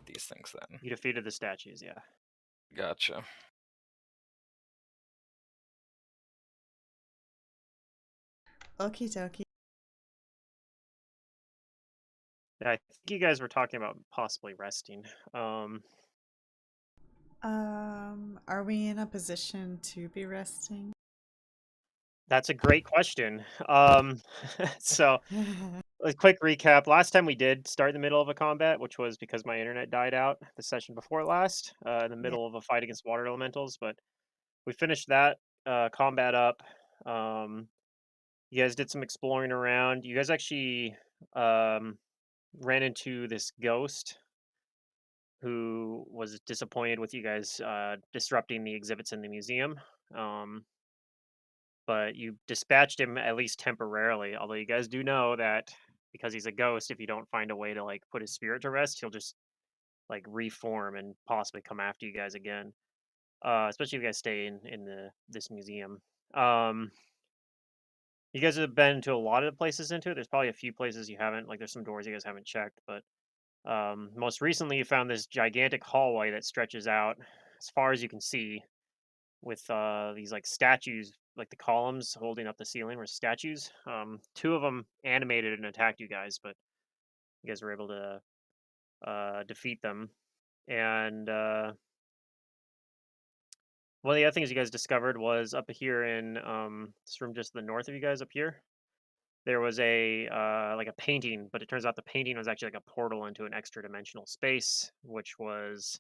defeated these things then. You defeated the statues, yeah. Gotcha. Okie dokie. Yeah, I think you guys were talking about possibly resting. Are we in a position to be resting? That's a great question. So a quick recap. Last time we did start in the middle of a combat, which was because my internet died out the session before last, in the Yeah. middle of a fight against water elementals. But we finished that combat up. Um, you guys did some exploring around. You guys actually um, ran into this ghost who was disappointed with you guys disrupting the exhibits in the museum. Um, but you dispatched him at least temporarily. Although you guys do know that because he's a ghost, if you don't find a way to like put his spirit to rest, he'll just like reform and possibly come after you guys again. Especially if you guys stay in the this museum. Um, you guys have been to a lot of the places into it. There's probably a few places you haven't. Like there's some doors you guys haven't checked, but most recently you found this gigantic hallway that stretches out as far as you can see with these like statues, like the columns holding up the ceiling were statues. Two of them animated and attacked you guys, but you guys were able to defeat them. And one of the other things you guys discovered was up here in this room just to the north of you guys up here. There was a like a painting, but it turns out the painting was actually like a portal into an extra dimensional space, which was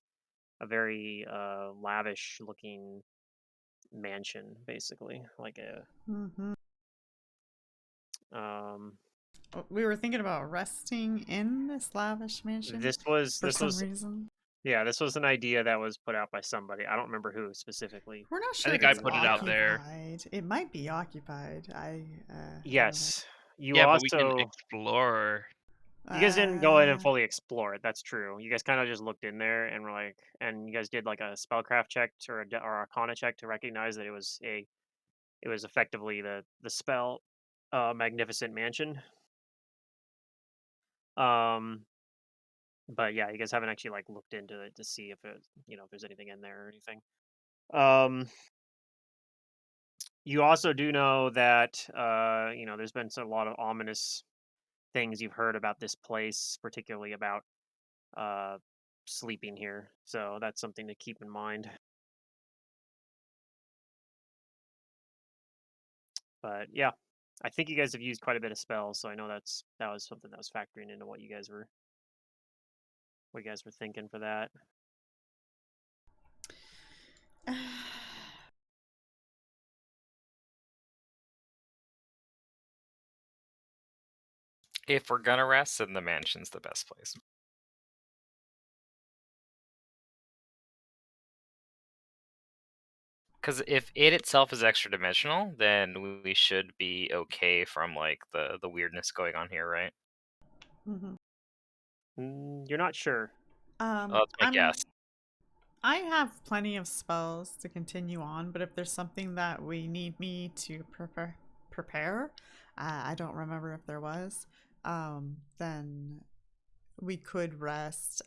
a very lavish looking mansion, basically, like a Mm-hmm. um, We were thinking about resting in this lavish mansion This was for this some was reason. yeah, this was an idea that was put out by somebody. I don't remember who specifically. We're not I sure if think I it's put it out there. occupied. It might be occupied. I don't know. Yes. You Yeah, but we can also explore. you guys didn't go in and Uh, fully explore it. That's true. You guys kind of just looked in there and were like, and you guys did like a spellcraft check or or Arcana check to recognize that it was effectively the spell, Magnificent Mansion. Um, but yeah, you guys haven't actually like looked into it to see if it, if there's anything in there or anything. Um, You also do know that, there's been a lot of ominous things you've heard about this place, particularly about uh, sleeping here. So that's something to keep in mind. But yeah, I think you guys have used quite a bit of spells, so I know that was something that was factoring into what you guys were thinking for that. If we're gonna rest, then the mansion's the best place. Because if it itself is extra dimensional, then we should be okay from like the weirdness going on here, right? mhm. You're not sure. Well, that's my I'm. guess. I have plenty of spells to continue on, but if there's something that we need me to prepare, I don't remember if there was. Then we could rest.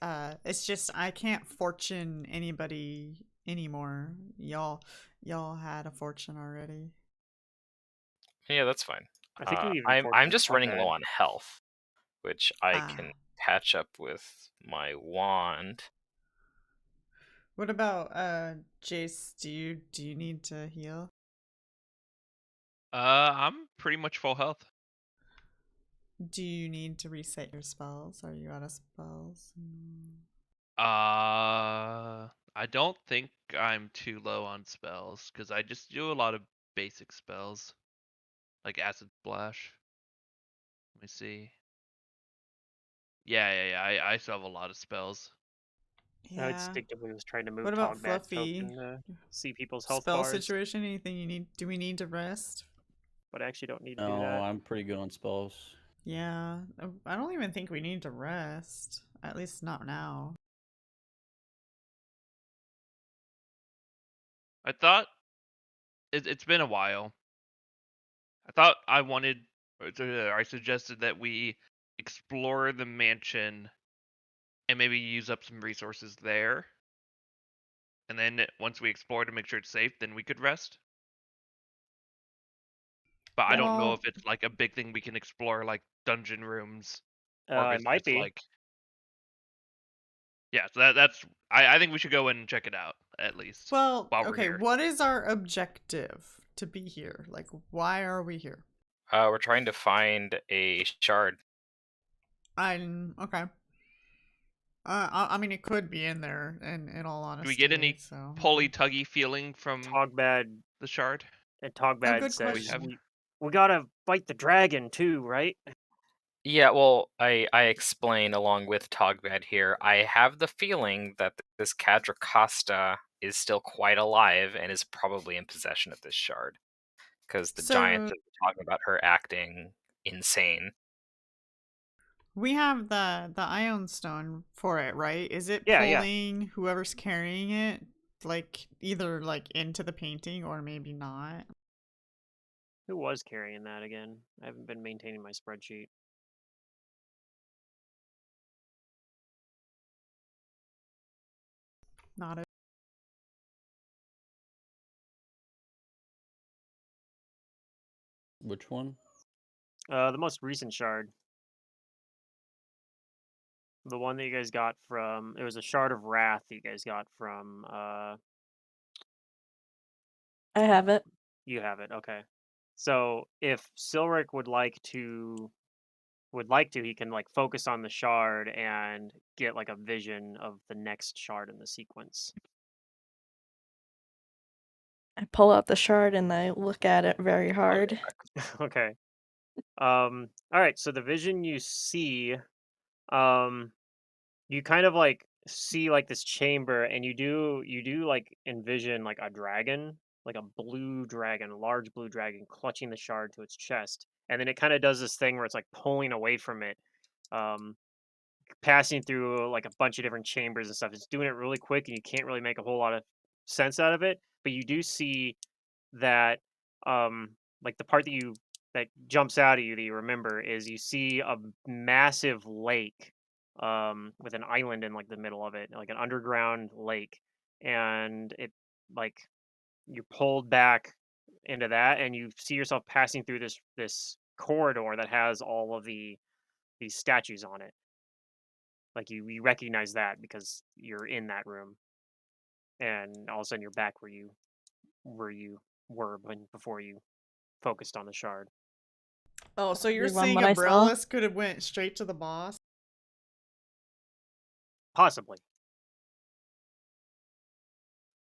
It's just I can't fortune anybody anymore. Y'all had a fortune already. Yeah, that's fine. I think you even I'm fortunate just running low combat. on health, which I can Ah. patch up with my wand. What about Jace? Do you need to heal? I'm pretty much full health. Do you need to reset your spells? Are you out of spells? I don't think I'm too low on spells because I just do a lot of basic spells like acid splash. Let me see. Yeah. I still have a lot of spells. I Yeah. instinctively was trying to move What about Togbat Fluffy? token to see people's health Spell bars, situation? Anything you need? Do we need to rest? but I actually don't need to do No, that. I'm pretty good on spells. Yeah. I don't even think we need to rest. At least not now. I thought it's been a while. I thought I wanted, I suggested that we explore the mansion and maybe use up some resources there. And then once we explore to make sure it's safe, then we could rest. But I Yeah, don't know Well, if it's like a big thing we can explore, like dungeon rooms, or it if might it's be. like, yeah. So that's I think we should go in and check it out at least well, while we're okay, here. what is our objective to be here? Like, why are we here? We're trying to find a shard. I'm okay. I mean, it could be in there, in all Do we get honesty. any So, pulley tuggy feeling from Togbad the shard? and oh, Togbad good Do we says have? question. we gotta fight the dragon too, right? Yeah, well, I explain along with Togbad here. I have the feeling that this Cadra Costa is still quite alive and is probably in possession of this shard. Because the giants So have been talking about her acting insane. we have the Ion Stone for it, right? Is it Yeah, yeah. pulling whoever's carrying it, like either like into the painting or maybe not? Who was carrying that again? I haven't been maintaining my spreadsheet. Not it. Which one? The most recent shard. The one that you guys got from it was a shard of wrath that you guys got from I have it. you have it, okay. So if Silric would like to, he can like focus on the shard and get like a vision of the next shard in the sequence. I pull out the shard and I look at it very I'll be hard. back. Okay. All right, so the vision you see, um you kind of like see like this chamber and you do like envision like a dragon, like a blue dragon, a large blue dragon clutching the shard to its chest. And then it kind of does this thing where it's like pulling away from it. Um Passing through like a bunch of different chambers and stuff. It's doing it really quick and you can't really make a whole lot of sense out of it, but you do see that like the part that jumps out at you that you remember is you see a massive lake with an island in like the middle of it, like an underground lake. And it like you're pulled back into that and you see yourself passing through this corridor that has all of these statues on it. Like you recognize that because you're in that room, and all of a sudden you're back where you were before you focused on the shard. Oh, so you're Everyone, saying what I saw. Abrellis could have went straight to the boss? Possibly.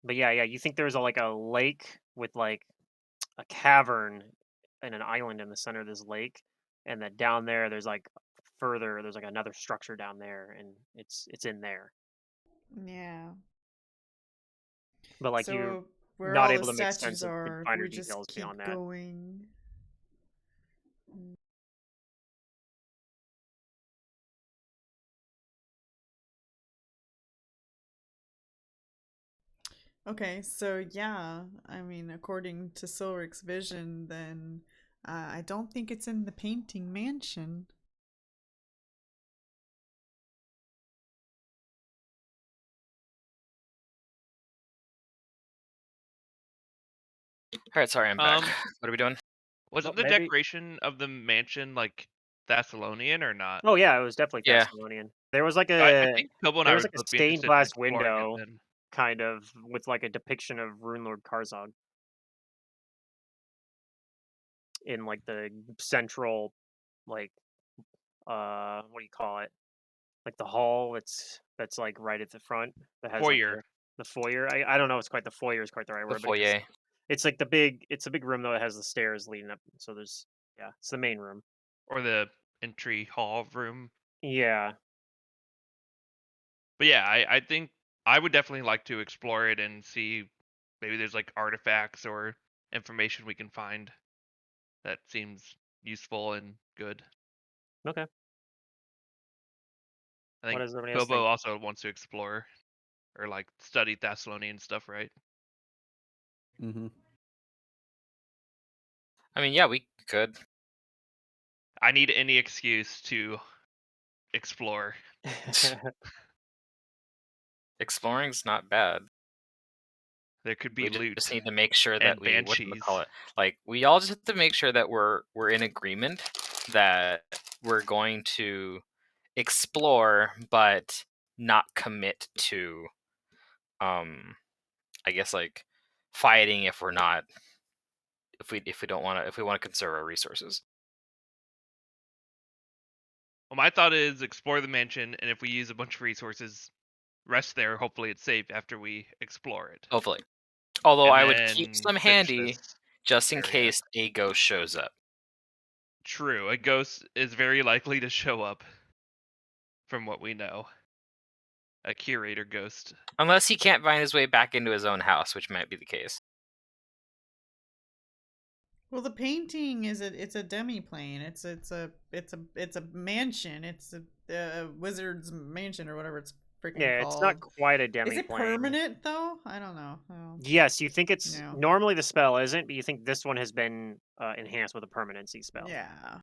But yeah, you think there's like a lake with like a cavern and an island in the center of this lake, and that down there there's like there's like another structure down there, and it's in there. Yeah. But like you're So where not all the able to make sense statues of the are, if finer we just details keep beyond that. going. Okay, so yeah, I mean, according to Silric's vision, then I don't think it's in the painting mansion. Alright, sorry, I'm back. Um, What are we doing? Well, wasn't the maybe. decoration of the mansion like Thessalonian or not? Oh yeah, it was definitely Yeah. Thessalonian. There was like I a think Kobo and there I was would like a both be stained interested in glass exploring it window, then. kind of with like a depiction of Runelord Karzog in like the central, like what do you call it? Like the hall that's like right at the front that has like Foyer the foyer. I don't know. It's quite the foyer is quite the right The word, but foyer. it's like it's a big room though. It has the stairs leading up. So there's yeah, it's the main room. or the entry hall room. Yeah. But yeah, I think I would definitely like to explore it and see maybe there's like artifacts or information we can find that seems useful and good. Okay. I What think does everybody else Kobo think? also wants to explore or like study Thessalonian stuff, right? Mm-hmm. I mean, yeah, we could. I need any excuse to explore. Exploring's not bad. There could be We loot just need to make sure that and we banshees. like we all just have to make sure that we're in agreement that we're going to explore but not commit to I guess like fighting if we're not if we don't want to if we want to conserve our resources. Well, my thought is explore the mansion, and if we use a bunch of resources, rest there. Hopefully, it's safe after we explore it, Hopefully. Although and I would keep then some finish handy this just in area. case a ghost shows up. True, a ghost is very likely to show up, from what we know. A curator ghost. Unless he can't find his way back into his own house, which might be the case. Well, the painting is it's a demi-plane. It's a mansion. It's a wizard's mansion or whatever it's freaking Yeah, it's not called. quite a Is it demi-plane. permanent though? I don't know. Oh, Yes, you think it's no. normally the spell isn't, but you think this one has been enhanced with a permanency spell. Yeah.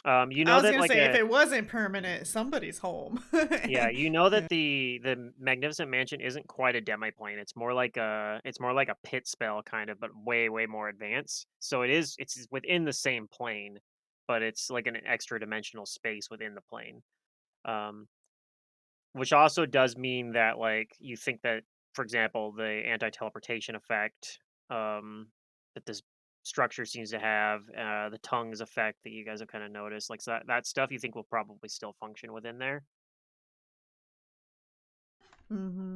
You I know was that gonna like say if it wasn't permanent, somebody's home. yeah, you know that the Magnificent Mansion isn't quite a demi-plane. It's more like a pit spell kind of, but way more advanced. So it's within the same plane, but it's like an extra dimensional space within the plane. Um, which also does mean that like you think that, for example, the anti-teleportation effect that this structure seems to have, the tongues effect that you guys have kind of noticed, like so that stuff you think will probably still function within there. hmm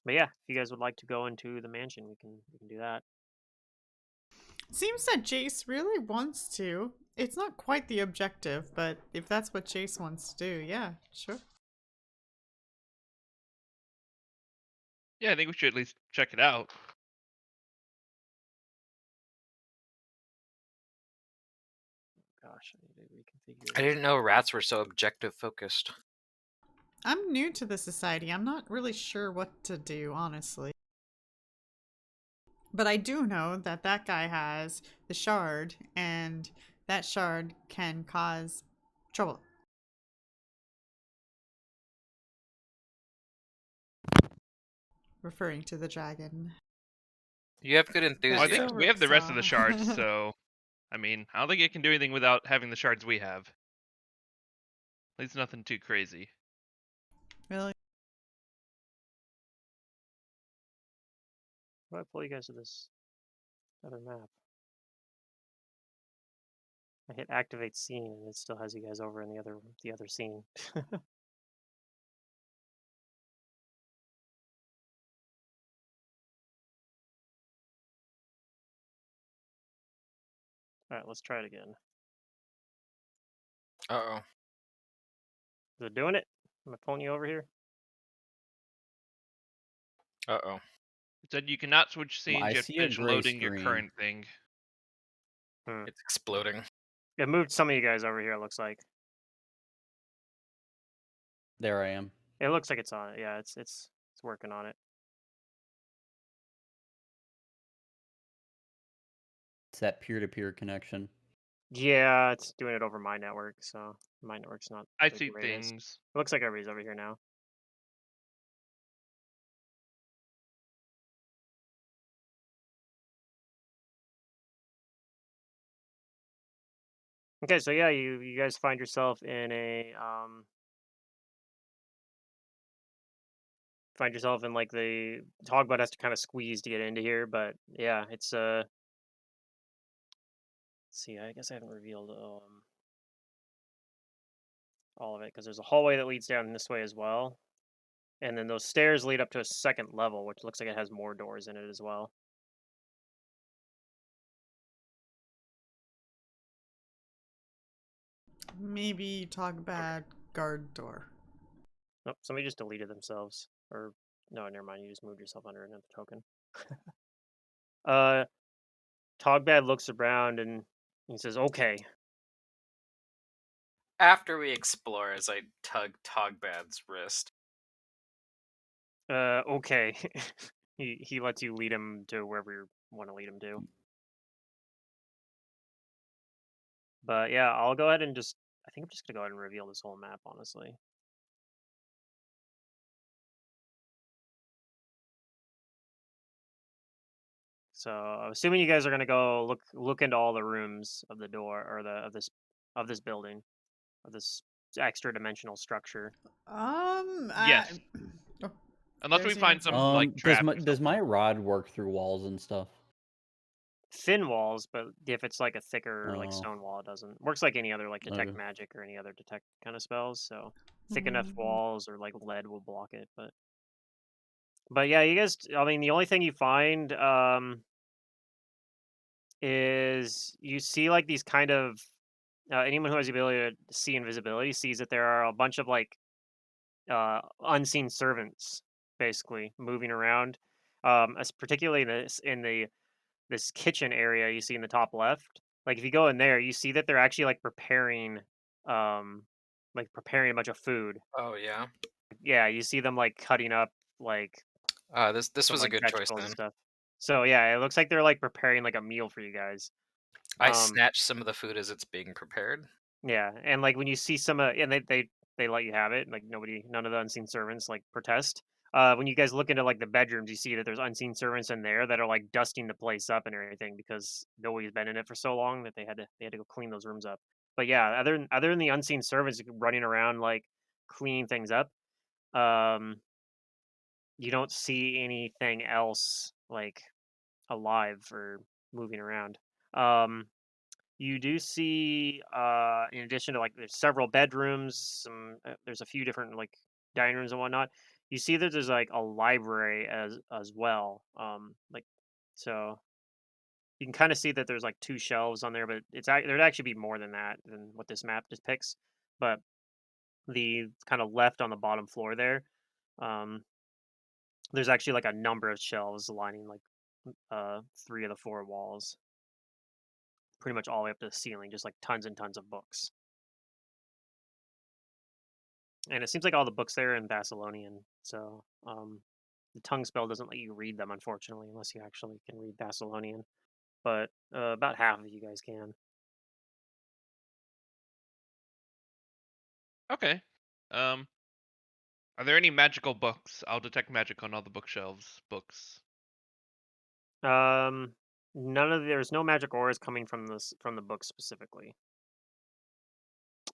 But yeah, if you guys would like to go into the mansion, we can do that. Seems that Jace really wants to. It's not quite the objective, but if that's what Jace wants to do, yeah, sure. Yeah, I think we should at least check it out. Gosh, I need to reconfigure I this. didn't know rats were so objective focused. I'm new to the society. I'm not really sure what to do, honestly. But I do know that that guy has the shard, and that shard can cause trouble. Referring to the dragon. You have good Well, I think enthusiasm. Silver we have the rest of the Saw. shards, so I mean, I don't think it can do anything without having the shards we have. At least nothing too crazy. Really? How do I pull you guys to this other map? I hit activate scene and it still has you guys over in the other scene. All right, let's try it again. Uh-oh. Is it doing it? Am I pulling you over here? Uh-oh. It said you cannot switch scenes. I You have to see a finish gray loading your screen. current thing. It's exploding. It moved some of you guys over here, it looks like. There I am. It looks like it's on it. Yeah, it's working on it. It's that peer-to-peer connection. Yeah, it's doing it over my network, so my network's not I the see greatest. things. It looks like everybody's over here now. Okay, so yeah, you guys find yourself in a find yourself in like the Hogbot has to kind of squeeze to get into here, but yeah, it's let's see, I guess I haven't revealed all of it because there's a hallway that leads down this way as well. And then those stairs lead up to a second level, which looks like it has more doors in it as well. Maybe talk bad guard door. Nope, somebody just deleted themselves. Or no, never mind. You just moved yourself under another token. Togbad looks around and he says, "Okay." After we explore, as I tug Togbad's wrist. Okay. He lets you lead him to wherever you want to lead him to. But yeah, I'll go ahead and just I think I'm just gonna go ahead and reveal this whole map, honestly. So assuming you guys are gonna go look into all the rooms of the door or of this building, of this extra dimensional structure. Yes. Oh, Unless we there's the find answer. some like Does trap my or does something. my rod work through walls and stuff? Thin walls, but if it's like a thicker like Oh, stone wall, it doesn't. Works like any other like detect okay. magic or any other detect kind of spells. So thick enough Mhm. walls or like lead will block it. But yeah, you guys. I mean, the only thing you find is you see like these kind of anyone who has the ability to see invisibility sees that there are a bunch of like unseen servants basically moving around. As particularly this kitchen area you see in the top left. Like if you go in there, you see that they're actually um like preparing a bunch of food. Oh yeah. Yeah, you see them like cutting up like This some was a like good choice vegetables and then. stuff. So yeah, it looks like they're like preparing like a meal for you guys. I Um snatched some of the food as it's being prepared. yeah, and like when you see some and they let you have it, like none of the unseen servants like protest. When you guys look into like the bedrooms, you see that there's unseen servants in there that are like dusting the place up and everything because nobody's been in it for so long that they had to go clean those rooms up. But yeah, other than the unseen servants running around like cleaning things up, um, you don't see anything else like alive or moving around. Um, you do see, in addition to like there's several bedrooms, there's a few different like dining rooms and whatnot. You see that there's like a library as well. Like so you can kind of see that there's like two shelves on there, but there'd actually be more than that than what this map depicts. But the kind of left on the bottom floor there, um, there's actually like a number of shelves lining like three of the four walls, pretty much all the way up to the ceiling, just like tons and tons of books. And it seems like all the books there are in Thessalonian, so the tongue spell doesn't let you read them, unfortunately, unless you actually can read Thessalonian. But about half of you guys can. Okay. Um, are there any magical books? I'll detect magic on all the bookshelves. Books. Um, there's no magic auras coming from the book specifically,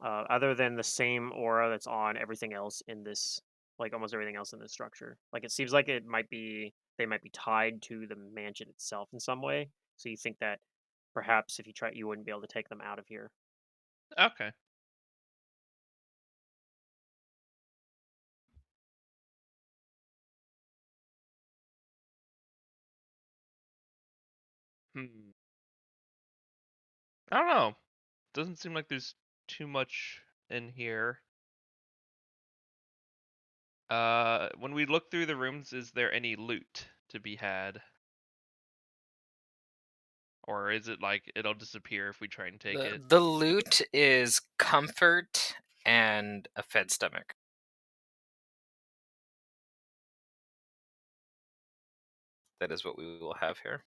other than the same aura that's on everything else in this, like almost everything else in this structure. Like it seems like they might be tied to the mansion itself in some way. So you think that perhaps if you try, you wouldn't be able to take them out of here. Okay. Hmm. I don't know. Doesn't seem like there's too much in here. When we look through the rooms, is there any loot to be had? Or is it like it'll disappear if we try and take it? The loot is comfort and a fed stomach. That is what we will have here.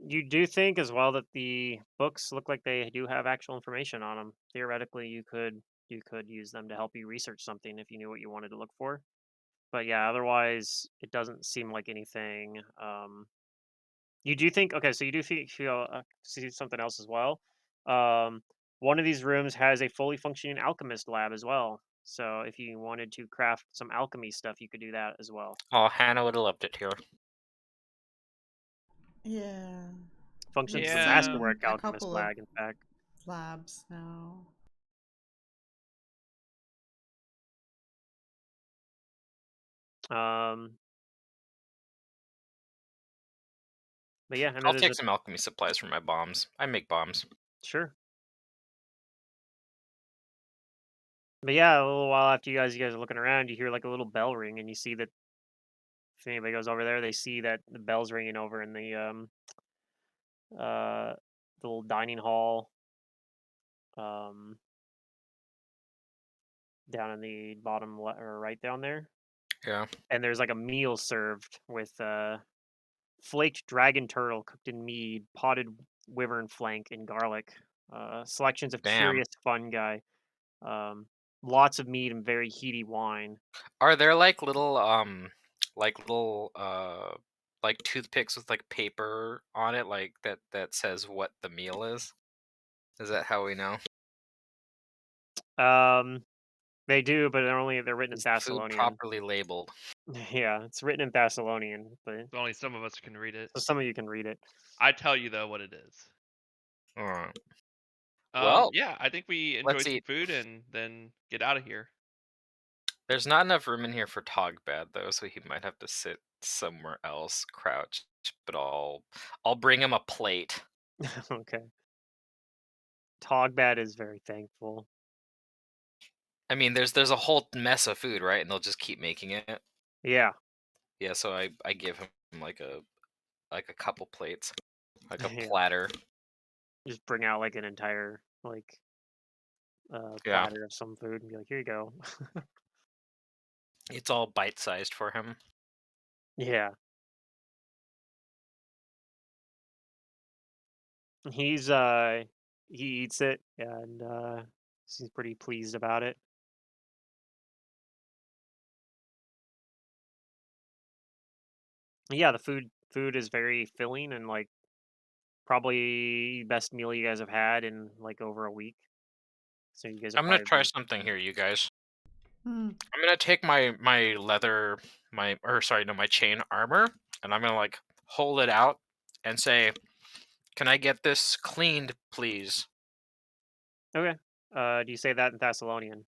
You do think as well that the books look like they do have actual information on them. Theoretically, you could use them to help you research something if you knew what you wanted to look for. But yeah, otherwise, it doesn't seem like anything. You do think okay, so you do feel see something else as well. Um, one of these rooms has a fully functioning alchemist lab as well. So if you wanted to craft some alchemy stuff, you could do that as well. Oh, Hannah would have loved it here. Yeah. Functions We've as a Yeah. masterwork seen a alchemist couple of lab, in fact. labs now. Um, but yeah, I know I'll there's take a some alchemy supplies for my bombs. I make bombs. sure. But yeah, a little while after you guys are looking around, you hear like a little bell ring, and you see that if anybody goes over there, they see that the bell's ringing over in uh the little dining hall um down in the or right down there. Yeah. And there's like a meal served with flaked dragon turtle cooked in mead, potted wyvern flank, and garlic. selections of Damn. curious fungi, um, lots of meat and very heaty wine. Are there like little like toothpicks with like paper on it, like that says what the meal is? Is that how we know? Um, they do, but they're written in Is the food Thessalonian. properly labeled? Yeah, it's written in Thessalonian, but Only some of us can read it. so some of you can read it. I tell you though what it is. Alright. Well, Yeah, I think we enjoy let's some eat. food and then get out of here. There's not enough room in here for Togbad though, so he might have to sit somewhere else, crouched. But I'll bring him a plate. Okay. Togbad is very thankful. I mean, there's a whole mess of food, right? And they'll just keep making it. Yeah. Yeah, so I give him like a couple plates, like a Yeah. platter. Just bring out like an entire like Yeah, platter of some food and be like, here you go. it's all bite-sized for him. Yeah. He's he eats it and he's pretty pleased about it. Yeah, the food is very filling and like probably best meal you guys have had in like over a week. So you guys are I'm gonna probably try something here, you guys. Hmm. I'm gonna take my leather, my chain armor, and I'm gonna like hold it out and say, "Can I get this cleaned, please?" okay. Do you say that in Thessalonian?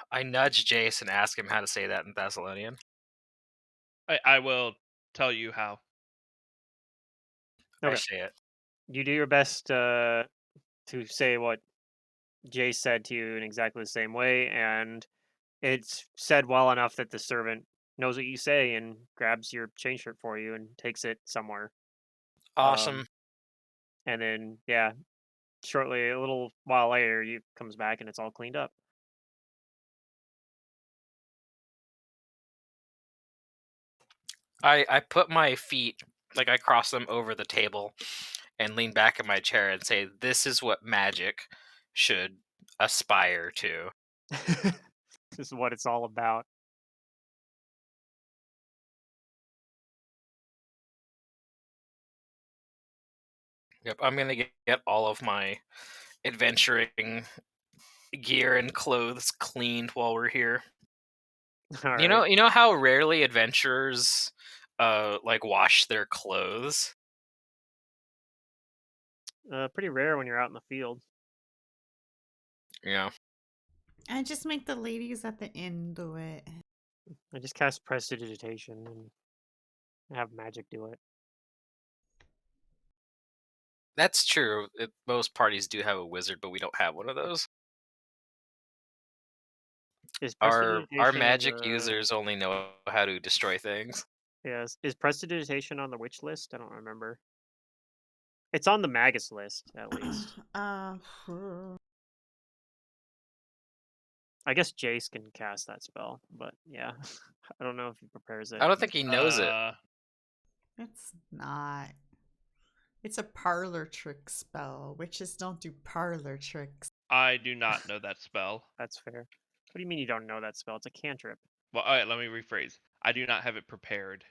I nudge Jace and ask him how to say that in Thessalonian. I will tell you how. I Okay. say it. You do your best to say what Jay said to you in exactly the same way, and it's said well enough that the servant knows what you say and grabs your chain shirt for you and takes it somewhere. Um, Awesome. and then yeah, shortly a little while later, you comes back and it's all cleaned up. I put my feet, like I cross them over the table and lean back in my chair and say, "This is what magic should aspire to." This is what it's all about. Yep, I'm gonna get all of my adventuring gear and clothes cleaned while we're here. All right. You know how rarely adventurers like wash their clothes? Pretty rare when you're out in the field. Yeah. I just make the ladies at the inn do it. I just cast prestidigitation and have magic do it. That's true. Most parties do have a wizard, but we don't have one of those. Is Our prestidigitation on magic the users only know how to destroy things. yes? Is prestidigitation on the witch list? I don't remember. It's on the magus list at least. uh, I guess Jace can cast that spell, but yeah, I don't know if he prepares it. I don't think he knows it. it's not. It's a parlor trick spell. Witches don't do parlor tricks. I do not know that spell. That's fair. What do you mean you don't know that spell? It's a cantrip. Well, all right, let me rephrase. I do not have it prepared.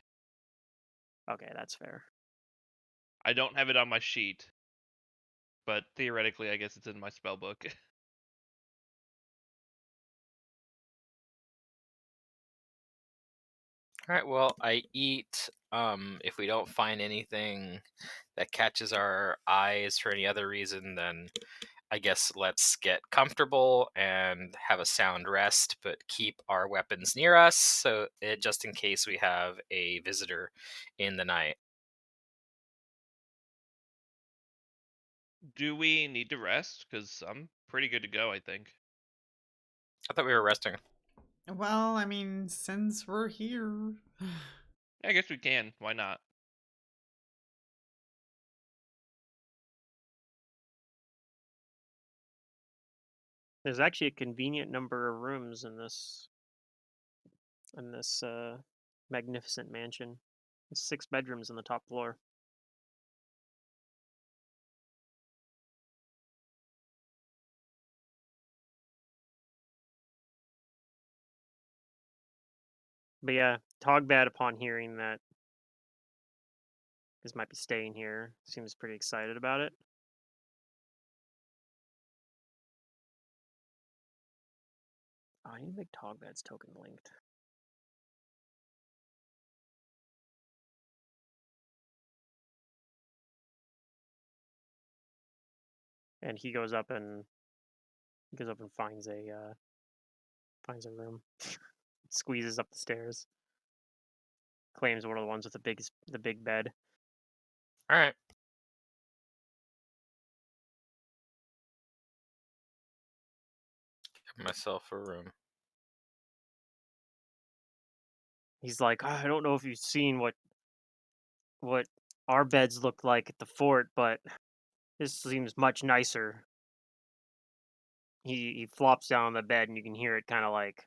Okay, that's fair. I don't have it on my sheet, but theoretically, I guess it's in my spell book. All right, well, I eat. If we don't find anything that catches our eyes for any other reason, then I guess let's get comfortable and have a sound rest, but keep our weapons near us, so just in case we have a visitor in the night. Do we need to rest? Because I'm pretty good to go, I think. I thought we were resting. Well, I mean, since we're here. I guess we can. Why not? There's actually a convenient number of rooms in this magnificent mansion. There's 6 bedrooms on the top floor. But yeah, Togbad, upon hearing that this might be staying here, seems pretty excited about it. Oh, I need to make Togbad's token linked. And he goes up and finds a room, squeezes up the stairs, claims one of the ones with the big bed. All right. Give myself a room. He's like, "Oh, I don't know if you've seen what our beds look like at the fort, but this seems much nicer." He flops down on the bed, and you can hear it kind of like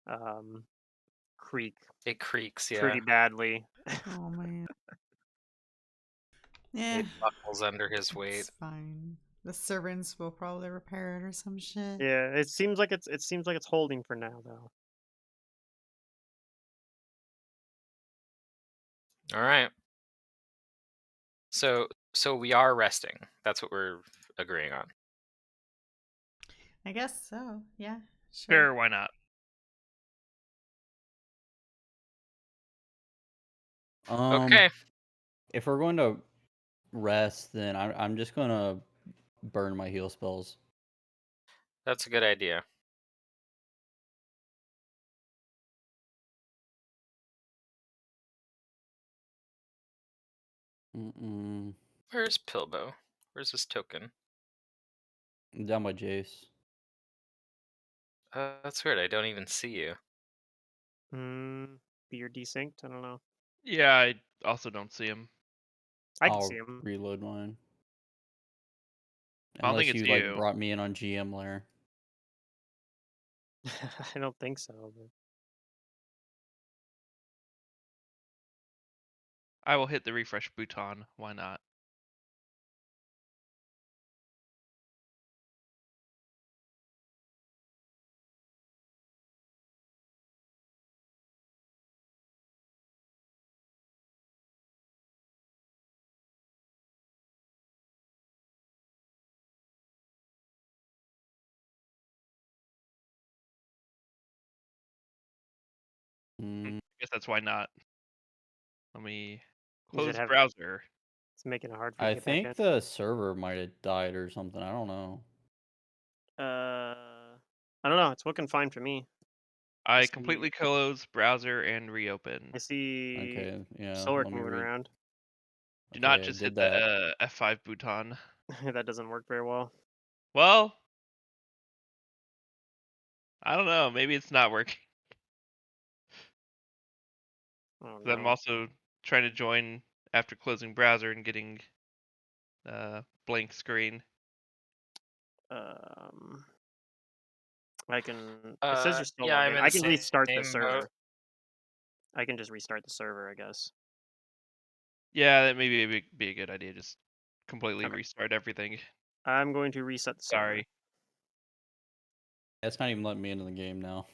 um, creak It creaks, yeah. pretty badly. Oh man. Yeah, It buckles under his weight. it's fine. The servants will probably repair it or some shit. Yeah, it seems like it's holding for now, though. All right. So we are resting. That's what we're agreeing on. I guess so. Yeah, sure. Sure, why not? Okay. If we're going to rest, then I'm just gonna burn my heal spells. That's a good idea. Where's Pilbo? Where's his token? Down by Jace. That's weird. I don't even see you. Be your desynced? I don't know. Yeah, I also don't see him. I can see I'll him. reload mine. I don't think Unless it's you like you. brought me in on GM layer. I don't think so. But... I will hit the refresh button. Why not? I Mm, guess that's why not. Let me Does it close have? browser. It's making it hard for you I to get back in. think the server might have died or something. I don't know. I don't know. It's looking fine for me. I see completely close browser and reopen. I see Okay, yeah. Solric Let me moving read. around. Do not Okay, I just hit did the that. F5 button. That doesn't work very well. Well, I don't know. Maybe it's not working. Oh 'Cause I'm no. also trying to join after closing browser and getting blank screen. I can. It says you're still Yeah, I'm logging. in I the can restart the same boat. server. I can just restart the server, I guess. Yeah, that may be a good idea. Just completely Okay. restart everything. I'm going to reset the server. Sorry. It's not even letting me into the game now.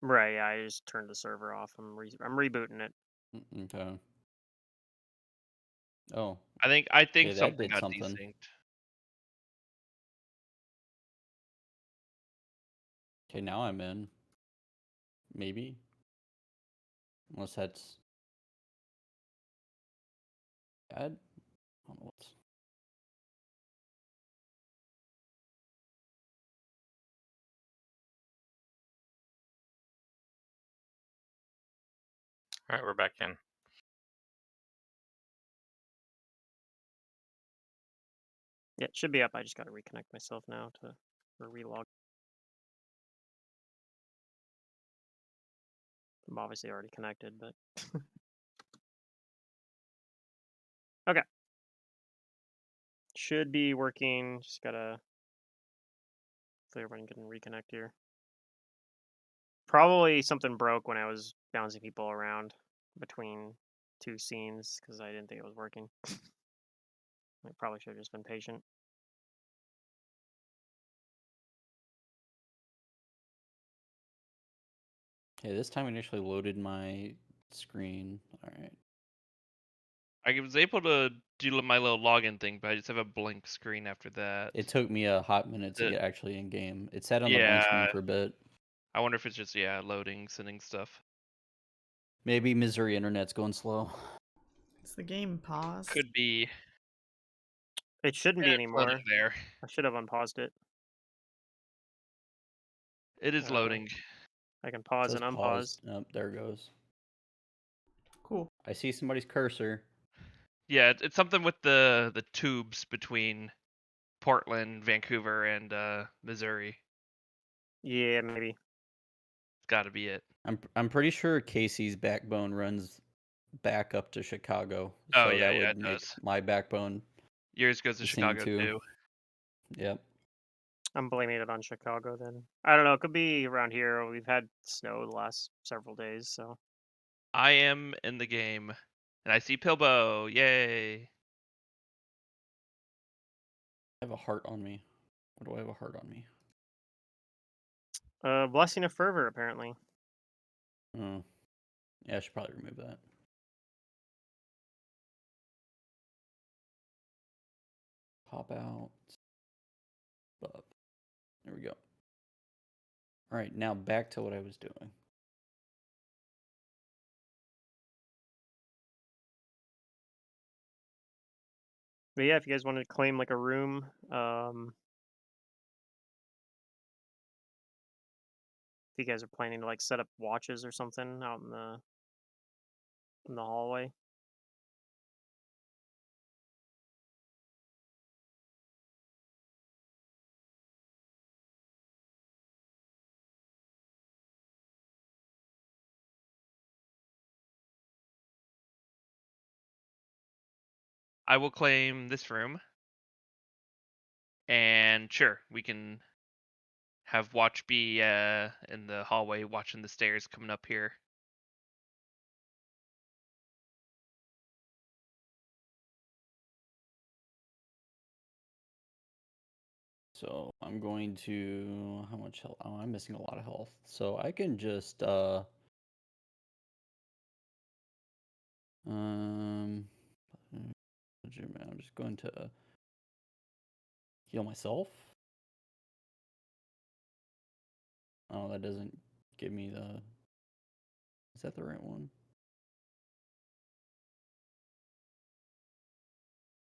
Right. Yeah. I just turned the server off. I'm rebooting it. Okay. Oh, I think okay, that something did got something. desynced. Okay, now I'm in. Maybe. Unless that's bad. I don't know what's... All right, we're back in. Yeah, it should be up. I just got to reconnect myself now or relog. I'm obviously already connected, but okay. Should be working. Just gotta. Hopefully everyone can reconnect here. Probably something broke when I was bouncing people around between two scenes because I didn't think it was working. I probably should have just been patient. Okay, this time it actually loaded my screen. All right. I was able to do my little login thing, but I just have a blank screen after that. It took me a hot minute to The- get actually in game. It sat on the blank screen yeah, for a bit. I wonder if it's just loading, sending stuff. Maybe Missouri internet's going slow. Is the game paused? Could be. It shouldn't be It's loading anymore. there. I should have unpaused it. It is Uh, loading. I can It pause says and pause. unpause. Oh, there it goes. Cool. I see somebody's cursor. Yeah, it's something with the tubes between Portland, Vancouver, and Missouri. Yeah, maybe. It's got to be it. I'm pretty sure Casey's backbone runs back up to Chicago. Oh So yeah, that yeah, would it make does. my backbone Yours goes to the same Chicago too. too. Yep. I'm blaming it on Chicago then. I don't know. It could be around here. We've had snow the last several days, so. I am in the game, and I see Pilbo. Yay! I have a heart on me. What do I have a heart on me? Blessing of Fervor, apparently. Oh. Yeah, I should probably remove that. Pop out. Up. There we go. All right, now back to what I was doing. But yeah, if you guys wanted to claim like a room, if you guys are planning to like set up watches or something out in the hallway. I will claim this room, and sure, we can have watch be in the hallway, watching the stairs coming up here. So I'm going to how much health? Oh, I'm missing a lot of health. So I can just um I'm just going to heal myself. Oh, that doesn't give me the. Is that the right one?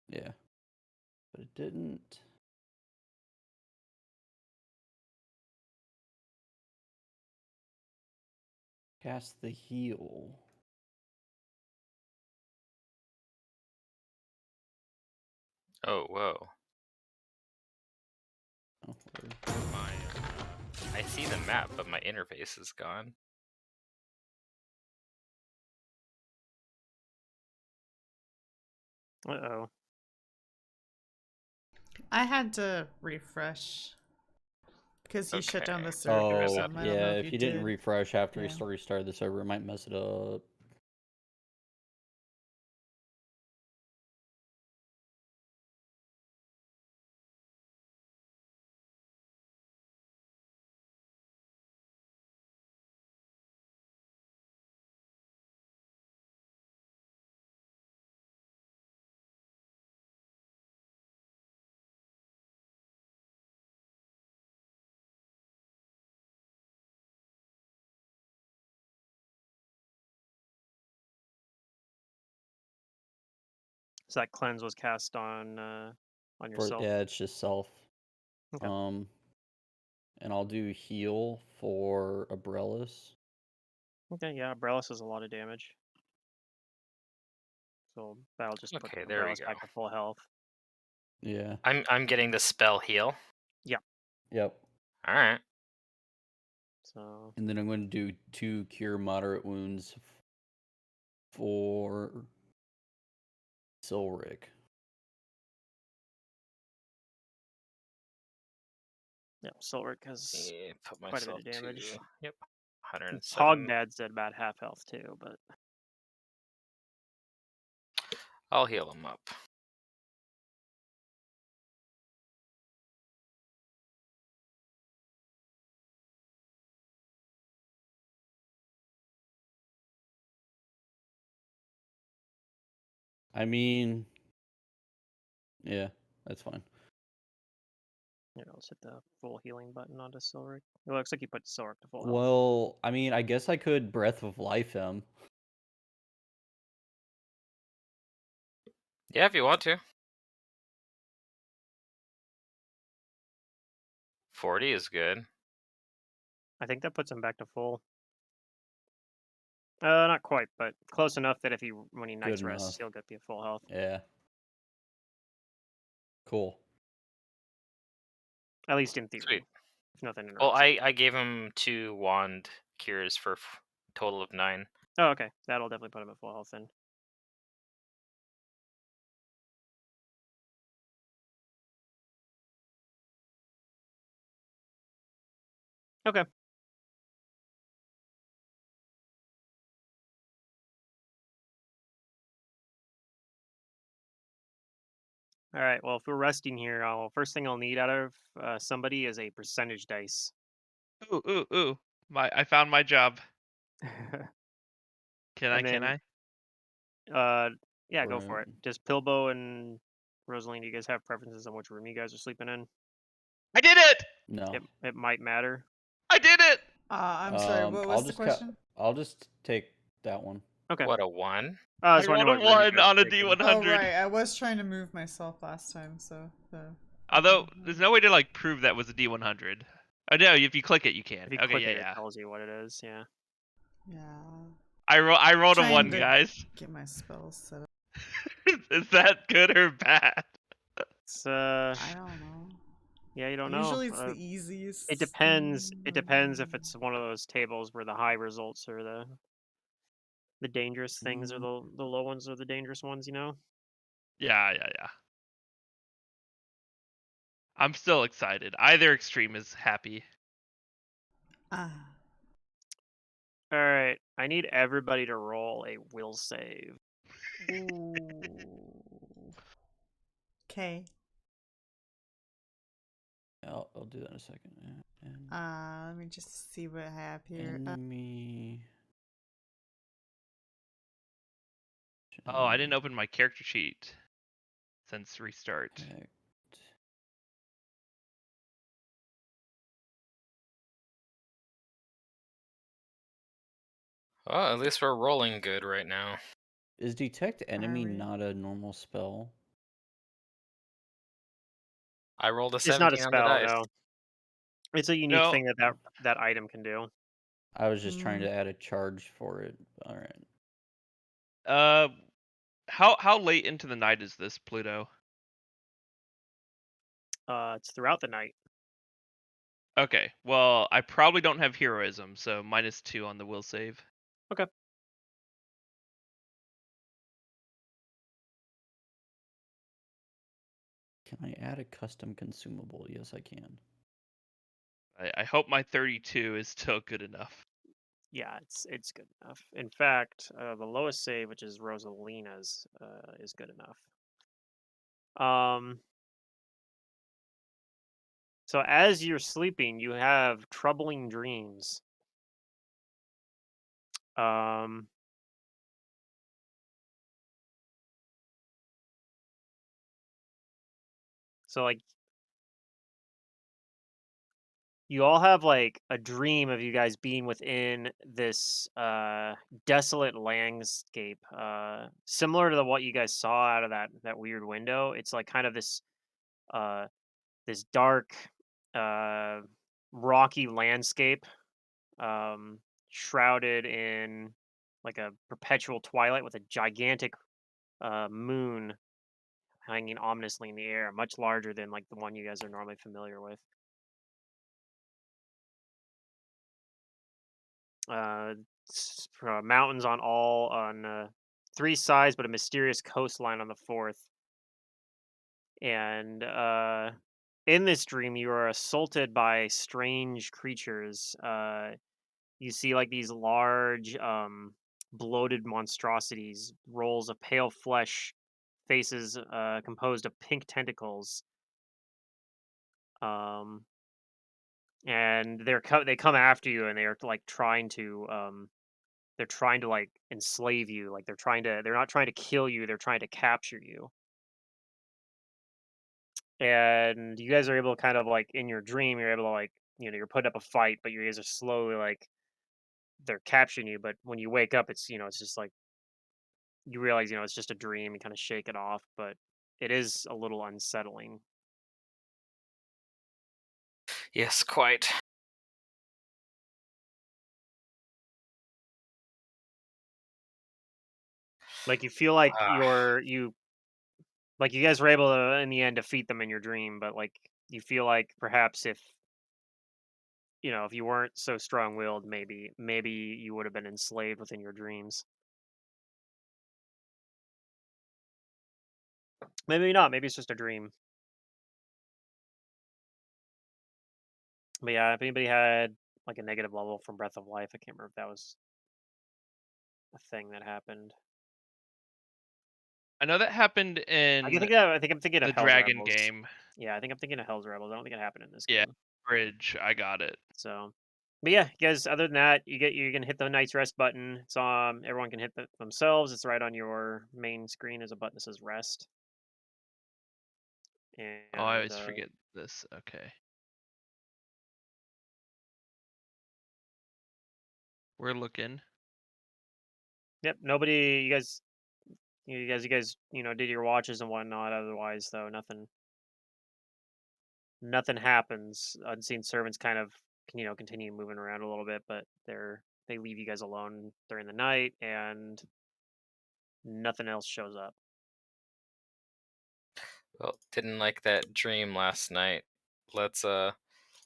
Yeah. But it didn't. Cast the heal. Oh, whoa. Oh, whatever. I see the map, but my interface is gone. Uh-oh. I had to refresh because you shut down Okay. the server. Oh, So I don't know yeah. if If you you didn't did. refresh after you Yeah. restarted the server, it might mess it up. So that cleanse was cast on yourself. Yeah, it's just self. Okay. And I'll do heal for Abrellis. Okay, yeah, Abrellis has a lot of damage. So that'll just put Okay, there we Abrellis go. back to full health. Yeah. I'm getting the spell heal. Yep. All right. So And then I'm going to do 2 cure moderate wounds for Silric. yeah, Solric has Yeah, put quite a bit myself of damage. to yep, 107. Hogbad's at about half health too, but I'll heal him up. I mean, yeah, that's fine. Yeah, let's hit the full healing button onto Silric. It looks like you put Silric to full health. Well, I mean, I guess I could Breath of Life him. Yeah, if you want to. 40 is good. I think that puts him back to full. Not quite, but close enough that if when he Night's Good Rest, enough. he'll be at full health. Yeah. Cool. At least in theory. Sweet. If nothing interrupts. Well, it. I gave him 2 wand cures for total of 9. Oh, okay. That'll definitely put him at full health then. Okay. All right. Well, if we're resting here, first thing I'll need out of somebody is a percentage dice. Ooh. I found my job. Can And then, I? yeah, go for Right. it. Just Pilbo and Rosaline, do you guys have preferences on which room you guys are sleeping in? I did it! No. It might matter. I did it! I'm sorry, what was the question? I'll just take that one. Okay. What a 1? I I was rolled wondering a what room you 1 guys on were a taking. D100. Oh, right. I was trying to move myself last time, so Although, there's no way to, like, prove that was a D100. Oh, no, if you click it, you can. If you Okay, click it, yeah. it tells you what it is. Yeah. yeah. I rolled a Trying 1, to guys. get my spells set up. Is that good or bad? It's I don't know. yeah, you don't Usually know. it's the easiest. It depends. It depends if it's one of those tables where the high results are the dangerous things, or the low ones are the dangerous ones. You know. Yeah. I'm still excited. Either extreme is happy. Ah. All right. I need everybody to roll a will save. Okay. I'll do that in a second. And Let me just see what I have here. enemy. Oh, I didn't open my character sheet since restart. Attacked. Well, at least we're rolling good right now. Is detect enemy we? not a normal spell? I rolled a It's not a 17 on the spell, dice. no. It's a unique No. thing that item can do. I was just trying to add a charge for it. All right. How late into the night is this, Pluto? It's throughout the night. Okay, well, I probably don't have heroism, so -2 on the will save. Okay. Can I add a custom consumable? Yes, I can. I hope my 32 is still good enough. Yeah, it's good enough. In fact, the lowest save, which is Rosalina's, is good enough. So as you're sleeping, you have troubling dreams. So like you all have like a dream of you guys being within this desolate landscape, similar to what you guys saw out of that weird window. It's like kind of this dark, uh, rocky landscape, shrouded in like a perpetual twilight with a gigantic moon hanging ominously in the air, much larger than like the one you guys are normally familiar with. Mountains on 3 sides, but a mysterious coastline on the fourth. And in this dream, you are assaulted by strange creatures. You see like these large, bloated monstrosities, rolls of pale flesh, faces composed of pink tentacles. And they come after you, and they are like trying to they're trying to like enslave you. Like they're not trying to kill you. They're trying to capture you. And you guys are able to kind of like in your dream, you're able to like you're putting up a fight, but you guys are slowly like they're capturing you. But when you wake up, it's just like you realize it's just a dream. You kind of shake it off, but it is a little unsettling. Yes, quite. Like you feel like Ah, you guys were able to in the end defeat them in your dream, but like you feel like perhaps if you weren't so strong-willed, maybe you would have been enslaved within your dreams. Maybe not. Maybe it's just a dream. But yeah, if anybody had like a negative level from Breath of Life, I can't remember if that was a thing that happened. I know that happened in I think I'm thinking of the Hell's dragon Rebels. game. Yeah, I think I'm thinking of Hell's Rebels. I don't think it happened in this Yeah, game. bridge. I got it. So, but yeah, you guys. Other than that, you can hit the night's rest button. It's everyone can hit themselves. It's right on your main screen. There's a button that says rest, Oh, I and always forget this. Okay. We're looking. yep. Nobody. You guys. Did your watches and whatnot. Otherwise, though, nothing happens. Unseen servants kind of continue moving around a little bit, but they leave you guys alone during the night, and nothing else shows up. well, didn't like that dream last night. Let's uh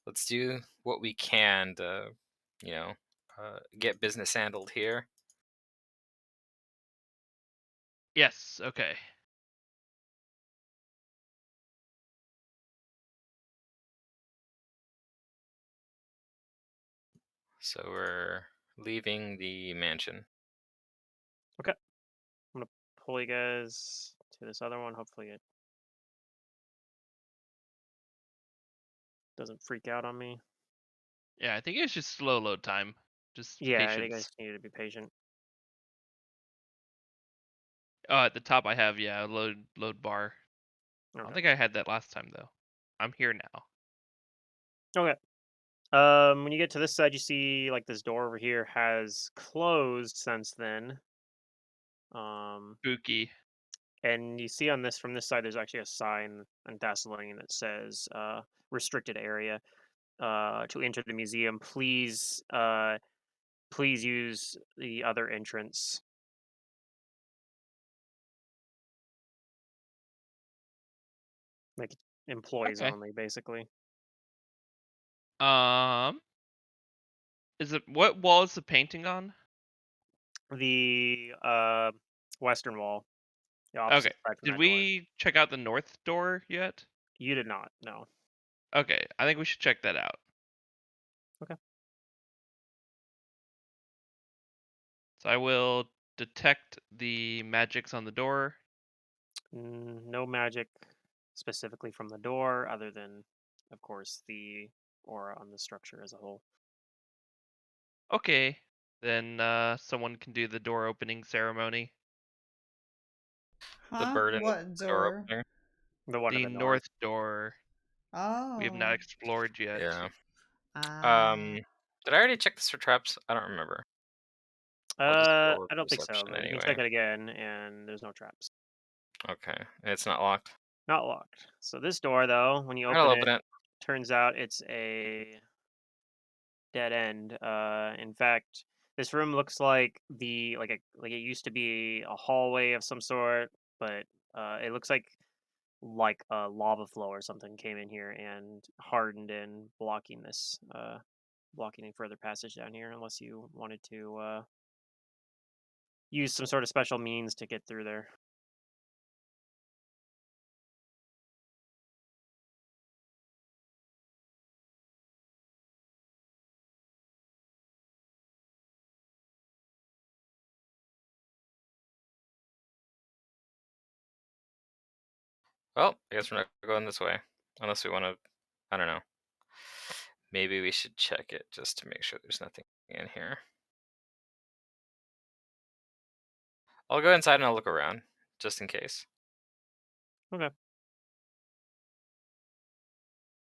let's do what we can to, you know, get business handled here. Yes. Okay. So we're leaving the mansion. Okay, I'm gonna pull you guys to this other one. Hopefully, it doesn't freak out on me. Yeah, I think it's just slow load time. Just Yeah, I think I patience. just need to be patient. Oh, at the top I have load bar. I don't Okay. think I had that last time though. I'm here now. Okay. When you get to this side, you see like this door over here has closed since then. Spooky. And you see on this from this side, there's actually a sign on Dasseling that says "restricted area." To enter the museum, please use the other entrance. Like employees Okay. only, basically. Um, is it what wall is the painting on? The western wall, the Okay. opposite side from Did that door. we check out the north door yet? You did not. No. Okay, I think we should check that out. Okay. So I will detect the magics on the door. No magic specifically from the door, other than, of course, the aura on the structure as a whole. Okay. Then someone can do the door opening ceremony. The Huh? bird in the What door door? opener. The one to The the north. north door we have not Oh. explored yet. Yeah. Ah. Did I already check this for traps? I don't remember. I'll just go over I don't think so, perception but you can anyway. check it again, and there's no traps. Okay. It's not locked. Not locked. So this door, though, when you I'll open open it, it. turns out it's a dead end. In fact, this room looks like like it used to be a hallway of some sort, but it looks like a lava flow or something came in here and hardened in, blocking any further passage down here, unless you wanted to use some sort of special means to get through there. Well, I guess we're not going this way. Unless we want to, I don't know. Maybe we should check it just to make sure there's nothing in here. I'll go inside and I'll look around, just in case. Okay.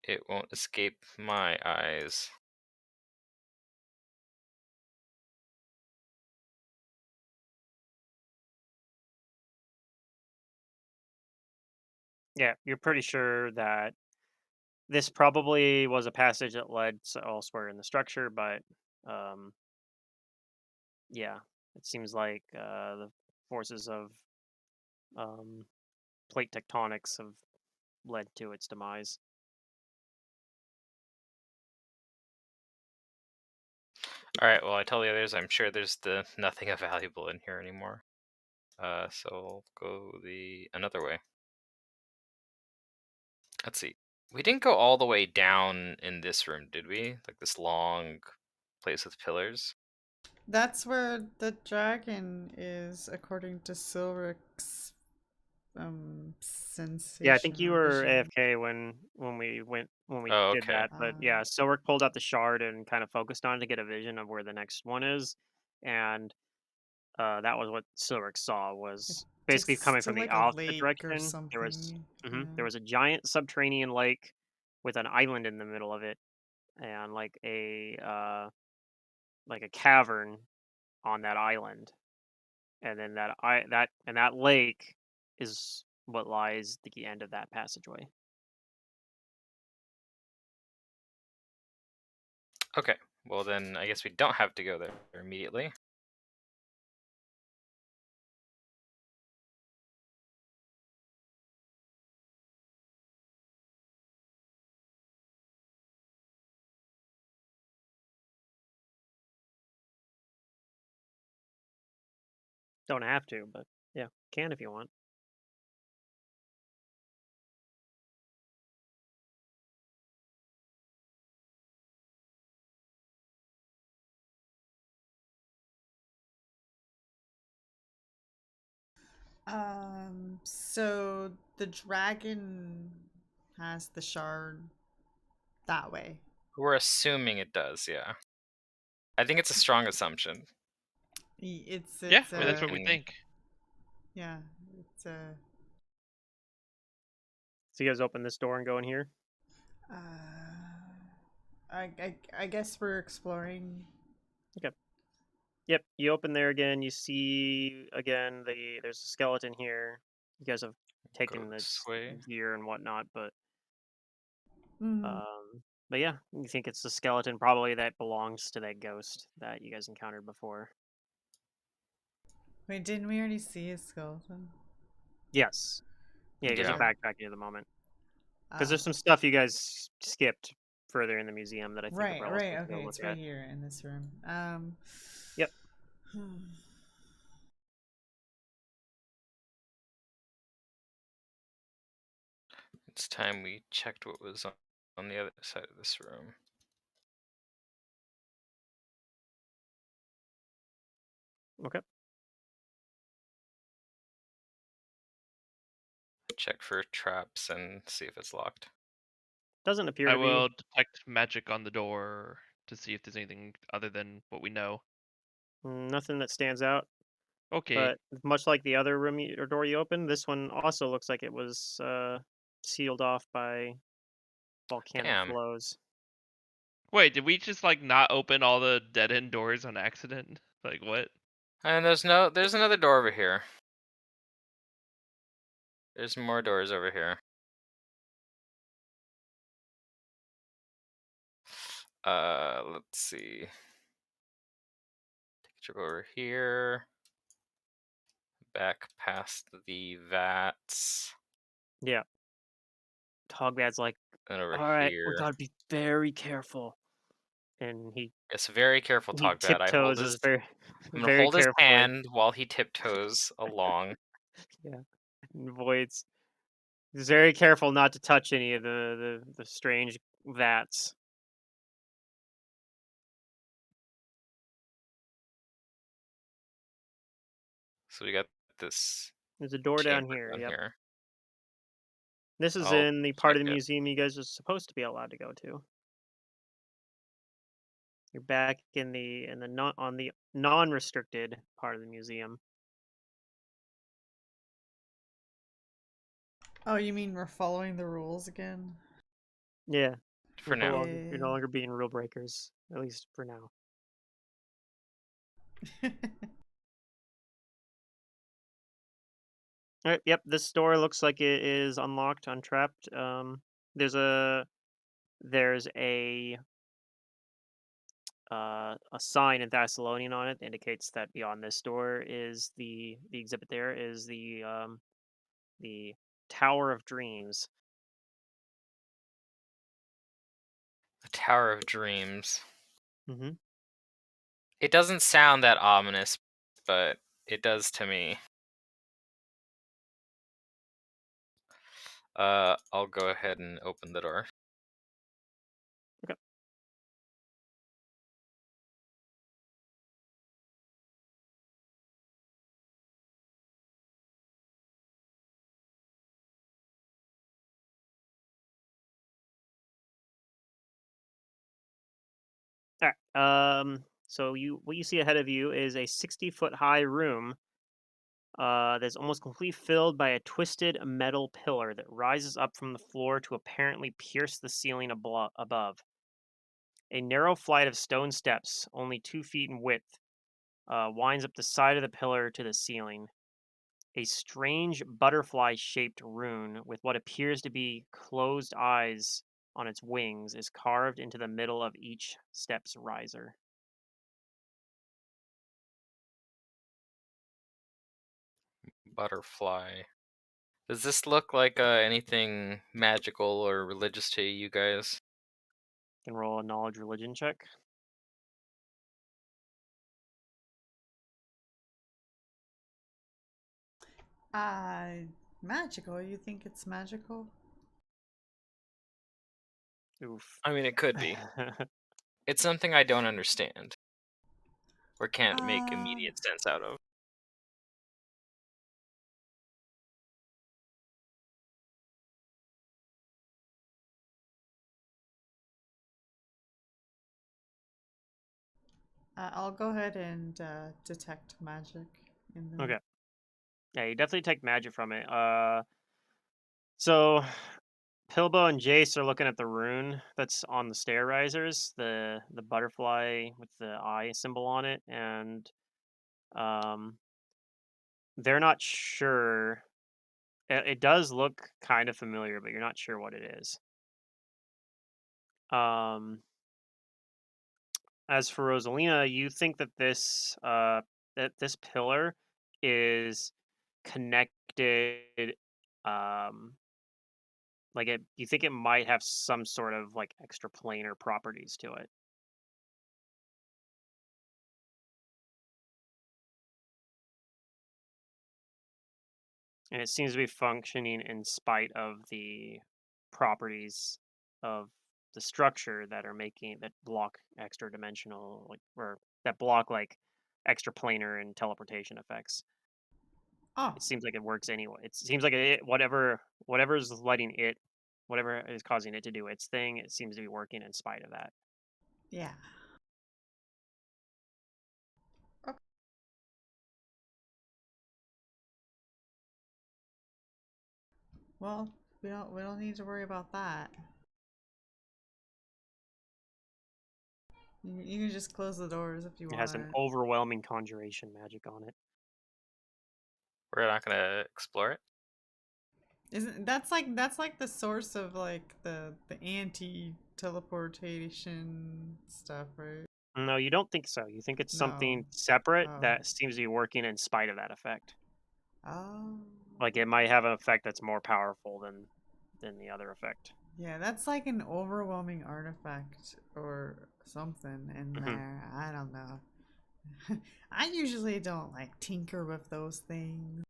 It won't escape my eyes. Yeah, you're pretty sure that this probably was a passage that led elsewhere in the structure, but um, yeah, it seems like the forces of um, plate tectonics have led to its demise. Alright, well, I tell the others I'm sure there's nothing of valuable in here anymore. So I'll go another way. Let's see. We didn't go all the way down in this room, did we? Like this long place with pillars? That's where the dragon is, according to Silric's Yeah, I think sensation you or were vision. AFK when we Oh, did okay. that, but Uh, yeah, Silric pulled out the shard and kind of focused on it to get a vision of where the next one is, and that was what Silric saw it was basically takes coming to from the like a opposite lake or direction. There was something. there Yeah. was a giant subterranean lake with an island in the middle of it, and like a cavern on that island, and then that lake is what lies at the end of that passageway. Okay. Well, then I guess we don't have to go there immediately. Don't have to, but yeah, can if you want. So the dragon has the shard that way. We're assuming it does, yeah. I think it's a strong assumption. It's Yeah, it's I mean that's a what we And think. yeah, it's a So you guys open this door and go in here. uh I guess we're exploring. Okay. Yep. You open there again. You see again there's a skeleton here. You guys have go taken this its way. gear and whatnot, Mm. but yeah, you think it's the skeleton probably that belongs to that ghost that you guys encountered before. Wait, didn't we already see a skeleton? Yes. Yeah, you guys are Yeah. Where? backtracking at the moment because Oh. there's some stuff you guys skipped further in the museum that I think are Right, probably right, supposed to go okay, look it's right at. here in this room. Yep. It's time we checked what was on the other side of this room. Okay. Check for traps and see if it's locked. Doesn't appear I to be. will detect magic on the door to see if there's anything other than what we know. Nothing that stands out. Okay. But much like the other or door you opened, this one also looks like it was sealed off by volcanic Damn. flows. Wait, did we just like not open all the dead end doors on accident? Like what? And there's another door over here. There's more doors over here. Let's see. Take a trip over here. Back past the vats. Yeah. Togbad's like, And over all right, we here. gotta be very careful. And Yes, very careful, he Togbad. tiptoes as very I'm gonna very hold his carefully. hand while he tiptoes along. Yeah. And avoids he's very careful not to touch any of the strange vats. So we got this There's a door down chamber here, down yep. here. This is I'll in the part check of the it. museum you guys are supposed to be allowed to go to. You're back in the non on the non-restricted part of the museum. Oh, you mean we're following the rules again? Yeah, For now. you're no longer being rule breakers, at least for now. All right, yep, this door looks like it is unlocked, untrapped. There's a there's a sign in Thessalonian on it that indicates that beyond this door is the exhibit. There is the Tower of Dreams. The Tower of Dreams. Mm-hmm. It doesn't sound that ominous, but it does to me. I'll go ahead and open the door. Okay. All right. So what you see ahead of you is a 60-foot high room. That's almost completely filled by a twisted metal pillar that rises up from the floor to apparently pierce the ceiling above. A narrow flight of stone steps, only 2 feet in width, winds up the side of the pillar to the ceiling. A strange butterfly shaped rune with what appears to be closed eyes on its wings is carved into the middle of each step's riser. Butterfly. Does this look like anything magical or religious to you guys? Can roll a knowledge religion check. uh, Magical? You think it's magical? Oof. I mean, it could be. It's something I don't understand or can't make Uh, immediate sense out of. I'll go ahead and detect magic in there. Okay. Yeah, you definitely take magic from it. So Pilbo and Jace are looking at the rune that's on the stair risers, the butterfly with the eye symbol on it, and um, they're not sure. It does look kind of familiar, but you're not sure what it is. Um, as for Rosalina, you think that this pillar is connected. Um, you think it might have some sort of like extraplanar properties to it. And it seems to be functioning in spite of the properties of the structure that are making that block extra dimensional or that block like extraplanar and teleportation effects. Oh, It seems like it works anyway. It seems like whatever's letting it, whatever is causing it to do its thing, it seems to be working in spite of that. yeah. Okay. Well, we don't need to worry about that. You can just close the doors if you It has want an it. overwhelming conjuration magic on it. We're not gonna explore it. Isn't that's like the source of like the anti teleportation stuff, right? No, you don't think so. You think it's No. something separate Oh. that seems to be working in spite of that effect. Oh. Like it might have an effect that's more powerful than the other effect. Yeah, that's like an overwhelming artifact or something in Hmm. there. I don't know. I usually don't like tinker with those things.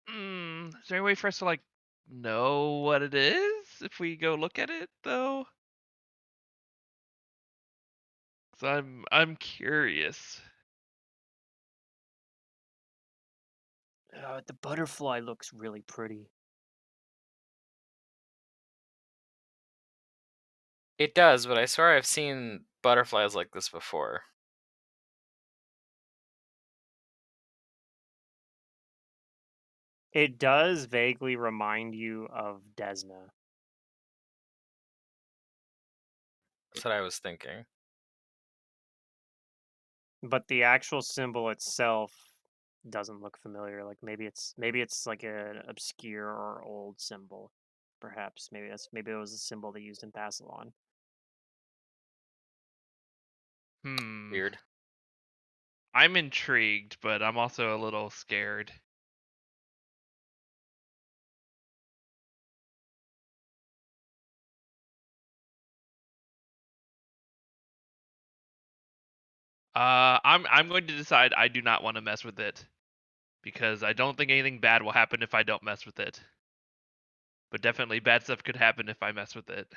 Is there any way for us to like know what it is if we go look at it though? Cause I'm curious. The butterfly looks really pretty. It does, but I swear I've seen butterflies like this before. It does vaguely remind you of Desna. That's what I was thinking. But the actual symbol itself doesn't look familiar. Like maybe it's like an obscure or old symbol. Perhaps maybe it was a symbol they used in Thassalon. Weird. I'm intrigued, but I'm also a little scared. I'm going to decide I do not want to mess with it because I don't think anything bad will happen if I don't mess with it. But definitely bad stuff could happen if I mess with it.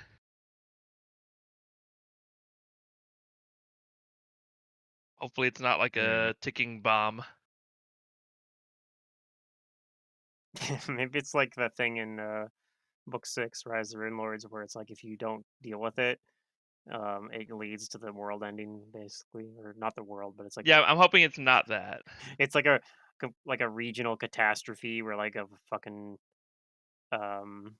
Hopefully it's not like a ticking bomb. Maybe it's like that thing in book 6, Rise of the Rin Lords, where it's like if you don't deal with it, it leads to the world ending, basically, or not the world, but it's like Yeah, I'm hoping it's not that. it's like a regional catastrophe where like a fucking um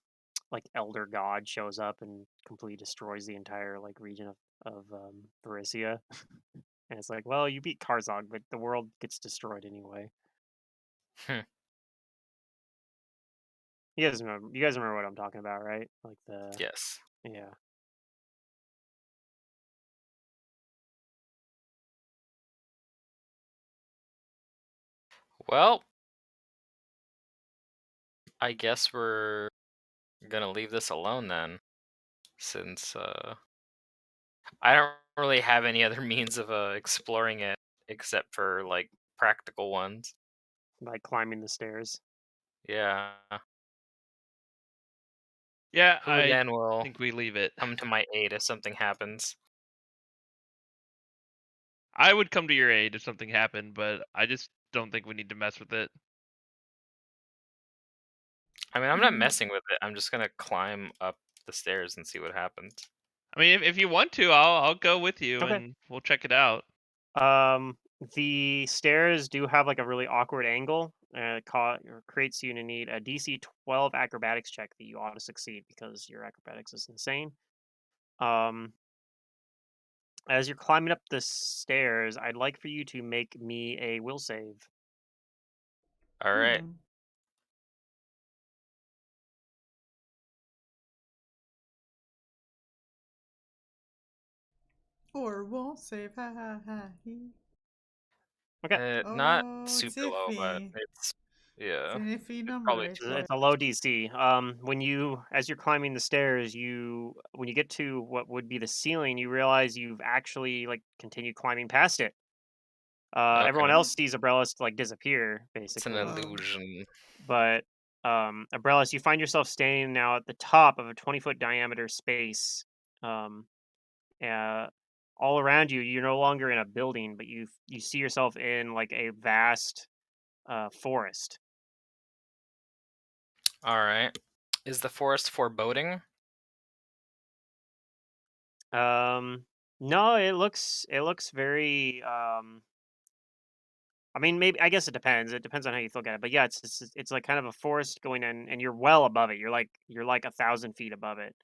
like elder god shows up and completely destroys the entire like region of Varisia. And it's like, well, you beat Karzog, but the world gets destroyed anyway. Hmm. You guys remember what I'm talking about, right? Like Yes. yeah. Well, I guess we're gonna leave this alone then, since I don't really have any other means of exploring it except for like practical ones. Like climbing the stairs. Yeah. Yeah, Who I again will think we leave it. come to my aid if something happens? I would come to your aid if something happened, but I just don't think we need to mess with it. I mean, I'm not messing with it. I'm just gonna climb up the stairs and see what happens. I mean, if you want to, I'll go with you Okay. and we'll check it out. The stairs do have like a really awkward angle. Or creates you to need a DC 12 acrobatics check that you ought to succeed because your acrobatics is insane. Um, as you're climbing up the stairs, I'd like for you to make me a will save. All right. Or won't save. Ha ha ha. He. Okay. Not Oh, it's super low, but iffy. it's It's yeah, an iffy it's number, probably I too think. low. It's a low DC. As you're climbing the stairs, when you get to what would be the ceiling, you realize you've actually like continued climbing past it. Everyone Okay, else sees Abrellis like disappear, it's an basically. Whoa. illusion. But Abrellis, you find yourself standing now at the top of a 20-foot diameter space. Um, uh, all around you, you're no longer in a building, but you see yourself in like a vast forest. All right. Is the forest foreboding? No, it looks very. I mean, maybe I guess it depends. It depends on how you look at it. But yeah, it's like kind of a forest going in, and you're well above it. You're like 1,000 feet above it.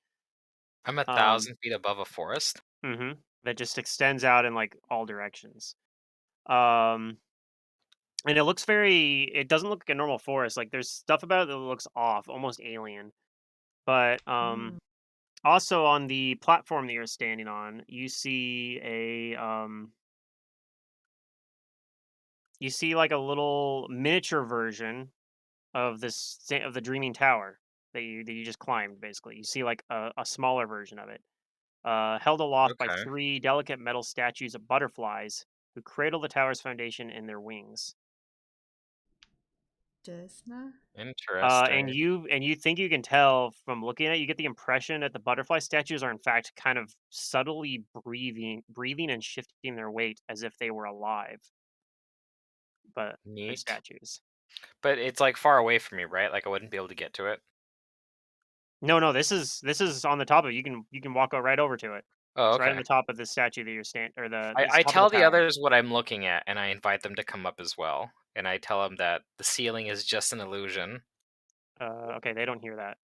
I'm a Um, 1,000 feet above a forest. that just extends out in like all directions. Um, and it looks very. It doesn't look like a normal forest. Like there's stuff about it that looks off, almost alien. But Mm. also on the platform that you're standing on, you see like a little miniature version of of the Dreaming Tower that you just climbed. Basically, you see like a smaller version of it, held aloft by Okay, 3 delicate metal statues of butterflies who cradle the tower's foundation in their wings. Desna? And interesting. you think you can tell from looking at it, you get the impression that the butterfly statues are in fact kind of subtly breathing and shifting their weight as if they were alive, but they're Neat. statues. But it's like far away from me, right? Like I wouldn't be able to get to it. No, this is on the top of it. You can walk right over to it. Oh, It's right on okay. the top of the statue that you're stand or the I, it's I top of the tell the tower. others what I'm looking at, and I invite them to come up as well. and I tell them that the ceiling is just an illusion. Okay, they don't hear that.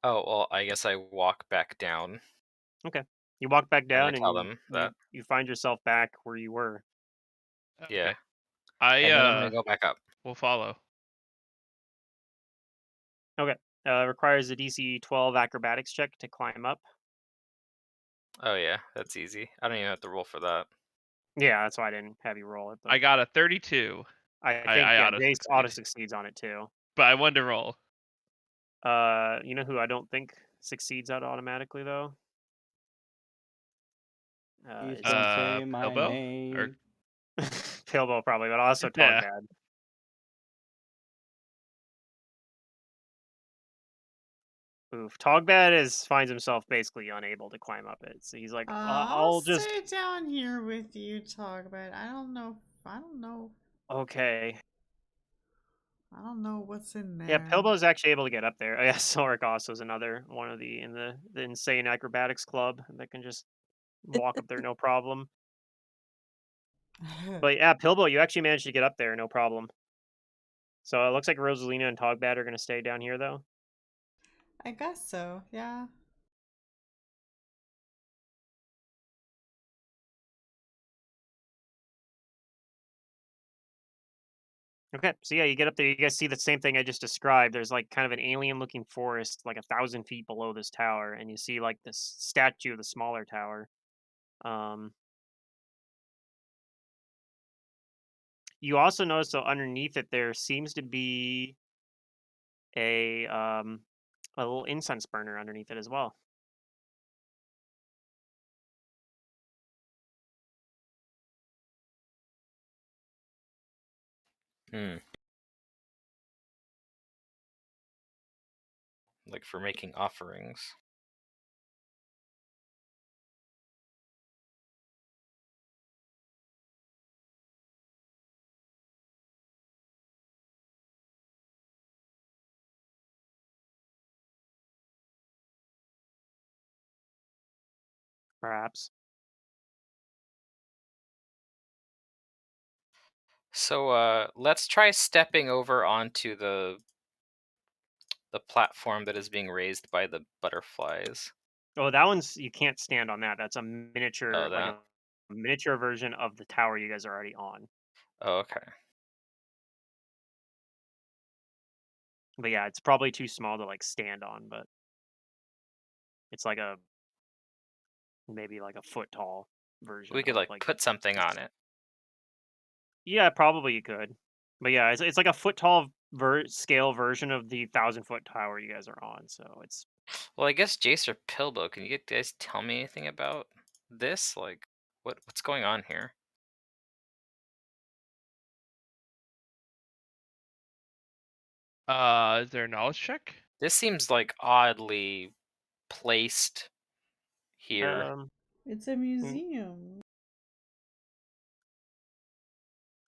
Oh, well, I guess I walk back down Okay. You walk back and I down and tell you them you that, you find yourself back where you were. yeah, Okay. I and then I'm gonna go back up. will follow. Okay. Requires a DC 12 acrobatics check to climb up. Oh yeah, that's easy. I don't even have to roll for that. Yeah, that's why I didn't have you roll it, but I got a 32. I think I yeah, auto Jace auto succeed, succeeds on it too. but I wanted to roll. You know who I don't think succeeds out automatically though? Please Is don't say my Pilbo? Or name. Pilbo probably, but also yeah. Togbad. Oof, Togbad finds himself basically unable to climb up it. So he's like, I'll I'll just stay down here with you, talk about. I don't know. I don't know. okay. I don't know what's in Yeah, there. Pilbo's actually able to get up there. Oh, yeah, Sorik also is another one of the insane acrobatics club that can just walk up there no problem. But yeah, Pilbo, you actually managed to get up there no problem. So it looks like Rosalina and Togbad are going to stay down here though. I guess so. Yeah. Okay, so yeah, you get up there. You guys see the same thing I just described. There's like kind of an alien-looking forest, like 1,000 feet below this tower, and you see like this statue of the smaller tower. Um, you also notice though underneath it there seems to be a um, a little incense burner underneath it as well. Hmm. Like for making offerings. Perhaps. So let's try stepping over onto the platform that is being raised by the butterflies. Oh, that one's you can't stand on that. That's a Oh, miniature, like that. a miniature version of the tower you guys are already on. Oh, okay. But yeah, it's probably too small to like stand on, but it's like a maybe like a foot tall version We could of like like put something on this. it. Yeah, probably you could. But yeah, it's like a foot tall scale version of the 1,000-foot tower you guys are on. So it's Well, I guess Jace or Pilbo, can you guys tell me anything about this? Like, what's going on here? Is there a knowledge check? This seems like oddly placed here. um It's a mm, museum.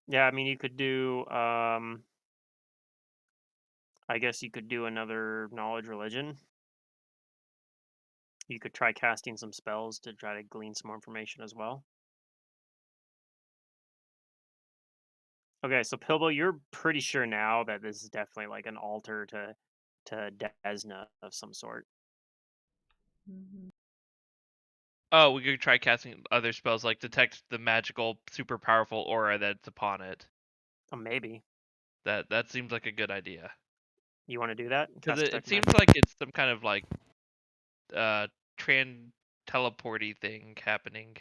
yeah, I mean you could do I guess you could do another knowledge religion. You could try casting some spells to try to glean some more information as well. Okay, so Pilbo, you're pretty sure now that this is definitely like an altar to Desna of some sort. Hmm. Oh, we could try casting other spells like detect the magical, super powerful aura that's upon it. Oh, maybe That seems like a good idea. you want to do that. Because Cast it detect seems magic. like it's some kind of like uh teleporty thing happening.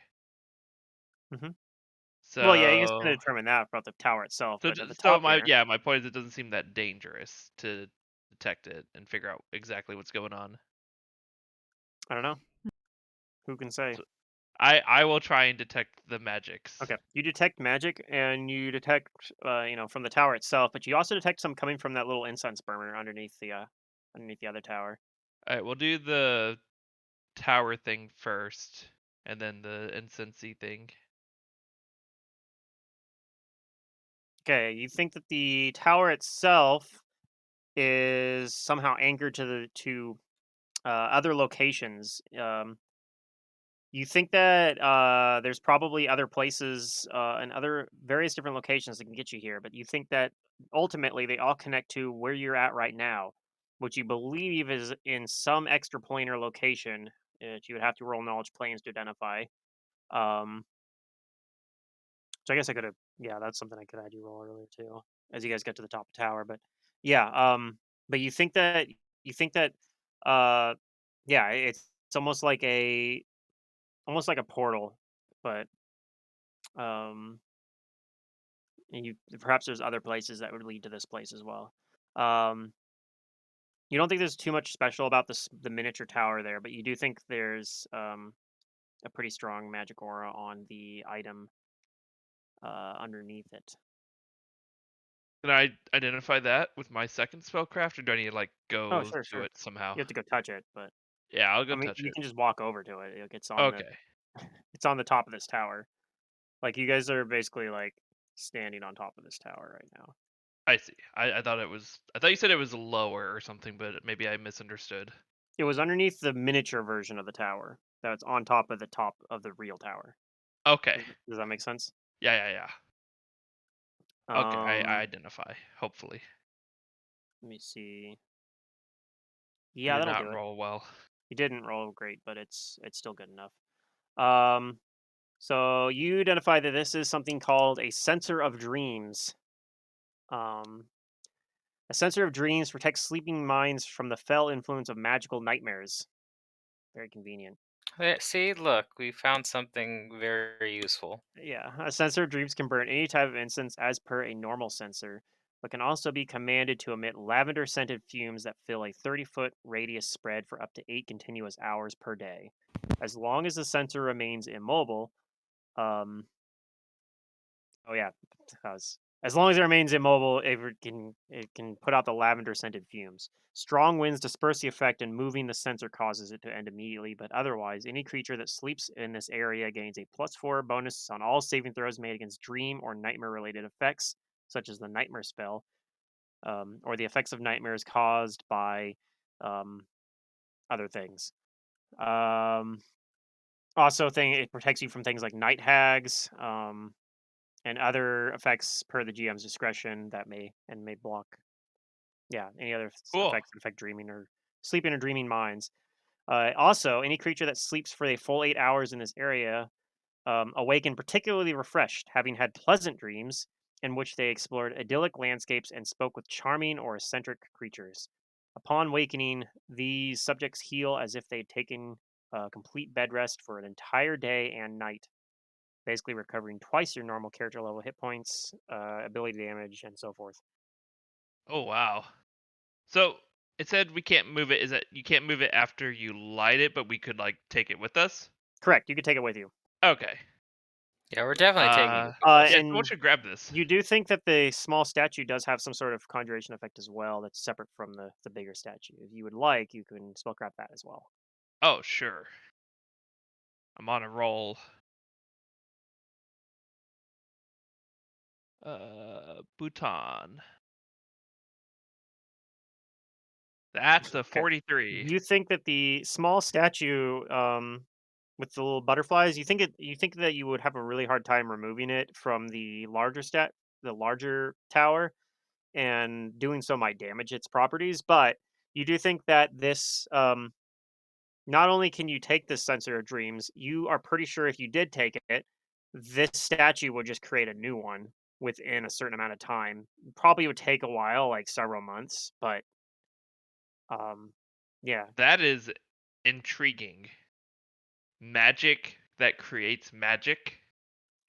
Hmm. Well, yeah, you guys kind So of determine that about the tower itself, so but at the so top my here, yeah, my point is it doesn't seem that dangerous to detect it and figure out exactly what's going on. I don't know. Who can say? So I will try and detect the magics. Okay, you detect magic, and you detect, from the tower itself, but you also detect some coming from that little incense burner underneath the other tower. All right, we'll do the tower thing first, and then the incensey thing. Okay, you think that the tower itself is somehow anchored to other locations. You think that there's probably other places and other various different locations that can get you here, but you think that ultimately they all connect to where you're at right now, which you believe is in some extraplanar location that you would have to roll knowledge planes to identify. Um, so I guess I could have, yeah, that's something I could have had you roll earlier too, as you guys get to the top of the tower. But yeah, but you think that, uh, yeah, it's almost like a portal, but um, and you perhaps there's other places that would lead to this place as well. Um, you don't think there's too much special about the miniature tower there, but you do think there's a pretty strong magic aura on the item underneath it. Can I identify that with my second spellcraft, or do I need to like Oh, go sure, to sure. it somehow? You have to go touch it, but Yeah, I'll I go mean, touch you it. can just walk over to it. Like, Okay, it's on the top of this tower. Like you guys are basically like standing on top of this tower right now. I see. I thought it was. I thought you said it was lower or something, but maybe I misunderstood. It was underneath the miniature version of the tower that's on top of the real tower. Okay. Does that make sense? Yeah. Okay, I Um, identify. Hopefully, Let me see. I Yeah, did that'll not do it. roll well. You didn't roll great, but it's still good enough. Um, so you identify that this is something called a sensor of dreams. Um, a sensor of dreams protects sleeping minds from the fell influence of magical nightmares. Very convenient. See, look, we found something very useful. Yeah, a sensor of dreams can burn any type of incense as per a normal sensor, but can also be commanded to emit lavender scented fumes that fill a 30-foot radius spread for up to 8 continuous hours per day. As long as the sensor remains immobile, um, oh yeah, as long as it remains immobile, it can put out the lavender scented fumes. Strong winds disperse the effect, and moving the sensor causes it to end immediately. But otherwise, any creature that sleeps in this area gains a +4 bonus on all saving throws made against dream or nightmare related effects, such as the nightmare spell, or the effects of nightmares caused by um, other things. Um, Also, it protects you from things like night hags. And other effects per the GM's discretion that may block, yeah, any other Cool. effects that affect dreaming or sleeping or dreaming minds. Also, any creature that sleeps for a full 8 hours in this area awaken particularly refreshed, having had pleasant dreams in which they explored idyllic landscapes and spoke with charming or eccentric creatures. Upon wakening, these subjects heal as if they'd taken complete bed rest for an entire day and night, basically recovering twice your normal character level hit points, ability damage, and so forth. Oh wow. So it said we can't move it. Is that you can't move it after you light it, but we could like take it with us? Correct. You can take it with you. Okay. Yeah, we're definitely taking this with us. Yeah. Someone And should grab this. you do think that the small statue does have some sort of conjuration effect as well that's separate from the bigger statue. If you would like, you can spellcraft that as well. Oh sure. I'm on a roll. Bhutan. That's a Okay. 43. You think that the small statue with the little butterflies, you think that you would have a really hard time removing it from the larger tower, and doing so might damage its properties. But you do think that this, not only can you take this sensor of dreams, you are pretty sure if you did take it, this statue would just create a new one within a certain amount of time. Probably would take a while, like several months, but um, yeah, That is intriguing. Magic that creates magic.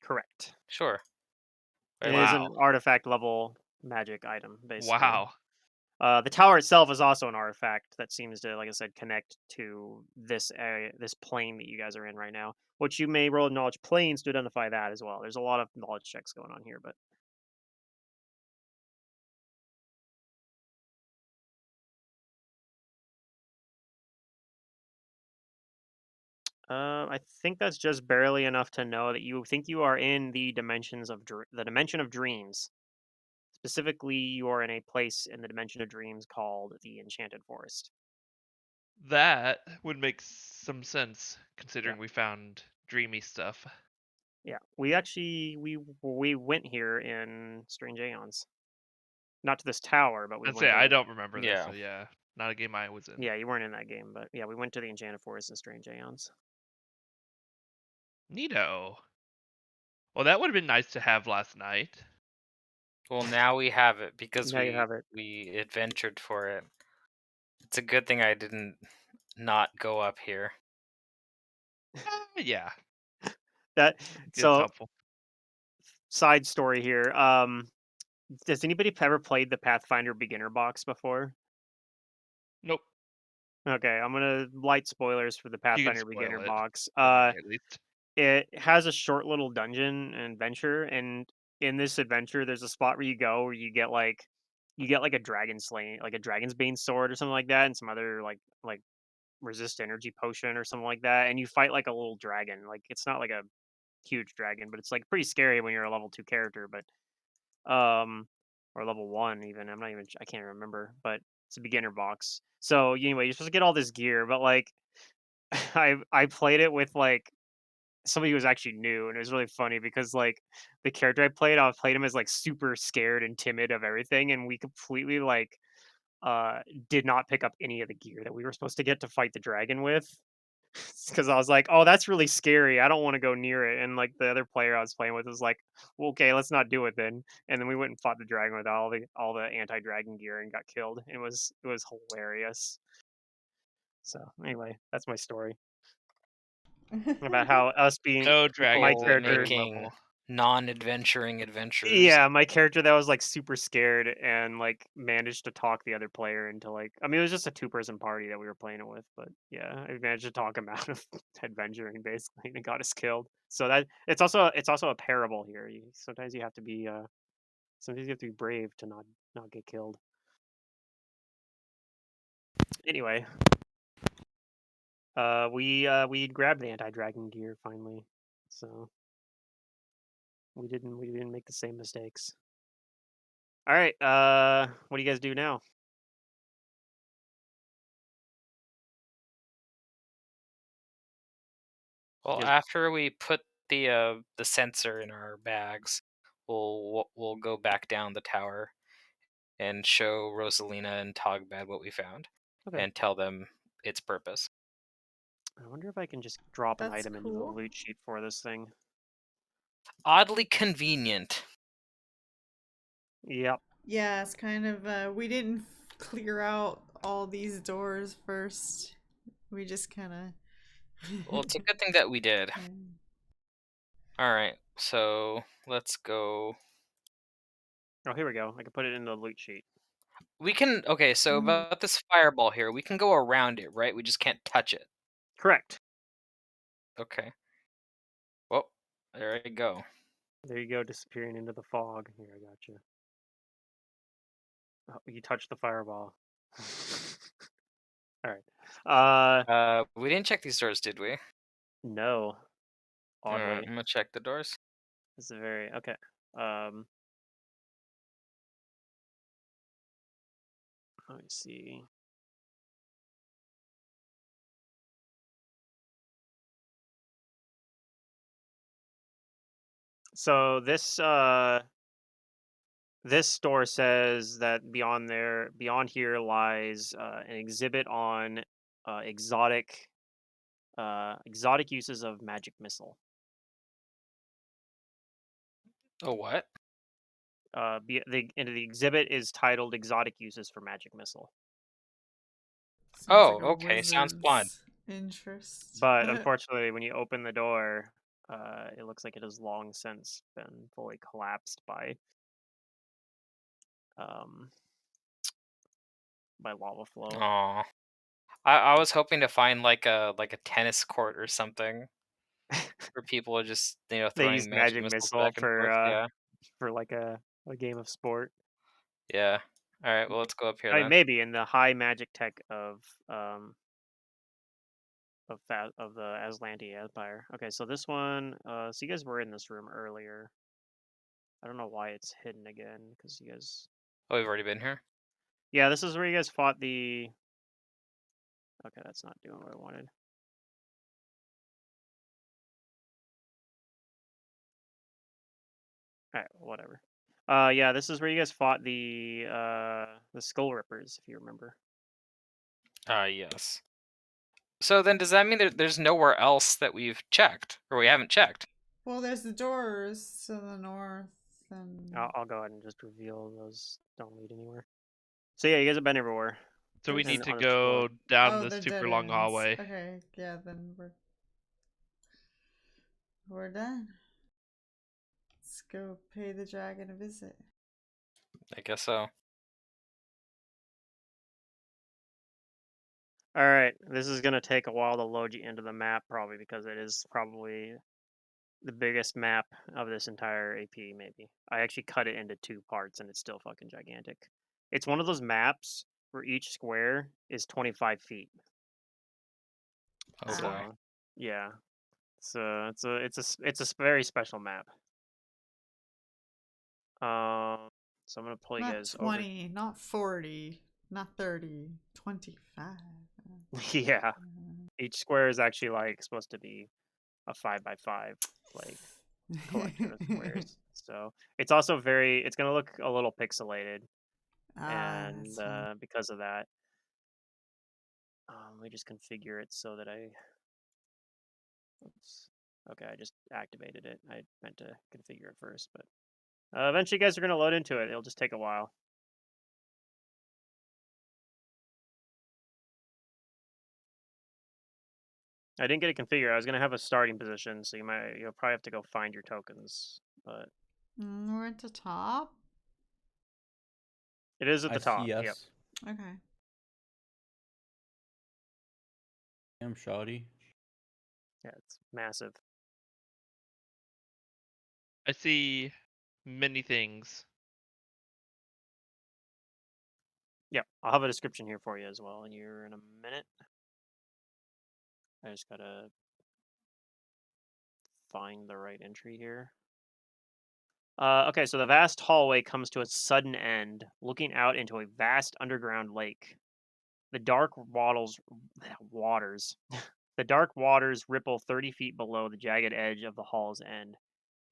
correct. Sure. Why It is wouldn't an Wow. it? artifact level magic item, basically. Wow. The tower itself is also an artifact that seems to, like I said, connect to this area, this plane that you guys are in right now. Which you may roll knowledge planes to identify that as well. There's a lot of knowledge checks going on here, but I think that's just barely enough to know that you think you are in the the dimension of dreams. Specifically, you are in a place in the dimension of dreams called the Enchanted Forest. That would make some sense considering we found dreamy stuff. Yeah, we actually we went here in Strange Aeons. Not to this tower, but we I'd went say I to. don't remember this, Yeah. so yeah, not a game I was in. Yeah, you weren't in that game, but yeah, we went to the Enchanted Forest in Strange Aeons. Neato. Well, that would have been nice to have last night. Well, now we have it because Now you have it. we adventured for it. It's a good thing I didn't not go up here. Yeah, That it's so helpful. side story here. Does anybody ever played the Pathfinder beginner box before? Nope. Okay, I'm gonna light spoilers for the You can Pathfinder beginner spoil it box. for me at least. It has a short little dungeon and adventure, and in this adventure, there's a spot where you go where you get like a dragon slaying, like a dragon's bane sword or something like that, and some other like resist energy potion or something like that, and you fight like a little dragon. Like it's not like a huge dragon, but it's like pretty scary when you're a level 2 character, but or level 1 even. I'm not even I can't remember, but it's a beginner box. So anyway, you're supposed to get all this gear, but like I played it with like somebody who was actually new, and it was really funny because like the character I played him as like super scared and timid of everything, and we completely like did not pick up any of the gear that we were supposed to get to fight the dragon with. Because I was like, "Oh, that's really scary. I don't want to go near it." And like the other player I was playing with was like, well, "Okay, let's not do it then." And then we went and fought the dragon with all the anti-dragon gear and got killed. It was hilarious. So anyway, that's my story about how us being No my dragons People at third character. making level. non-adventuring adventures. Yeah, my character that was like super scared and like managed to talk the other player into like I mean it was just a two-person party that we were playing it with, but yeah, I managed to talk him out of adventuring basically and it got us killed. So that it's also a parable here. Sometimes you have to be sometimes you have to be brave to not get killed. Anyway, we grabbed the anti-dragon gear finally. So we didn't make the same mistakes. All right, what do you guys do now? Well, You guys after we put the sensor in our bags, we'll go back down the tower and show Rosalina and Togbad what we found, okay. and tell them its purpose. I wonder if I can just drop an That's item into the cool. loot sheet for this thing. Oddly convenient. Yep. Yeah, it's kind of we didn't clear out all these doors first. We just kind of Well, it's a good thing that we did. yeah. All right, so let's go. Oh, here we go. I can put it in the loot sheet. We can. Okay, so Mhm. about this fireball here, we can go around it, right? We just can't touch it. Correct. Okay. Well, there I go. There you go, disappearing into the fog. Here, I got you. Oh, you touched the fireball. All right. We didn't check these doors, did we? No. All right, I'm Oddly, gonna check the doors. it's a very okay. Um, let me see. So this store says that beyond here lies an exhibit on exotic exotic uses of magic missile. Oh, what? The exhibit is titled "Exotic Uses for Magic Missile," Sounds Oh, like a okay. Sounds fun. wizard's interest. but unfortunately, when you open the door, it looks like it has long since been fully collapsed um, by lava flow. Oh, I was hoping to find like a tennis court or something where people are just They throwing used magic magic missiles missile back and forth. Yeah, for like a game of sport. yeah. All right. Well, let's go up here I mean, then. maybe in the high magic tech of the Aslanti Empire. Okay, so this one. So you guys were in this room earlier. I don't know why it's hidden again because you guys. Oh, we've already been here. Yeah, this is where you guys fought the Okay, that's not doing what I wanted. Alright, whatever. Yeah, this is where you guys fought the Skull Rippers, if you remember. Yes. So then does that mean there's nowhere else that we've checked, or we haven't checked? Well, there's the doors to the north and. I'll go ahead and just reveal those don't lead anywhere. So yeah, you guys have been everywhere. So we There's- need to on this floor. go down Oh, this they're super dead long ends. hallway. Okay, yeah, then we're done. Let's go pay the dragon a visit. I guess so. Alright, this is gonna take a while to load you into the map, probably because it is probably the biggest map of this entire AP, maybe. I actually cut it into 2 parts and it's still fucking gigantic. It's one of those maps where each square is 25 feet. Oh boy. So, yeah. It's a very special map. So I'm gonna pull you Not guys 20, not 40, not 30, 25. over. Yeah. Each square is actually like supposed to be a 5x5 like collection of squares. So it's also it's gonna look a little pixelated, and That's fine. because of that, let me just configure it so that oops. Okay, I just activated it. I meant to configure it first, but eventually you guys are gonna load into it. It'll just take a while. I didn't get it configured. I was gonna have a starting position, so you'll probably have to go find your tokens, but We're at the top. it is at I the see top. Yep. yes. Okay. Damn shoddy. Yeah, it's massive. I see many things. Yep. I'll have a description here for you as well, and you're in a minute. I just gotta find the right entry here. Okay, so the vast hallway comes to a sudden end, looking out into a vast underground lake. The dark waters, the dark waters ripple 30 feet below the jagged edge of the hall's end.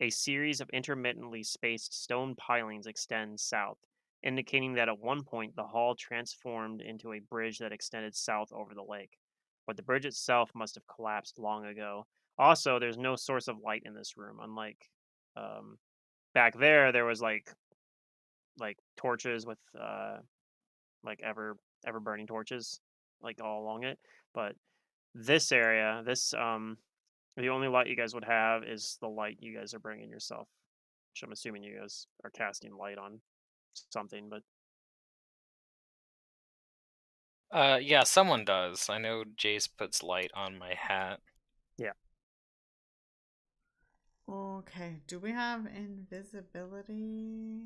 A series of intermittently spaced stone pilings extend south, indicating that at one point the hall transformed into a bridge that extended south over the lake. But the bridge itself must have collapsed long ago. Also, there's no source of light in this room, unlike um, back there was like torches with like ever burning torches like all along it. But this area, the only light you guys would have is the light you guys are bringing yourself, which I'm assuming you guys are casting light on something. But Yeah, someone does. I know Jace puts light on my hat. yeah, Okay. Do we have invisibility?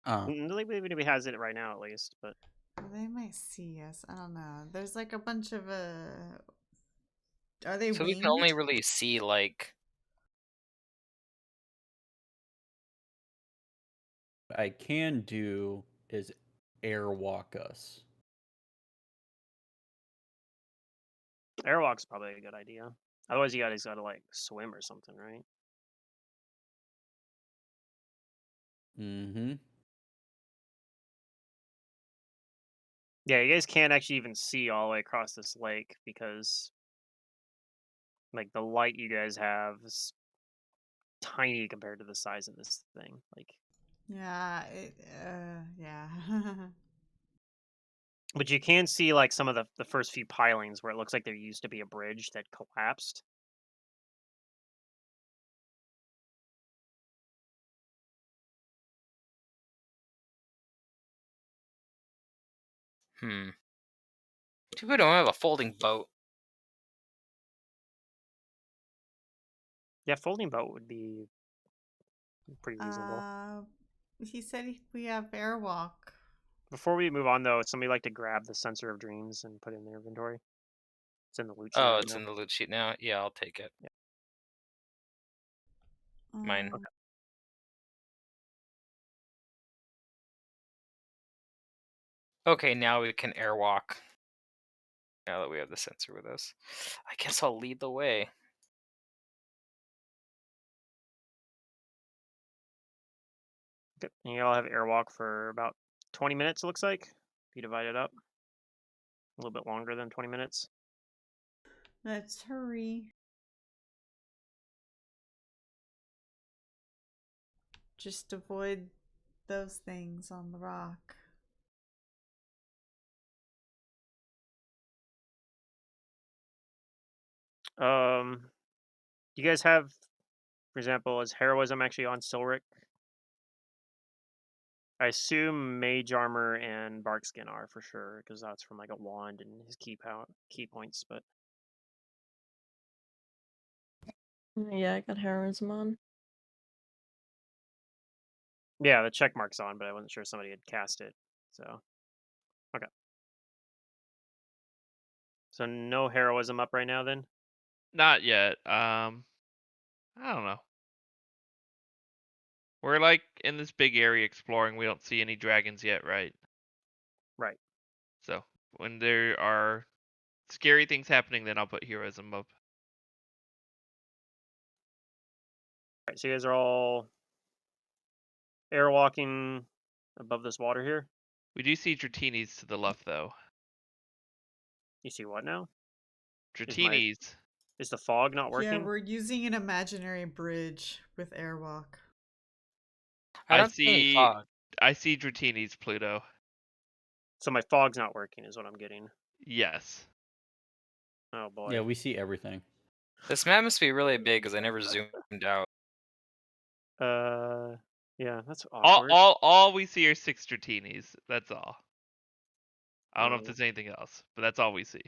Maybe has it right now at least. But Well, they might see us. I don't know. There's like a bunch of Are they So we can only winged? really see like What I can do is airwalk us. airwalk's probably a good idea. Otherwise, you guys gotta like swim or something, right? Mm-hmm. Yeah, you guys can't actually even see all the way across this lake because like the light you guys have is tiny compared to the size of this thing. Like, Yeah. Yeah. but you can see like some of the first few pilings where it looks like there used to be a bridge that collapsed. Too bad we don't have a folding boat. Yeah, folding boat would be pretty reasonable. He said we have airwalk. Before we move on, though, would somebody like to grab the Sensor of Dreams and put it in their inventory? It's in the loot sheet Oh, right it's now. in the loot sheet now. Yeah, I'll take it. Yeah. Mine. Um, Okay, now we can airwalk. Now that we have the sensor with us. I guess I'll lead the way. Okay. And you all have airwalk for about 20 minutes, it looks like. If you divide it up. A little bit longer than 20 minutes. Let's hurry. Just avoid those things on the rock. You guys have, for example, is heroism actually on Silric? I assume mage armor and bark skin are for sure, because that's from like a wand and his key points. But Yeah, I got heroism on. yeah, the check mark's on, but I wasn't sure if somebody had cast it. So okay, so no heroism up right now then. Not yet. I don't know. We're like in this big area exploring. We don't see any dragons yet, right? Right. So when there are scary things happening, then I'll put heroism up. Right. So you guys are all airwalking above this water here. We do see Dratini's to the left, though. You see what now? Dratini's. Is the fog not Yeah, working? we're using an imaginary bridge with airwalk. I I don't see any see. fog. I see Dratini's, Pluto. So my fog's not working, is what I'm getting. Yes. Oh boy. Yeah, we see everything. This map must be really big because I never zoomed out. Yeah, that's All, awkward. all, all we see are 6 Dratini's. That's all. I don't know if Oh. there's anything else, but that's all we see.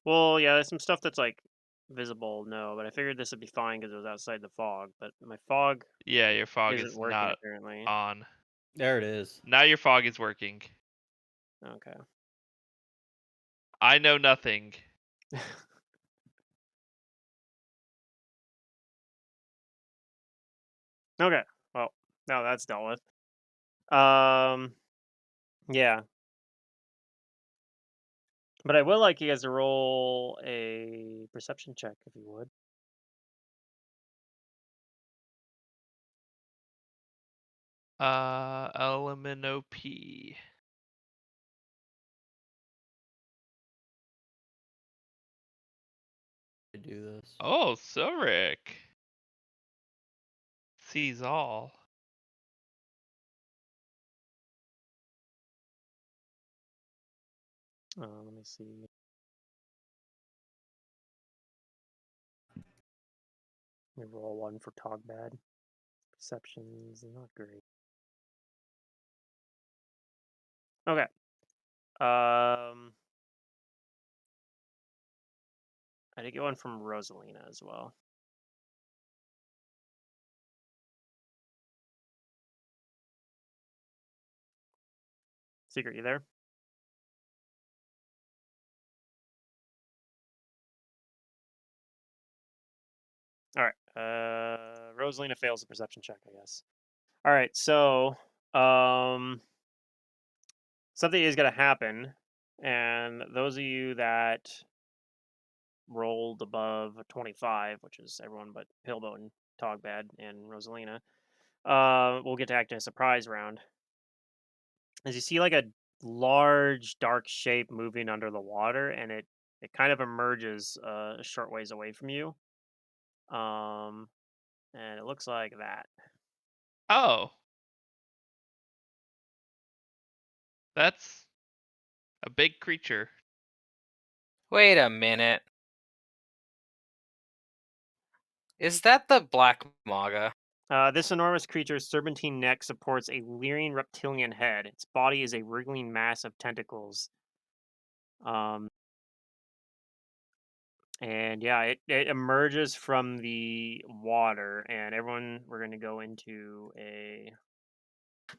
Well, yeah, there's some stuff that's like visible, no, but I figured this would be fine because it was outside the fog. But my fog Yeah, your fog isn't is working not apparently. on. There it is. Now your fog is working. Okay. I know nothing. Okay. Well, now that's dealt with. Yeah. But I would like you guys to roll a perception check if you would. LMNOP. To do this. Oh, Silric. Sees all. Let me see. Let me roll one for Togbad. Perception's not great. Okay. I did get one from Rosalina as well. Secret, you there? All right. Rosalina fails the perception check, I guess. All right. So, something is going to happen, and those of you that rolled above a 25, which is everyone but Pilbo and Togbad and Rosalina, will get to act in a surprise round. As you see, like a large dark shape moving under the water, and it kind of emerges a short ways away from you. And it looks like that. Oh. That's a big creature. Wait a minute. Is that the Black Maga? This enormous creature's serpentine neck supports a leering reptilian head. Its body is a wriggling mass of tentacles. Um, and yeah, it emerges from the water, and everyone, we're going to go into a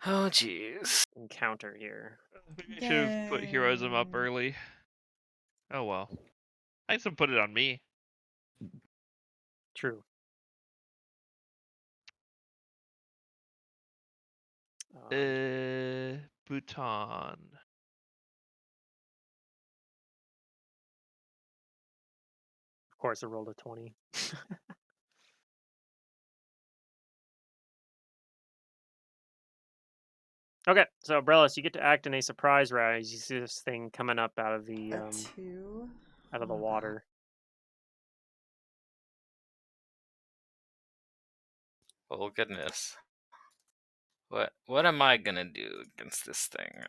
Oh, jeez. encounter here. Maybe I should have put heroism up Yay. early. Oh well. I guess I'll put it on me. True. Um, Bhutan. course, I rolled a 20. Okay, so Brellis, you get to act in a surprise round as you see this thing coming up out of the A 2. out of the Oh, no. water. Oh goodness. What am I gonna do against this thing?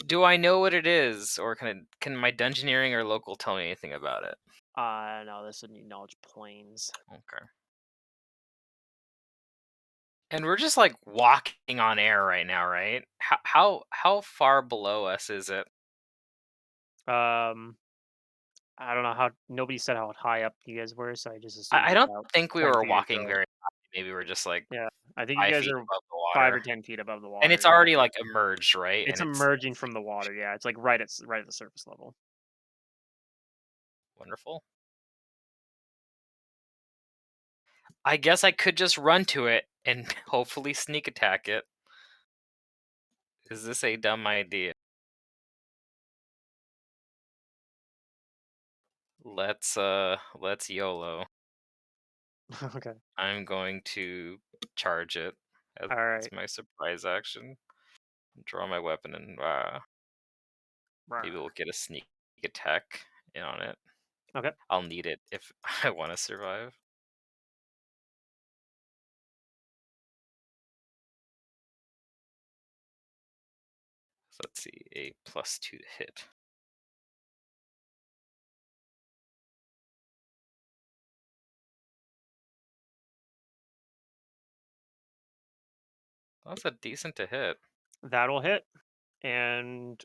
Do I know what it is, or can my dungeoneering or local tell me anything about it? No, this would need knowledge planes. Okay. And we're just like walking on air right now, right? How far below us is it? I don't know how. Nobody said how high up you guys were, so I just assumed I you're don't about think we 10 were feet or walking so. very high. Maybe we're just like Yeah, I think you 5 guys feet are above the 5 or water, 10 feet above the and water. it's Yeah, already like emerged, right? it's And it's emerging from the water. Yeah, it's like right at the surface level. wonderful. I guess I could just run to it and hopefully sneak attack it. Is this a dumb idea? Let's YOLO. Okay. I'm going to charge it as All right. my surprise action. Draw my weapon and maybe we'll get a sneak attack in on it. Okay. I'll need it if I want to survive. So let's see, a +2 to hit. That's a decent to hit. That'll hit. And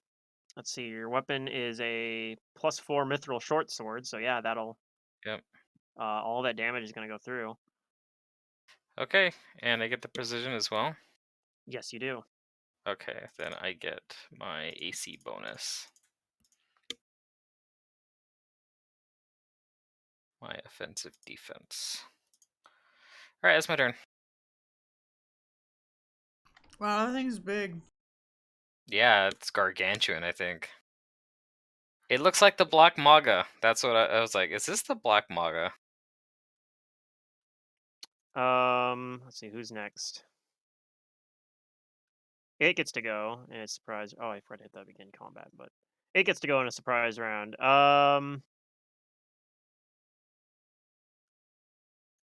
let's see, your weapon is a +4 mithril short sword. So yeah, that'll. Yep. All that damage is gonna go through. Okay, and I get the precision as well. Yes, you do. Okay, then I get my AC bonus. My offensive defense. Alright, that's my turn. Wow, that thing's big. Yeah, it's gargantuan, I think. It looks like the Black Maga. That's what I was like, is this the Black Maga? Let's see who's next. It gets to go in a surprise. Oh, I forgot to hit that begin combat, but it gets to go in a surprise round.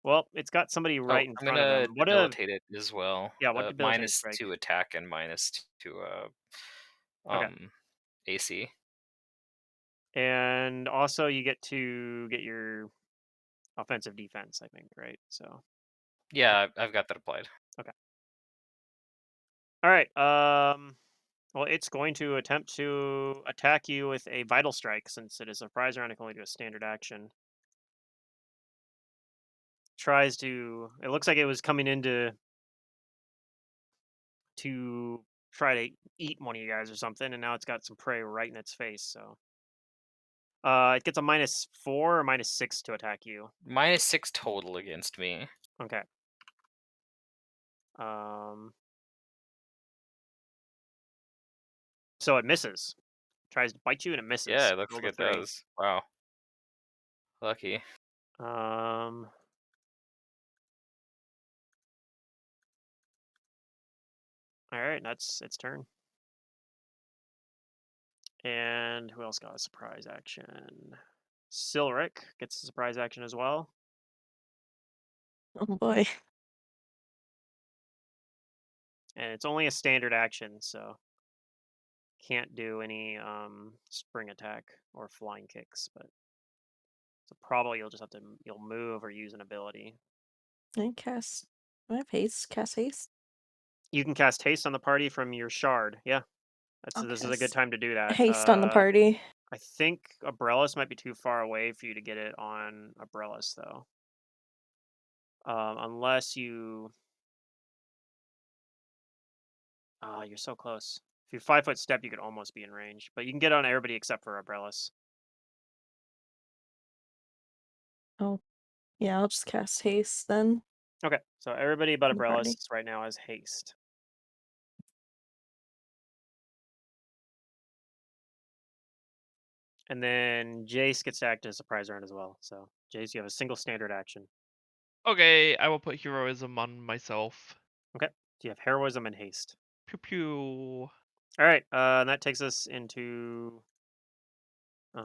Well, it's got somebody Oh, right in I'm front of gonna them. debilitate it as well. Yeah, what debilitating strike? -2 attack and -2 Okay. AC. And also you get to get your offensive defense, I think, right? So Yeah, I've got that applied. okay. All right. Well, it's going to attempt to attack you with a vital strike since it is a surprise round. It can only do a standard action. Tries to. It looks like it was coming in to try to eat one of you guys or something, and now it's got some prey right in its face. So, it gets a -4 or -6 to attack you. -6 total against me. Okay. Um. So it misses. Tries to bite you and it Yeah, misses. it looks Roll like a it 3. does. Wow. Lucky. Um. All right, that's its turn. And who else got a surprise action? Silric gets a surprise action as well. Oh boy. And it's only a standard action, so can't do any spring attack or flying kicks, but so probably you'll just have to you'll move or use an ability. I cast. I have haste. Cast haste. You can cast haste on the party from your shard. Yeah. I'll This is a good cast time to do that. haste on the party. I think Abrellis might be too far away for you to get it on Abrellis though. Unless you you're so close. If you 5-foot step, you could almost be in range, but you can get on everybody except for Abrellis. Oh, yeah. I'll just cast haste then. Okay, so everybody but on the party. Abrellis right now has haste. And then Jace gets to act as a surprise round as well. So Jace, you have a single standard action. Okay, I will put heroism on myself. Okay. So you have heroism and haste. Pew pew. All right. And that takes us into it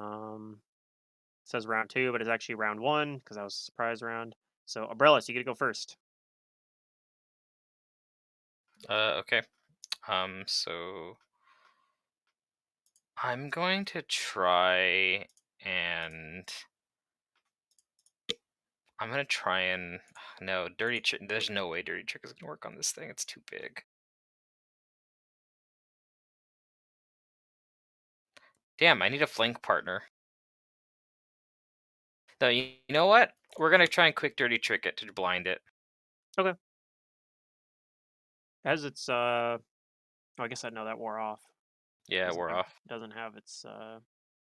says round 2, but it's actually round 1 because that was a surprise round. So Umbrella, so you get to go first. Okay. So I'm going to try and no, dirty trick. There's no way dirty trick is gonna work on this thing. It's too big. Damn, I need a flank partner. No, you know what? We're gonna try and quick dirty trick it to blind it. As it's I guess I know that wore off. Yeah, Doesn't we're have, off. doesn't have its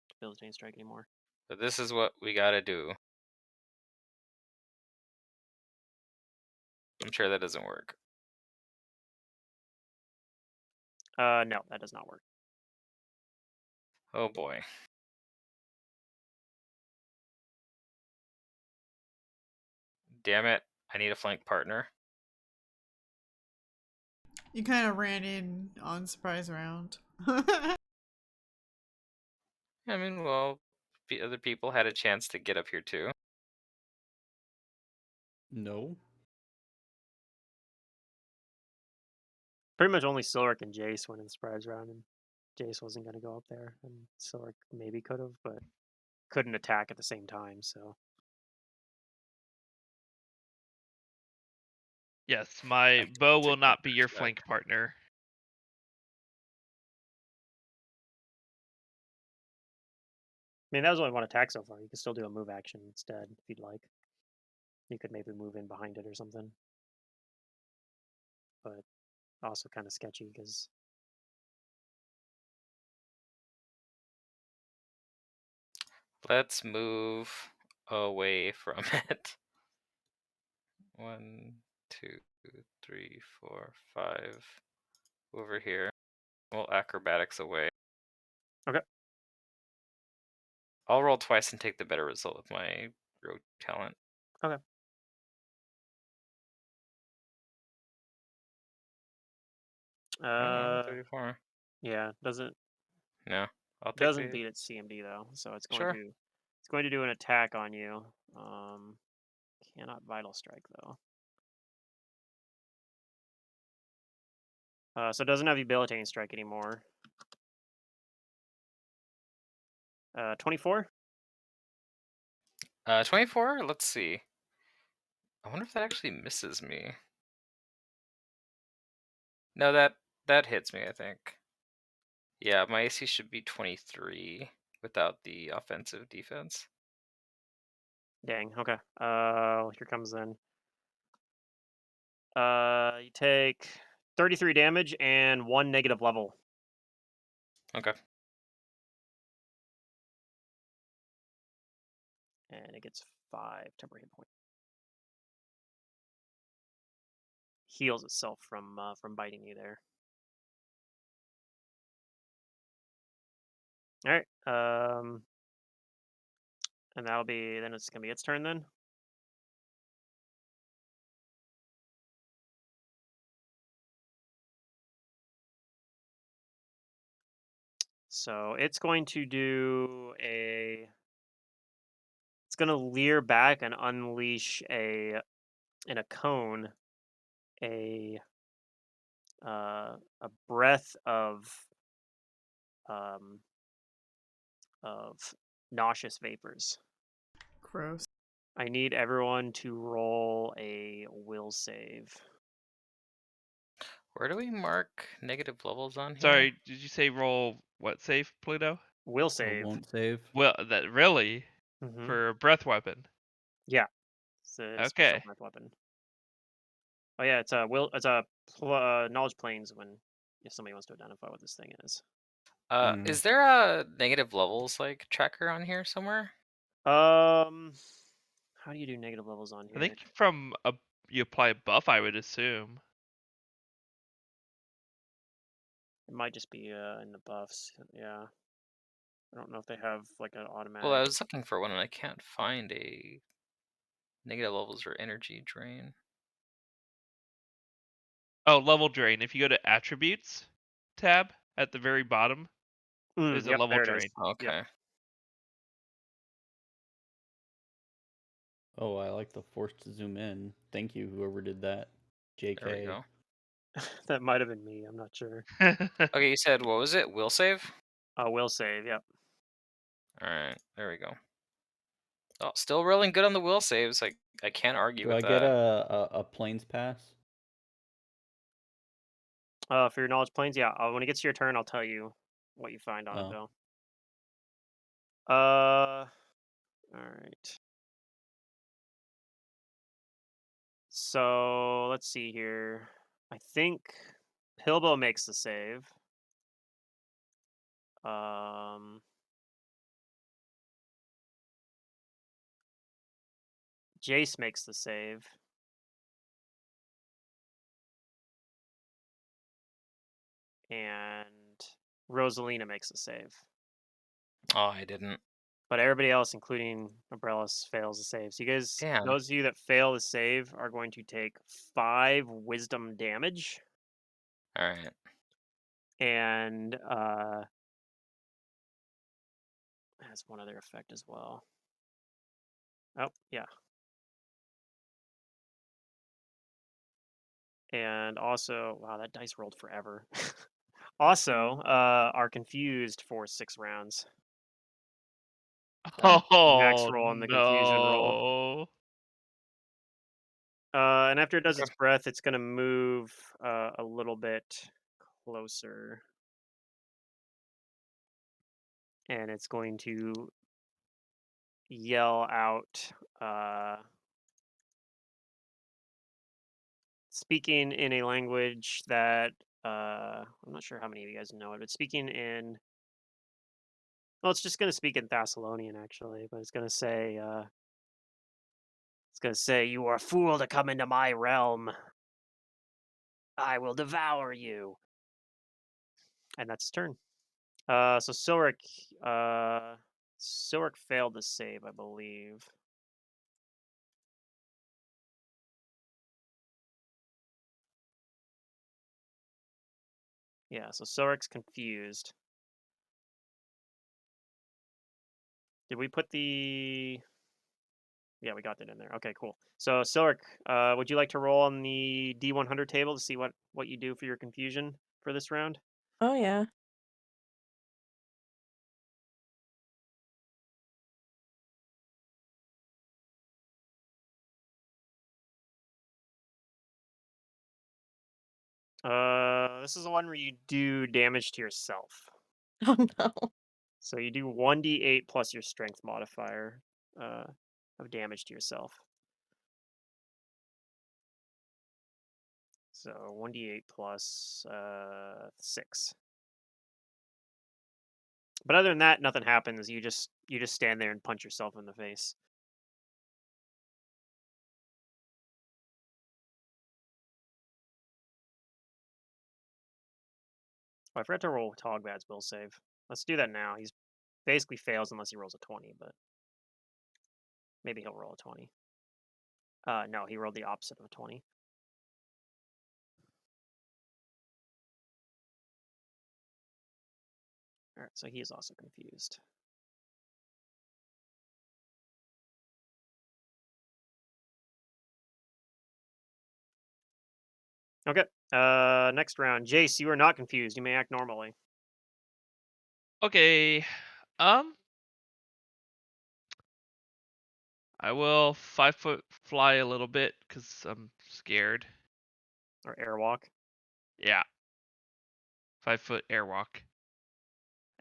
debilitating strike anymore. But this is what we gotta do. I'm sure that doesn't work. No, that does not work. Oh boy. Damn it. I need a flank partner. You kind of ran in on surprise round. I mean, well, the other people had a chance to get up here too. No. Pretty much only Silric and Jace went in surprise round, and Jace wasn't going to go up there, and Silric maybe could have, but couldn't attack at the same time. So Yes, my I bow will take my not be your words back. flank partner. I mean, that was only one attack so far. You could still do a move action instead if you'd like. You could maybe move in behind it or something, but also kind of sketchy because Let's move away from it. 1, 2, 3, 4, 5. Over here. Well, acrobatics away. Okay. I'll roll twice and take the better result with my rogue talent. Okay. 34. Yeah, doesn't No, I'll take the. beat its CMD though, so it's going Sure. to do an attack on you. Cannot vital strike though. So it doesn't have debilitating strike anymore. 24. 24. Let's see. I wonder if that actually misses me. No, that hits me, I think. Yeah, my AC should be 23 without the offensive defense. Dang. Okay. Here comes then. You take 33 damage and 1 negative level. Okay. And it gets 5 temporary hit points. Heals itself from biting you there. All right. And that'll be then. It's gonna be its turn then. So it's going to do a. It's gonna leer back and unleash in a cone a breath um of nauseous vapors. Gross. I need everyone to roll a will save. Where do we mark negative levels on here? Sorry, did you say roll what save, Pluto? Will Or save. won't save. Well, that really Mm-hmm. for a breath weapon. Yeah, it's a special Okay. breath weapon. Oh yeah, it's a knowledge planes when if somebody wants to identify what this thing is. Is there a negative levels like tracker on here somewhere? How do you do negative levels on I here? think from you apply a buff, I would assume. It might just be in the buffs. Yeah. I don't know if they have like an Well, I automatic. was looking for one and I can't find a negative levels or energy drain. Oh, level drain. If you go to attributes tab at the very bottom, there's a Yep, level there it is. drain. Yep. Okay. Oh, I like the force to zoom in. Thank you, whoever did that. There we JK. go. That might have been me. I'm not sure. Okay, you said what was it? Will save? Will save. Yep. Alright, there we go. Oh, still rolling good on the will saves. I can't argue Do with I get that. a planes pass? For your knowledge planes, yeah. When it gets to your turn, I'll tell you what you find on it, Oh. though. All right. So let's see here. I think Pilbo makes the save. Jace makes the save. And Rosalina makes the save. Oh, I didn't. But everybody else, including Umbrellas, fails the save. So you guys, Damn. those of you that fail the save are going to take 5 wisdom damage. Alright. And has one other effect as well. Oh, yeah. And also, wow, that dice rolled forever. Also, are confused for 6 rounds. Max Oh roll on the confusion roll. no. And after it does Okay. its breath, it's going to move a little bit closer. And it's going to yell out, speaking in a language that I'm not sure how many of you guys know it, but speaking in. Well, it's just going to speak in Thessalonian, actually, but it's going to say, "You are a fool to come into my realm. I will devour you." And that's his turn. So Silric failed the save, I believe. Yeah, so Silric's confused. Did we put the? Yeah, we got that in there. Okay, cool. So Silric, would you like to roll on the D100 table to see what you do for your confusion for this round? Oh yeah. This is the one where you do damage to yourself. Oh no. So you do 1d8 plus your strength modifier of damage to yourself. So 1d8 plus 6. But other than that, nothing happens. You just stand there and punch yourself in the face. Oh, I forgot to roll Togbad's will save. Let's do that now. He's basically fails unless he rolls a 20, but maybe he'll roll a 20. No, he rolled the opposite of a 20. All right, so he is also confused. Okay. Next round, Jace, you are not confused. You may act normally. Okay. Um, I will 5 foot fly a little bit because I'm scared. Or airwalk. Yeah. 5 foot airwalk.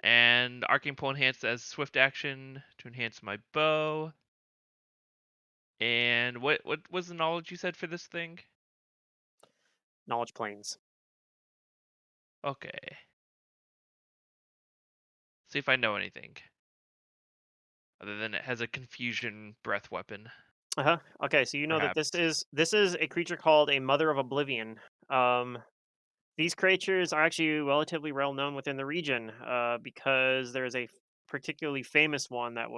And arcane pull enhanced as swift action to enhance my bow. And what was the knowledge you said for this thing? Knowledge planes. Okay. See if I know anything. Other than it has a confusion breath weapon. Uh-huh. Okay, so you know that Perhaps. this is a creature called a Mother of Oblivion. These creatures are actually relatively well known within the region because there is a particularly famous one that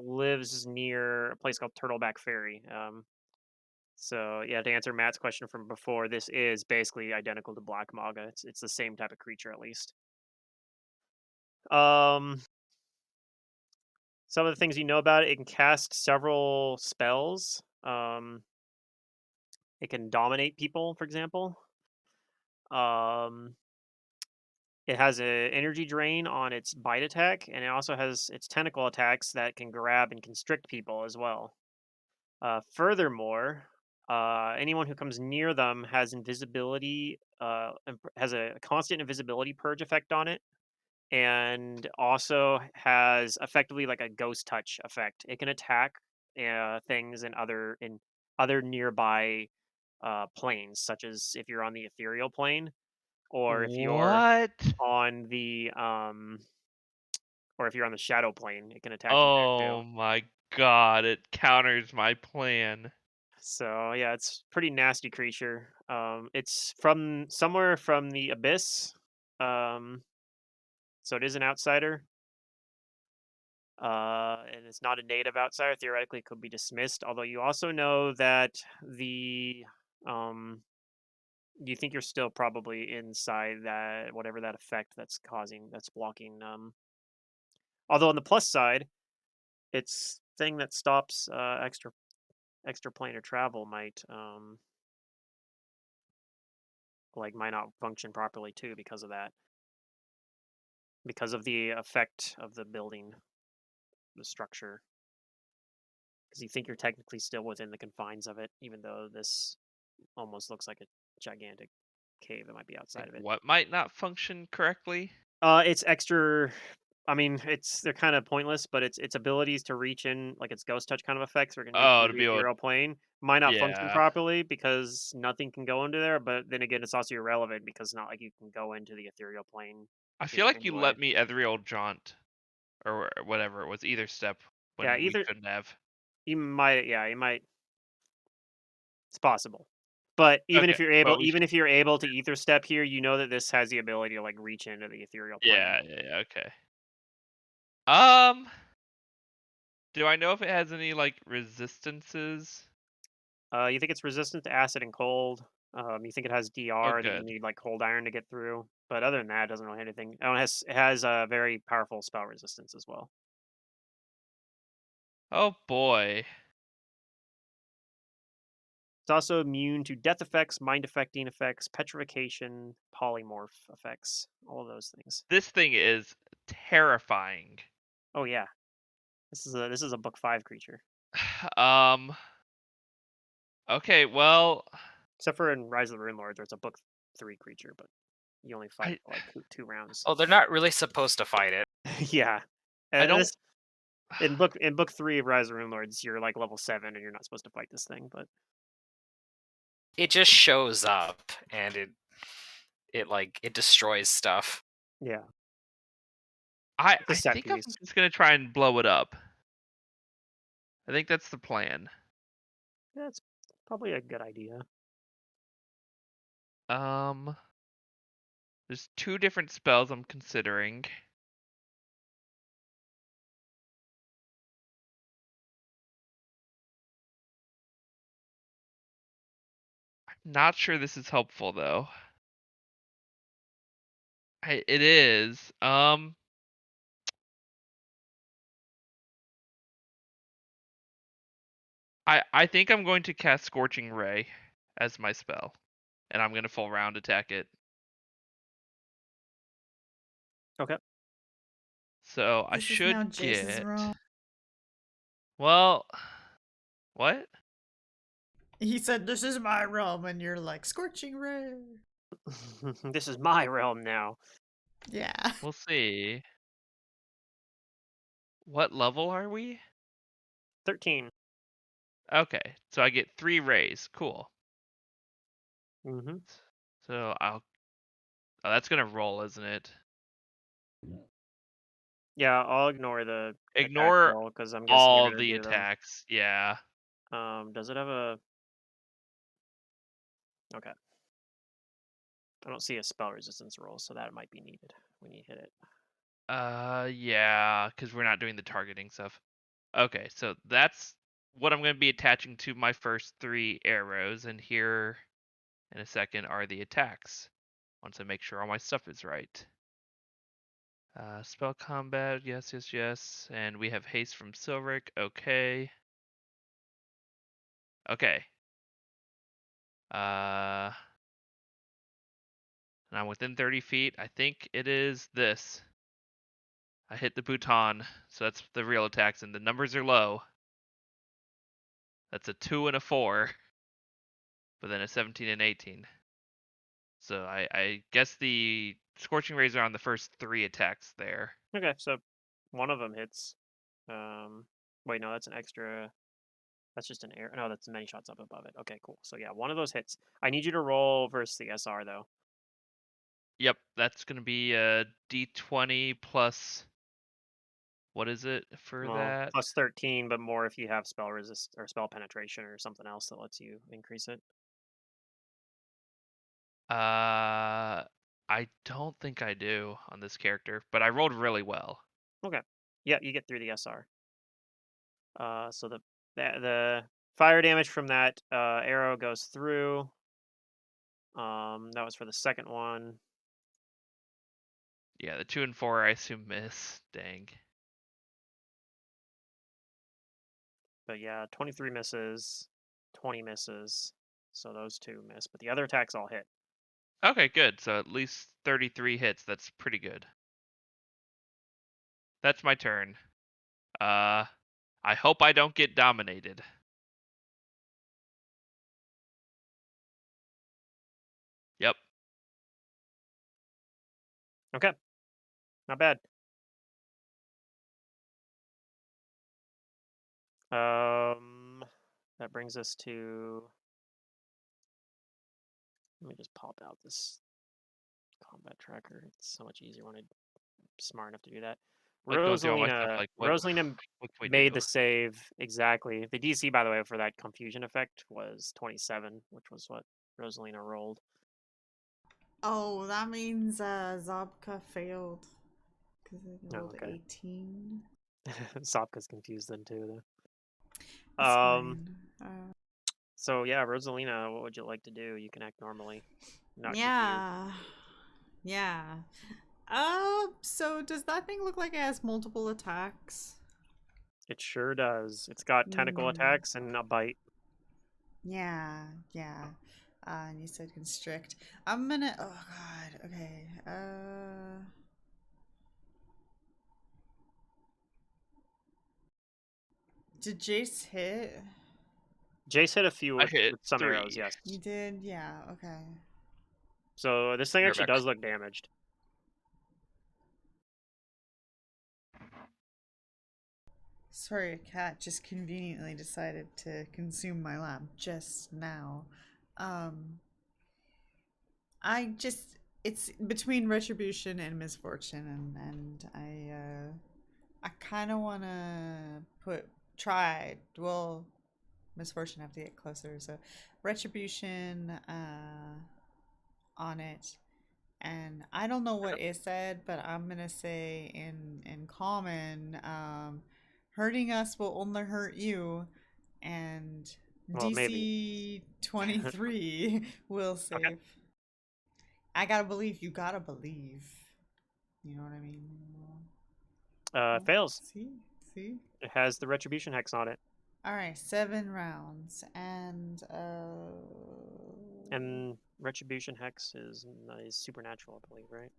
lives near a place called Turtleback Ferry. So yeah, to answer Matt's question from before, this is basically identical to Black Maga. It's the same type of creature at least. Um, some of the things you know about it, it can cast several spells. It can dominate people, for example. Um, it has a energy drain on its bite attack, and it also has its tentacle attacks that can grab and constrict people as well. Furthermore, anyone who comes near them has invisibility, has a constant invisibility purge effect on it, and also has effectively like a ghost touch effect. It can attack things in other nearby planes, such as if you're on the ethereal plane, or if you're What? on the or if you're on the shadow plane, it can attack you there too. Oh my god, it counters my plan. So yeah, it's pretty nasty creature. It's from somewhere from the abyss. Um, so it is an outsider. And it's not a native outsider. Theoretically, it could be dismissed. Although you also know that the you think you're still probably inside that whatever that effect that's blocking. Although on the plus side, its thing that stops extra planar travel might not function properly too because of that. Because of the effect of the building, the structure. Because you think you're technically still within the confines of it, even though this almost looks like a gigantic cave that might be outside Like of it. what might not function correctly? It's extra. I mean, they're kind of pointless, but its abilities to reach in, like its ghost touch kind of effects, where it can reach Oh, into to the be able ethereal plane, might not function yeah. properly because nothing can go into there. But then again, it's also irrelevant because not like you can go into the ethereal plane I feel like you anyway. let me ethereal jaunt or whatever it was, either step Yeah, when we either couldn't have. you might. Yeah, you might. It's possible. But Okay, but we even if you're able to ether step here, you know that this has the ability to like reach into the ethereal plane. yeah, okay. Um, do I know if it has any like resistances? You think it's resistant to acid and cold. You think it has Oh, DR that you good. need like cold iron to get through. But other than that, it doesn't really have anything. Oh, it has a very powerful spell resistance as well. Oh boy. It's also immune to death effects, mind affecting effects, petrification, polymorph effects, all of those things. This thing is terrifying. Oh yeah, this is a book 5 creature. Um, okay, well, Except for in Rise of the Rune Lords, where it's a book 3 creature, but you only fight I for like 2 rounds. Oh, they're not really supposed to fight it. Yeah. I don't This in book 3 of Rise of the Rune Lords, you're like level 7 and you're not supposed to fight this thing, but It just shows up and it destroys stuff. yeah. It's a I set think I'm piece. just gonna try and blow it up. I think that's the plan. That's probably a good idea. Um, there's two different spells I'm considering. Not sure this is helpful though. It is. I think I'm going to cast Scorching Ray as my spell, and I'm gonna full round attack it. Okay. So I This is now should Jace's get. room. Well, what? He said, "This is my realm," and you're like, "Scorching ray." This is my realm now. Yeah. We'll see. What level are we? 13. Okay, so I get 3 rays. Cool. Mm-hmm. So I'll. Oh, that's gonna roll, isn't it? Yeah, I'll ignore the attack Ignore roll because I'm guessing you're all gonna the do them. attacks. Yeah. Does it have a? Okay. I don't see a spell resistance roll, so that might be needed when you hit it. Yeah, because we're not doing the targeting stuff. Okay, so that's what I'm going to be attaching to my first 3 arrows, and here in a second are the attacks. Once I make sure all my stuff is right. Spell combat, yes, yes, yes. And we have haste from Silric, okay. Okay. And I'm within 30 feet. I think it is this. I hit the bouton, so that's the real attacks, and the numbers are low. That's a 2 and a 4, but then a 17 and 18. So I guess the Scorching Rays are on the first 3 attacks there. Okay, so one of them hits. Wait, no, that's an extra. That's just an air. No, that's many shots up above it. Okay, cool. So yeah, one of those hits. I need you to roll versus the SR though. Yep, that's going to be a D20 plus. What is it for Well, that? plus 13, but more if you have spell resist or spell penetration or something else that lets you increase it. I don't think I do on this character, but I rolled really well. Okay. Yeah, you get through the SR. So the fire damage from that arrow goes through. That was for the second one. Yeah, the 2 and 4 I assume miss. Dang. But yeah, 23 misses, 20 misses. So those 2 miss, but the other attacks all hit. Okay, good. So at least 33 hits. That's pretty good. That's my turn. I hope I don't get dominated. Yep. Okay. Not bad. That brings us to. Let me just pop out this combat tracker. It's so much easier when I'm smart enough to do that. Like going through all my stuff, Rosalina, like what Rosalina what can we made do? the save exactly. The DC, by the way, for that confusion effect was 27, which was what Rosalina rolled. Oh, that means Zabka failed because it Oh, rolled okay. 18. Sopka's confused then too. Though. It's fine. So yeah, Rosalina, what would you like to do? You can act normally, not confused. Yeah. Yeah. So does that thing look like it has multiple attacks? It sure does. It's got tentacle attacks and a bite. Yeah, yeah. And you said constrict. I'm gonna. Oh God. Okay. Did Jace hit? Jace hit a few I hit with some 3. arrows, yes. You did. Yeah. Okay. So this thing You're actually back. does look damaged. Sorry, a cat just conveniently decided to consume my lab just now. I just it's between retribution and misfortune, and I kind of want to misfortune have to get closer, so retribution on it. And I don't know what it said, but I'm gonna say in common, hurting us will only hurt you, and Well, maybe. DC 23 will Okay. save. I gotta believe. You gotta believe. You know what I mean? Oh, Fails. see. It has the retribution hex on it. All right, 7 rounds, and And retribution hex is supernatural, I believe, right?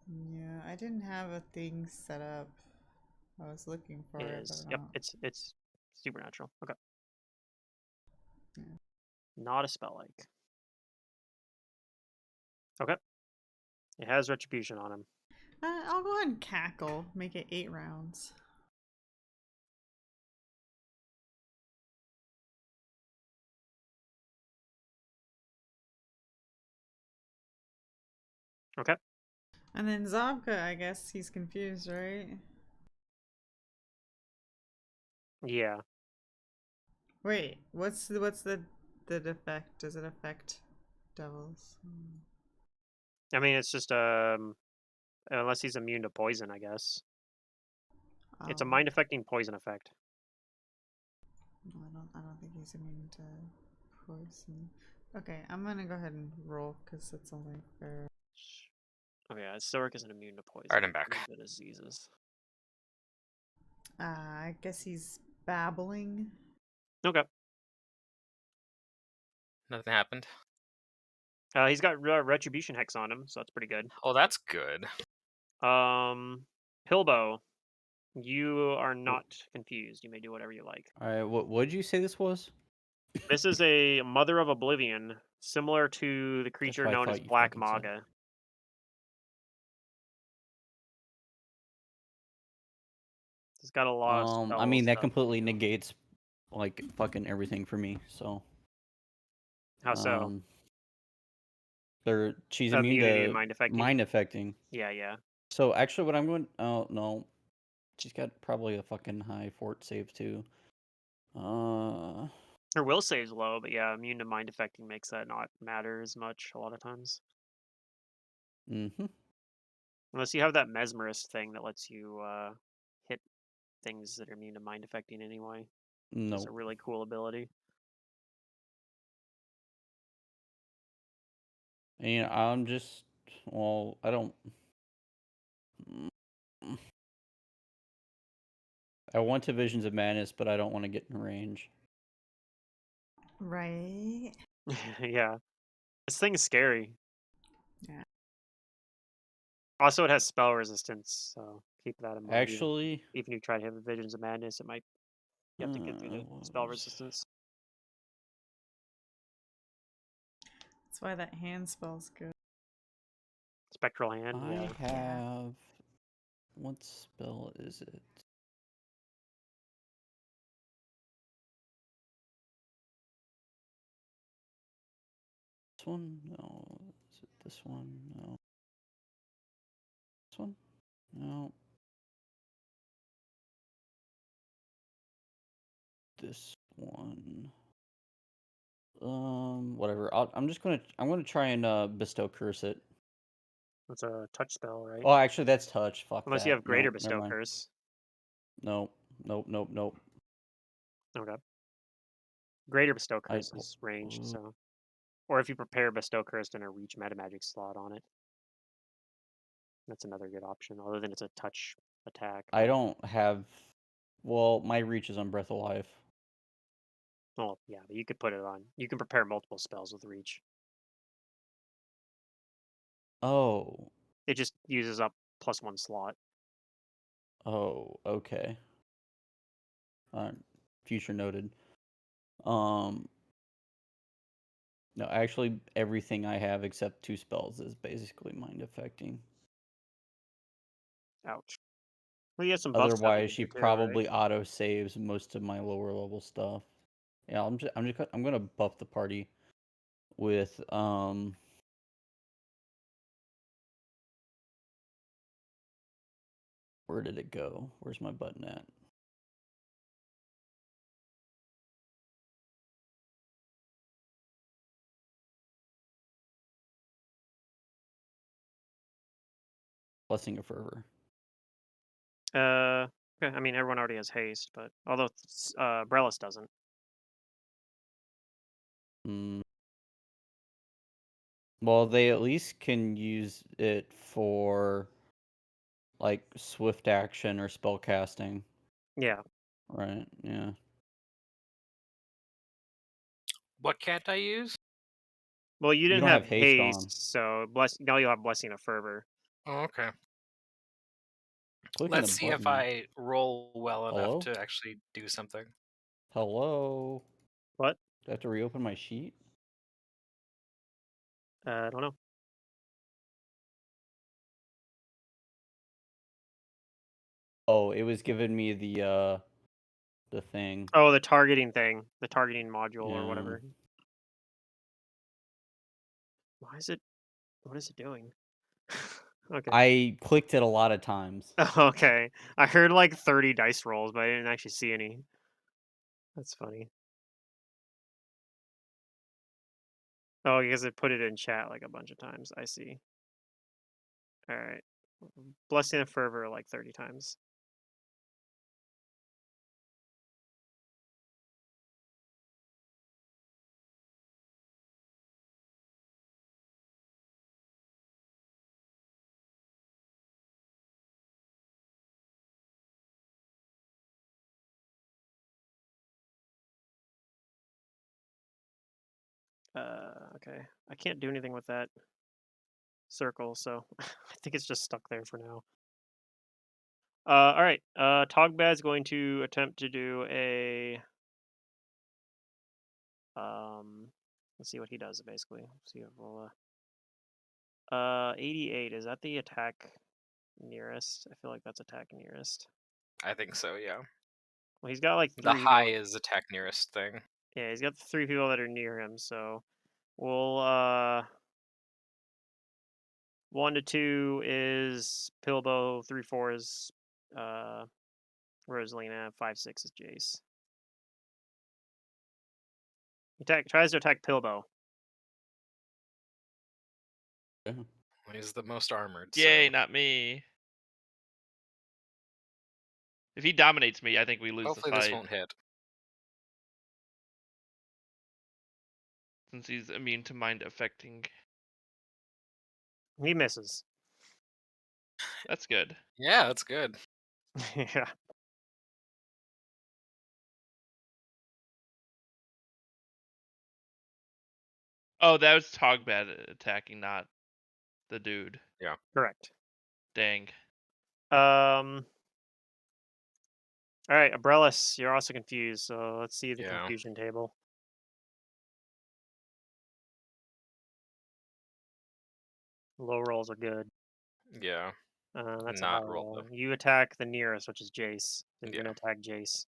yeah, I didn't have a thing set up. I was looking for It it, but is. I Yep, don't. it's supernatural. Okay. Yeah. Not a spell like. Okay. It has retribution on him. I'll go ahead and cackle. Make it 8 rounds. Okay. And then Zabka, I guess he's confused, right? Yeah. Wait, what's the defect? Does it affect devils? I mean, it's just unless he's immune to poison, I guess. It's a Oh, mind-affecting poison effect. no, I don't think he's immune to poison. Okay, I'm gonna go ahead and roll because it's only fair. Oh yeah, Stoic isn't immune to poison. Alright, I'm back. Immune to diseases. I guess he's babbling. Okay. Nothing happened. He's got Retribution Hex on him, so that's pretty good. Oh, that's good. Hilbo, you are not confused. You may do whatever you like. All right, what did you say this was? This is a Mother of Oblivion, similar to the creature what I known as thought you Black fucking said. Maga. It's got a lot of spell I mean that stuff. completely negates like fucking everything for me. So, How so? she's immune Immunity to to mind affecting. mind affecting. Yeah. So actually, what I'm going, oh no, she's got probably a fucking high fort save too. Her will save's low, but yeah, immune to mind affecting makes that not matter as much a lot of times. Mm-hmm. Unless you have that mesmerist thing that lets you hit things that are immune to mind affecting anyway. It's a Nope. really cool ability. And I'm just, well, I don't. I want to Visions of Madness, but I don't want to get in range. Right. Yeah. This thing's scary. Yeah. Also, it has spell resistance, so keep that in mind. Actually, Even if you try to have Visions of Madness, you have to get through the spell was- resistance. That's why that hand spell's good. Spectral Hand, I yeah. have. What spell is it? This one? No. Is it this one? No. This one? No. This one. Whatever. I'm gonna try and bestow curse it. That's a touch spell, right? Oh, actually, that's touch. Fuck Unless you that. have Greater No, never Bestow mind. Curse. Nope. Nope. Okay. Greater Bestow I. Curse is ranged, so. Or if you prepare Bestow Curse and a reach meta magic slot on it. That's another good option, other than it's a touch attack. I but- don't have. Well, my reach is on Breath of Life. Well, yeah, but you could put it on. You can prepare multiple spells with reach. Oh. It just uses up +1 slot. Oh. Okay. Future noted. Um. No, actually, everything I have except 2 spells is basically mind affecting. Ouch. Well, you have some buff stuff you Otherwise, can she do too, right? probably auto saves most of my lower level stuff. Yeah, I'm gonna buff the party with where did it go? Where's my button at? Blessing of Fervor. Okay, I mean, everyone already has haste, but although Brelis doesn't. Mm. Well, they at least can use it for like swift action or spell casting. Yeah. Right, yeah. What can't I use? Well, you didn't don't have have haste on. haste, so now you'll have Blessing of Fervor. Oh, okay. Clicking Let's a see if button. I roll well enough Hello? to actually do something. Hello? What? Do I have to reopen my sheet? I don't know. Oh, it was giving me the thing. Oh, the targeting thing, the targeting module or Yeah. whatever. Why is it? What is it doing? Okay. I clicked it a lot of times. Okay. I heard like 30 dice rolls, but I didn't actually see any. That's funny. Oh, because it put it in chat like a bunch of times. I see. All right. Blessing and Fervor like 30 times. Okay. I can't do anything with that circle, so I think it's just stuck there for now. All right. Togbad's going to attempt to do a. Let's see what he does. Basically, see if we'll. 88. Is that the attack nearest? I feel like that's attack nearest. I think so, yeah. Well, he's got like The 3 high people. is attack nearest thing. Yeah, he's got 3 people that are near him. So we'll 1 to 2 is Pilbo. 3 4 is Rosalina. 5 6 is Jace. Tries to attack Pilbo. Yeah. He's the most armored, Yay, so not me. If he dominates me, I think we lose the hopefully this fight. won't hit. Since he's immune to mind affecting. He misses. That's good. Yeah, that's good. Yeah. Oh, that was Togbad attacking, not the dude. Yeah. Correct. Dang. All right, Abrellis, you're also confused, so let's see the Yeah. confusion table. Low rolls are good. Yeah. That's a Not high rolled roll. though. You attack the nearest, which is Jace. So you're Yeah. gonna attack Jace.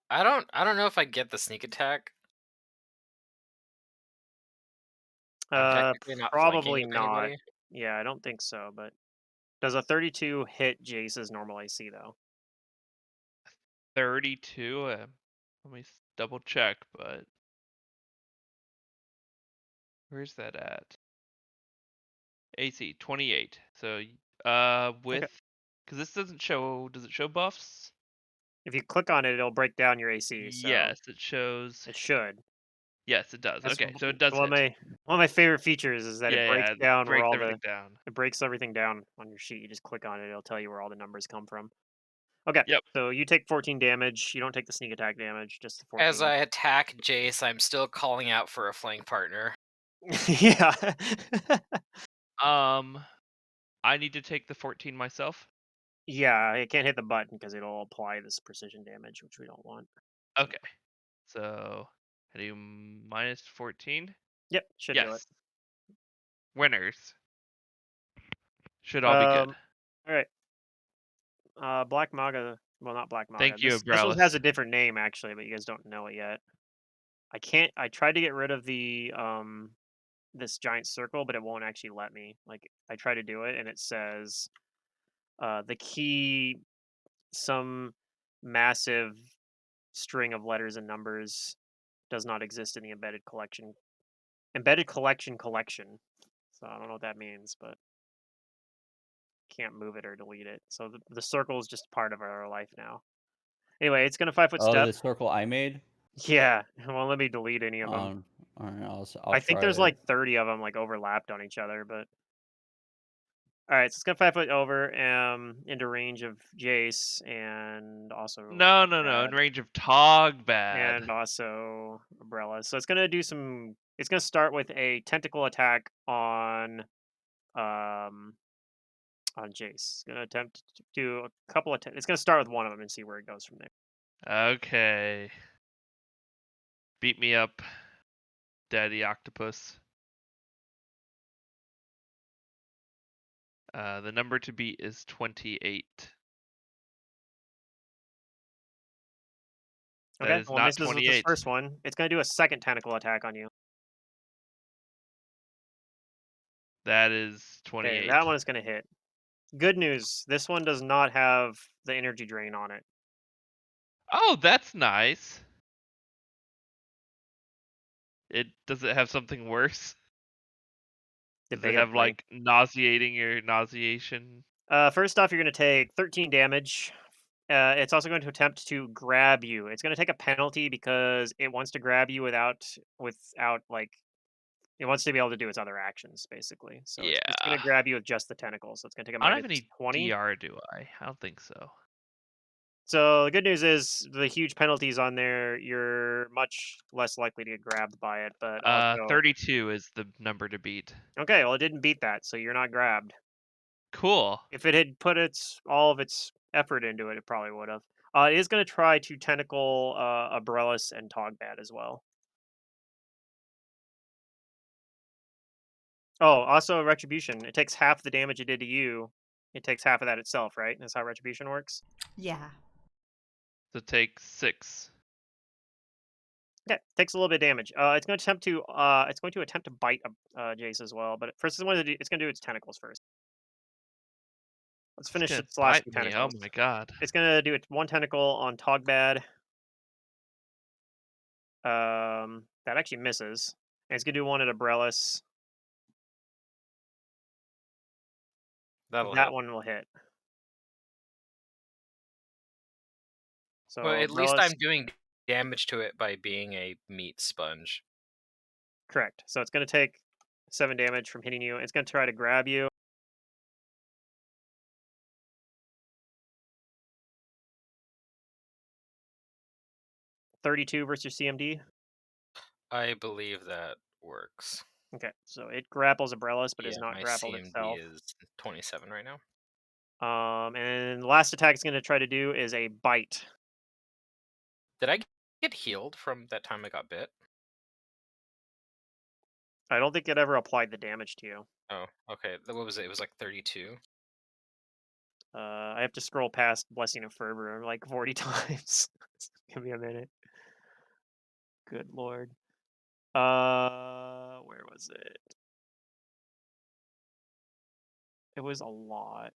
I don't know if I get the sneak attack. I'm technically not flanking Probably with not. anybody. Yeah, I don't think so, but does a 32 hit Jace's normal AC though? 32. Let me double check, but where's that at? AC 28. So Okay. because this doesn't show. Does it show buffs? If you click on it, it'll break down your AC, so Yes, it shows. it should. Yes, it does. That's Okay, so it does one of hit. my favorite features is that it Yeah, breaks yeah, it down where breaks all everything down. it breaks everything down on your sheet. You just click on it, it'll tell you where all the numbers come from. Okay, Yep. so you take 14 damage. You don't take the sneak attack damage, just the As 14. I attack Jace, I'm still calling out for a flank partner. Yeah. I need to take the 14 myself. Yeah, it can't hit the button because it'll apply this precision damage, which we don't want. Okay. So I do minus 14. Yep, should do it. Yes. Winners. Should all be good. All right. Black Maga. Well, not Black Maga. Thank you, This one has Abralis. a different name actually, but you guys don't know it yet. I can't. I tried to get rid of the this giant circle, but it won't actually let me. Like I try to do it, and it says the key, some massive string of letters and numbers does not exist in the embedded collection. Embedded collection. So I don't know what that means, but can't move it or delete it. So the circle is just part of our life now. Anyway, it's gonna 5 foot Oh, step. the circle I made. Yeah. Well, let me delete any of them. All right, I'll I think try there's it. like 30 of them like overlapped on each other, but all right. So it's gonna 5 foot over, into range of Jace and also No, in Togbad range of Togbad. and also Umbrella. So it's gonna do some. It's gonna start with a tentacle attack um on Jace. It's gonna attempt to do a couple of. It's gonna start with one of them and see where it goes from there. Okay. Beat me up, Daddy Octopus. The number to beat is 28. That Okay. is Well, it not misses with this 28. first one. It's gonna do a second tentacle attack on you. That is Okay, 28. that one is gonna hit. Good news. This one does not have the energy drain on it. Oh, that's nice. Does it have something worse? Does it have Debatably. like nauseating or nauseation? First off, you're going to take 13 damage. It's also going to attempt to grab you. It's going to take a penalty because it wants to grab you without like it wants to be able to do its other actions basically. So it's going Yeah. to grab you with just the tentacles. So it's going to take a I don't minus have any 20. DR, do I? I don't think so. So the good news is the huge penalties on there. You're much less likely to get grabbed by it. But also, 32 is the number to beat. okay, well it didn't beat that, so you're not grabbed. Cool. If it had put all of its effort into it, it probably would have. It is going to try to tentacle Abrellis and Togbad as well. Oh, also Retribution. It takes half the damage it did to you. It takes half of that itself, right? That's how Retribution works. Yeah. So take 6. Okay, takes a little bit of damage. It's going to attempt to bite Jace as well, but first it's going to do its tentacles first. Let's It's finish gonna its last bite two me. Oh tentacles. my god. It's going to do its one tentacle on Togbad. That actually misses. And it's going to do one at Abrellis. That'll That hit. one will hit. So Well, at least Abrellis, I'm doing damage to it by being a meat sponge. correct. So it's going to take 7 damage from hitting you. It's going to try to grab you. .32 versus your CMD. I believe that works. Okay, so it grapples Abrellis, but is Yeah, not my grappled CMD itself. is 27 right now. And the last attack it's going to try to do is a bite. Did I get healed from that time I got bit? I don't think it ever applied the damage to you. Oh, okay. What was it? It was like 32. I have to scroll past Blessing of Fervor like 40 times. Give me a minute. Good lord. Where was it? It was a lot.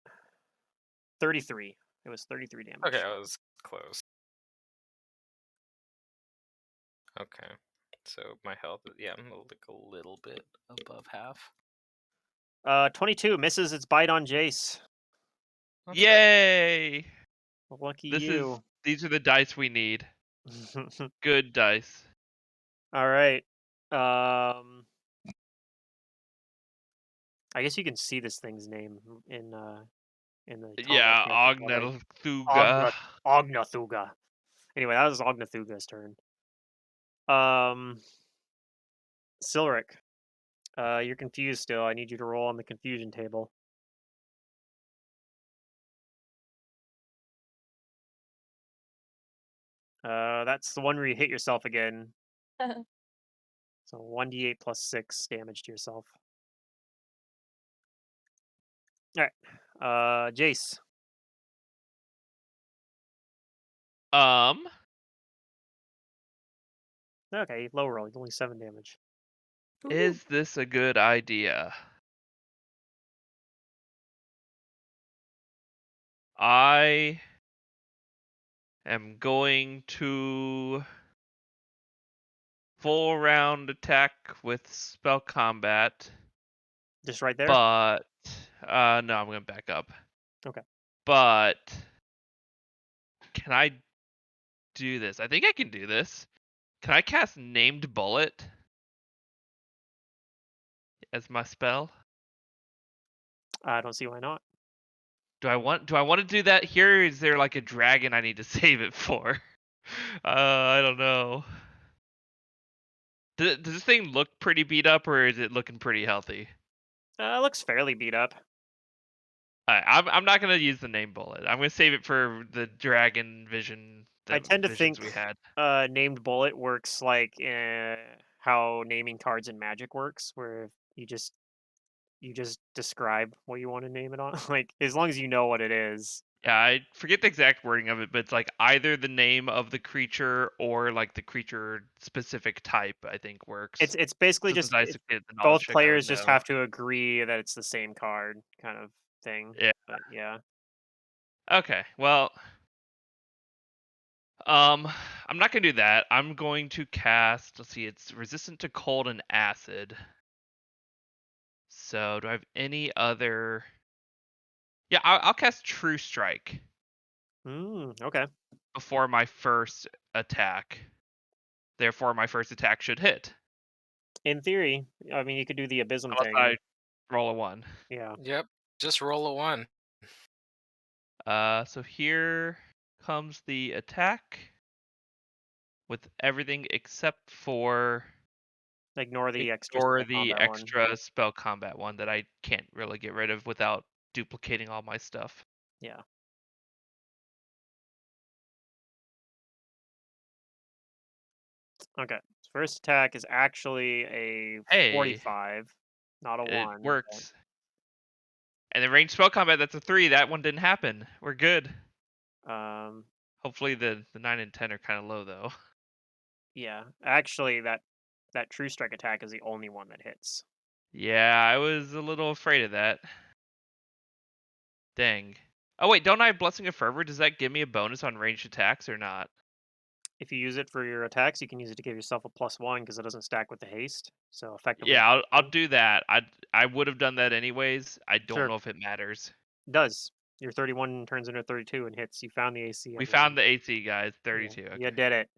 33. It was 33 damage. Okay, I was close. Okay. So my health, yeah, I'm like a little bit above half. 22 misses its bite on Jace. That's good. Yay! Lucky you. These are the dice we need. Good dice. All right. I guess you can see this thing's name in the combat Yeah, character building. Ognathuga. Ognathuga. Anyway, that was Ognathuga's turn. Silric, you're confused still. I need you to roll on the confusion table. That's the one where you hit yourself again. So 1d8 plus 6 damage to yourself. All right. Jace. Okay, low roll. Only 7 damage. Ooh. Is this a good idea? I am going to full round attack with spell combat, Just right there? but no, I'm gonna back up. Okay. But can I do this? I think I can do this. Can I cast Named Bullet as my spell? I don't see why not. Do I want to do that here? Or is there like a dragon I need to save it for? I don't know. Does this thing look pretty beat up, or is it looking pretty healthy? Looks fairly beat up. Alright, I'm not gonna use the name bullet. I'm gonna save it for the dragon vision, I the tend to visions think we had. named bullet works like how naming cards in Magic works, where you just describe what you want to name it on. Like as long as you know what it is. Yeah, I forget the exact wording of it, but it's like either the name of the creature or like the creature specific type. I think works. It's basically Since just I used to get the knowledge both check, I would players just know. have to agree that it's the same card kind of thing. Yeah. But yeah. Okay. Well, I'm not gonna do that. I'm going to cast. Let's see. It's resistant to cold and acid. So do I have any other? Yeah, I'll cast True Strike Okay. before my first attack. Therefore, my first attack should hit. In theory, I mean, you could do the abysm Unless thing. I roll a 1. Yeah. Yep. Just roll a 1. So here comes the attack with everything except for Ignore the extra or spell the combat one. extra spell combat one that I can't really get rid of without duplicating all my stuff. Yeah. Okay. First attack is actually a Hey, 45, not a it 1. works. And the ranged spell combat, that's a 3. That one didn't happen. We're good. But, Hopefully the 9 and 10 are kind of low though. yeah. Actually, that true strike attack is the only one that hits. Yeah, I was a little afraid of that. Dang. Oh wait, don't I have Blessing of Fervor? Does that give me a bonus on ranged attacks or not? If you use it for your attacks, you can use it to give yourself a +1 because it doesn't stack with the haste. So effectively, Yeah, I'll +1. do that. I would have done that anyways. I don't Sure, know if it matters. it does. Your 31 turns into 32 and hits. You found the AC, We everyone. found the AC, guys. Yeah, 32. you Okay. did it.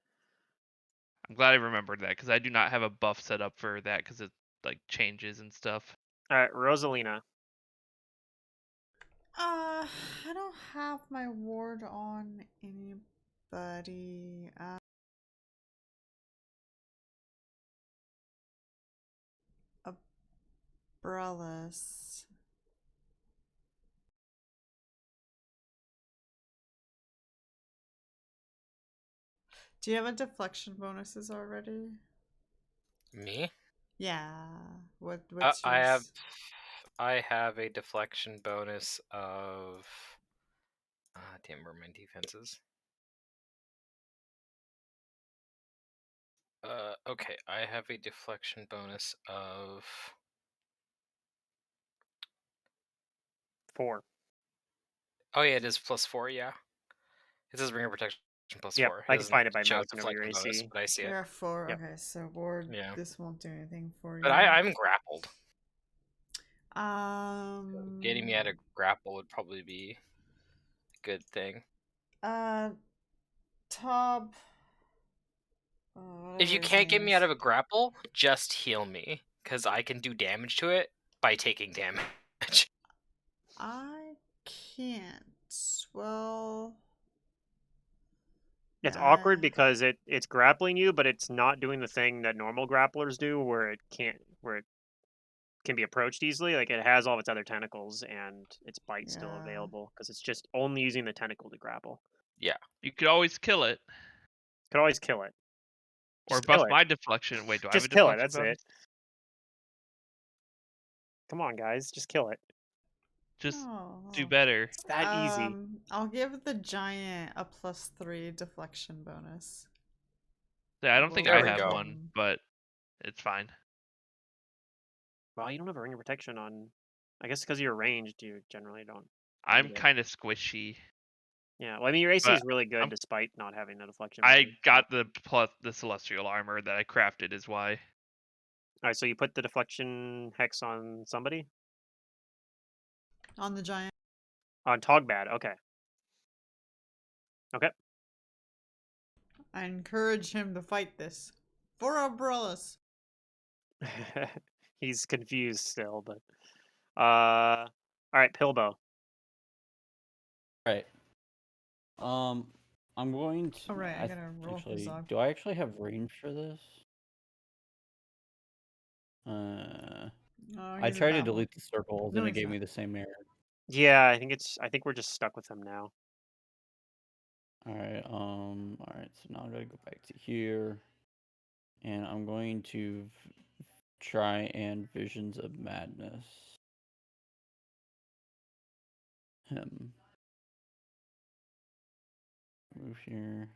I'm glad I remembered that because I do not have a buff set up for that because it like changes and stuff. All right, Rosalina. I don't have my ward on anybody. Umbrellas. Do you have a deflection bonuses already? Me? Yeah. What's I have yours? I have a deflection bonus of damn, where are my defenses? Okay, I have a deflection bonus of 4. oh yeah, it is +4, yeah. It says ringer protection Yep, +4. It I can doesn't find it by show mousing over your deflection bonus, AC. but I see it. You're at 4. Yep. Okay, so ward. Yeah. This won't do anything for But you. I'm grappled. Getting me out Um. of grapple would probably be a good thing. Top. If Whatever you his can't get name me out is. of a grapple, just heal me, because I can do damage to it by taking damage. I can't. Well. It's Yeah. awkward because it's grappling you, but it's not doing the thing that normal grapplers do, where it can be approached easily. Like it has all of its other tentacles and its bite still Yeah. available because it's just only using the tentacle to grapple. Yeah. You could always kill it Could always kill it. or Just kill buff it. my deflection. Wait, do I have a Just kill it. deflection That's bonus? it. Come on, guys, just kill it. Just do Oh. better. It's that easy. I'll give the giant a +3 deflection bonus. Yeah, I don't think There I we have go. one, but it's fine. Well, you don't have a ring of protection on. I guess because you're ranged, you generally don't I'm need it. kind of squishy, Yeah, well, I mean, your AC but is really good I'm, despite not having the deflection I bonus. So. got the celestial armor that I crafted is why. All right, so you put the deflection hex on somebody? On the giant. On Togbad, okay. Okay. I encourage him to fight this. For umbrellas. He's confused still, but all right, Pilbo. Right. I'm going to. Oh right, I gotta roll for Zog. Do I actually have range for this? Oh, I he's a tried to battle. delete the circles No, and it he's gave not. me the same error. Yeah, I think we're just stuck with him now. Alright, so now I'm gonna go back to here. And I'm going to try and Visions of Madness him. Move here.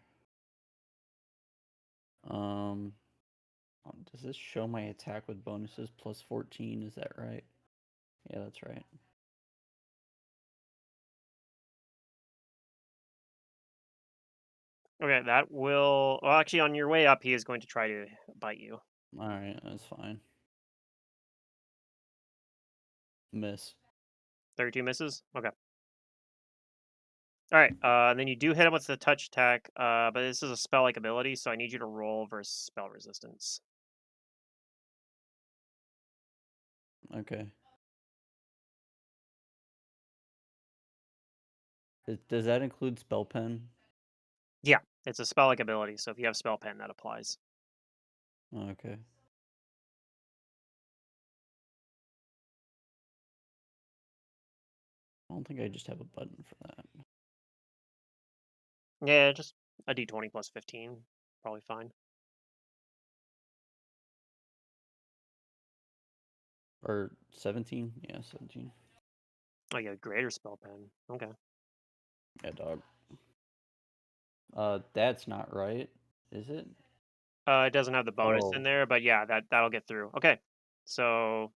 Does this show my attack with bonuses +14? Is that right? Yeah, that's right. Okay, that will. Well, actually, on your way up, he is going to try to bite you. All right, that's fine. Miss. 32 misses. Okay. All right. And then you do hit him with the touch attack. But this is a spell-like ability, so I need you to roll versus spell resistance. Okay. Does that include spell pen? Yeah, it's a spell-like ability, so if you have spell pen, that applies. Okay. I don't think I just have a button for that. Yeah, just a d20 plus 15, probably fine. Or 17? Yeah, 17. Oh, yeah, greater spell pen. Okay. Yeah, dog. That's not right, is it? It doesn't have the bonus in Oh, there, but yeah, that'll get through. Okay, so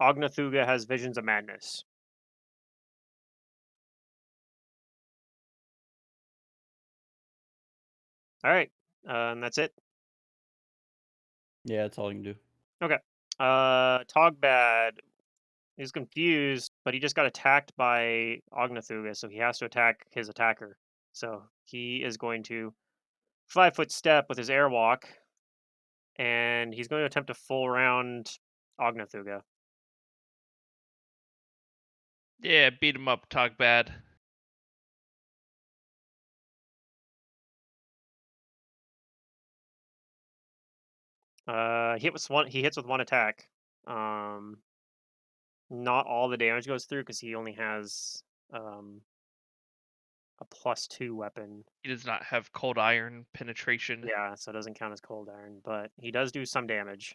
Ognathuga has Visions of Madness. All right, and that's it. yeah, that's all you can do. Okay. Togbad is confused, but he just got attacked by Ognathuga, so he has to attack his attacker. So he is going to 5-foot step with his airwalk, and he's going to attempt a full round Ognathuga. Yeah, beat him up, talk bad. He hits with one attack. Um, Not all the damage goes through because he only has um a +2 weapon. He does not have cold iron penetration. Yeah, so it doesn't count as cold iron, but he does do some damage.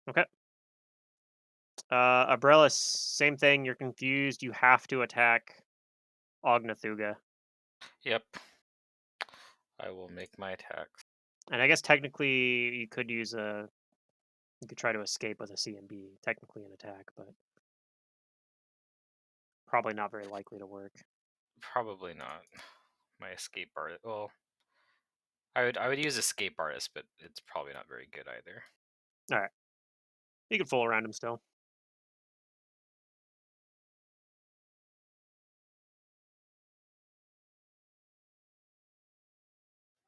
Okay. Abrellis, same thing. You're confused. You have to attack Ognathuga. Yep. I will make my attacks. And I guess technically you could try to escape with a CMB, technically an attack, but probably not very likely to work. Probably not. My escape artist. Well, I would use escape artist, but it's probably not very good either. All right. You can fool around him still.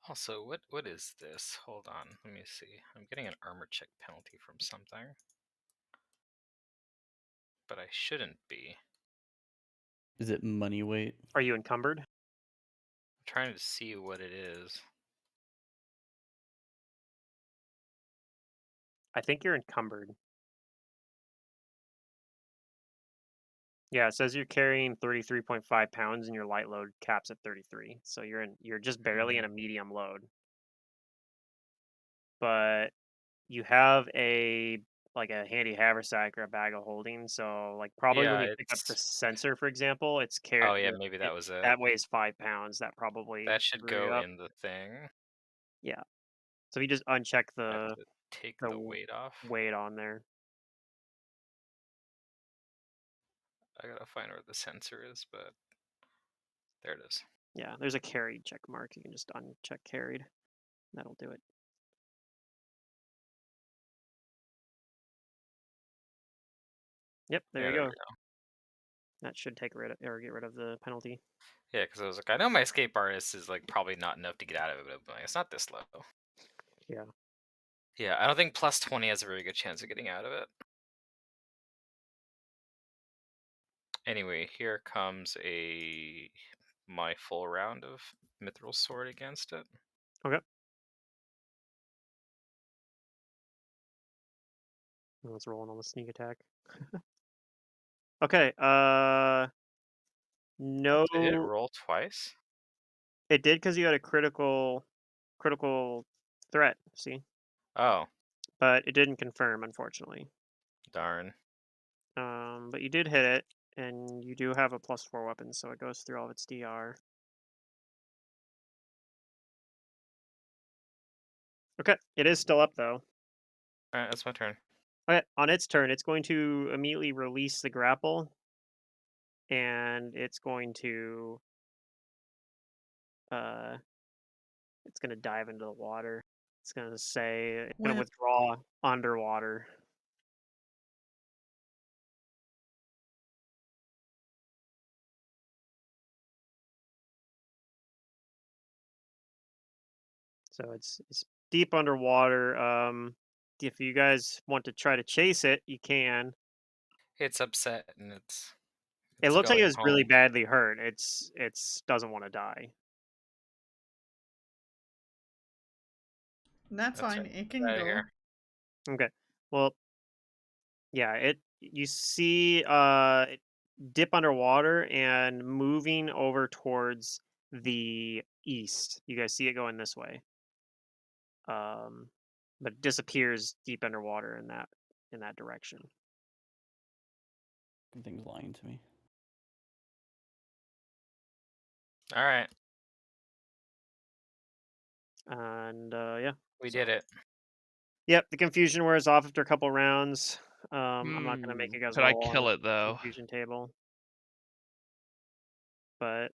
Also, what is this? Hold on, let me see. I'm getting an armor check penalty from something, but I shouldn't be. Is it money weight? Are you encumbered? I'm trying to see what it is. I think you're encumbered. Yeah, it says you're carrying 33.5 pounds and your light load caps at 33. So you're just barely in a medium load. But you have a handy haversack or a bag of holding. So like probably when Yeah, you pick up the it's. sensor, for example, Oh yeah, maybe that was it. that weighs 5 pounds. That probably That should screw you go up. in the thing. Yeah. So if you just uncheck I have the to take the the w- weight off. weight on there. I gotta find where the sensor is, but there it is. Yeah, there's a carried check mark. You can just uncheck carried. That'll do it. Yep, there Yeah, you there we go. go. That should get rid of the penalty. Yeah, because I was like, I know my escape artist is like probably not enough to get out of it, but it's not this low. Yeah. Yeah, I don't think +20 has a very good chance of getting out of it. Anyway, here comes my full round of Mithril Sword against it. Okay. Let's roll on the sneak attack. Okay. No, Did it roll twice? it did because you had a critical threat. See, Oh, but it didn't confirm, unfortunately. darn. But you did hit it, and you do have a +4 weapon, so it goes through all of its DR. Okay, it is still up though. Alright, that's my turn. Okay, on its turn, it's going to immediately release the grapple, and it's going to it's gonna dive into the water. It's gonna say it's gonna When withdraw underwater. So it's deep underwater. If you guys want to try to chase it, you can. It's upset and It it's looks like it going was really home. badly hurt. It's doesn't want to die. that's That's right. fine, it Get can out of go. here. Okay. Well, yeah, you see it dip underwater and moving over towards the east. You guys see it going this way. But it disappears deep underwater in that direction. Thing's lying to me. All right, And yeah, we did it. Yep, the confusion wears off after a couple rounds. I'm not gonna make you guys Could I roll on the kill it though? confusion table, but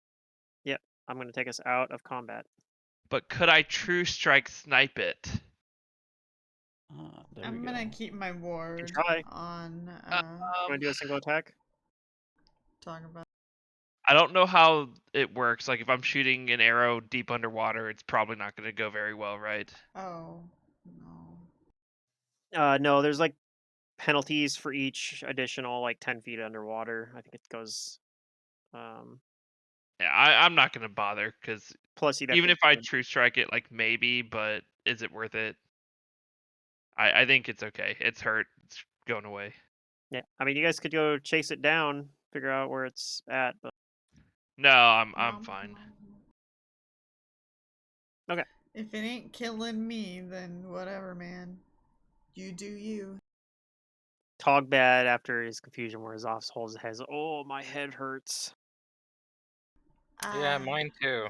yep, I'm gonna take us out of combat. But could I true strike snipe it? There we I'm go. gonna keep my You can ward try. on You wanna do a single attack? talking about. I don't know how it works. Like if I'm shooting an arrow deep underwater, it's probably not going to go very well, right? Oh no. No, there's like penalties for each additional like 10 feet underwater. I think it goes. Yeah, I'm not going to bother because Plus you'd have even to. if I true strike it, like maybe, but is it worth it? I think it's okay. It's hurt. It's going away. Yeah, I mean, you guys could go chase it down, figure out where it's at. But No, I'm Nom, fine. nom. okay, If it ain't killing me, then whatever, man. You do you. Togbad after his confusion wears off holds his head. Oh, my head hurts. Yeah, Ah, mine too.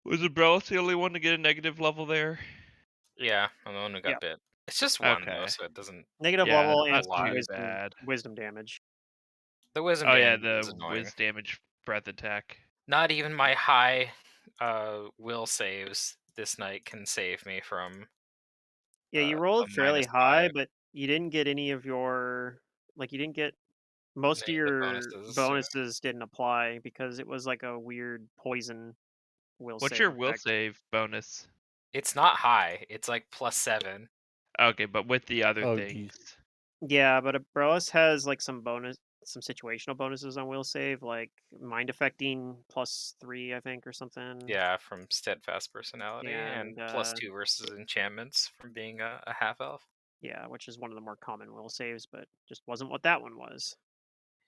Was Umbrella the only one to get a negative level there? Yeah, I'm the one who Yeah, got bit. It's just one though, Okay. so it doesn't negative matter Yeah, level a and whole not some lot. too bad. wisdom damage. The wisdom Oh yeah, damage the is annoying. whiz damage breath attack. Not even my high will saves this night can save me from Yeah, you a rolled fairly high, -5. but you didn't get any of your you didn't get most of Any of the your bonuses. Yeah. bonuses didn't apply because it was like a weird poison will What's save your will effect. save bonus? It's not high. It's like +7. Okay, but with the other Oh, things. geez. Yeah, but Abrellis has like some situational bonuses on will save, like mind affecting +3, I think, or something. Yeah, from steadfast personality and And +2 versus enchantments from being a half elf. yeah, which is one of the more common will saves, but just wasn't what that one was.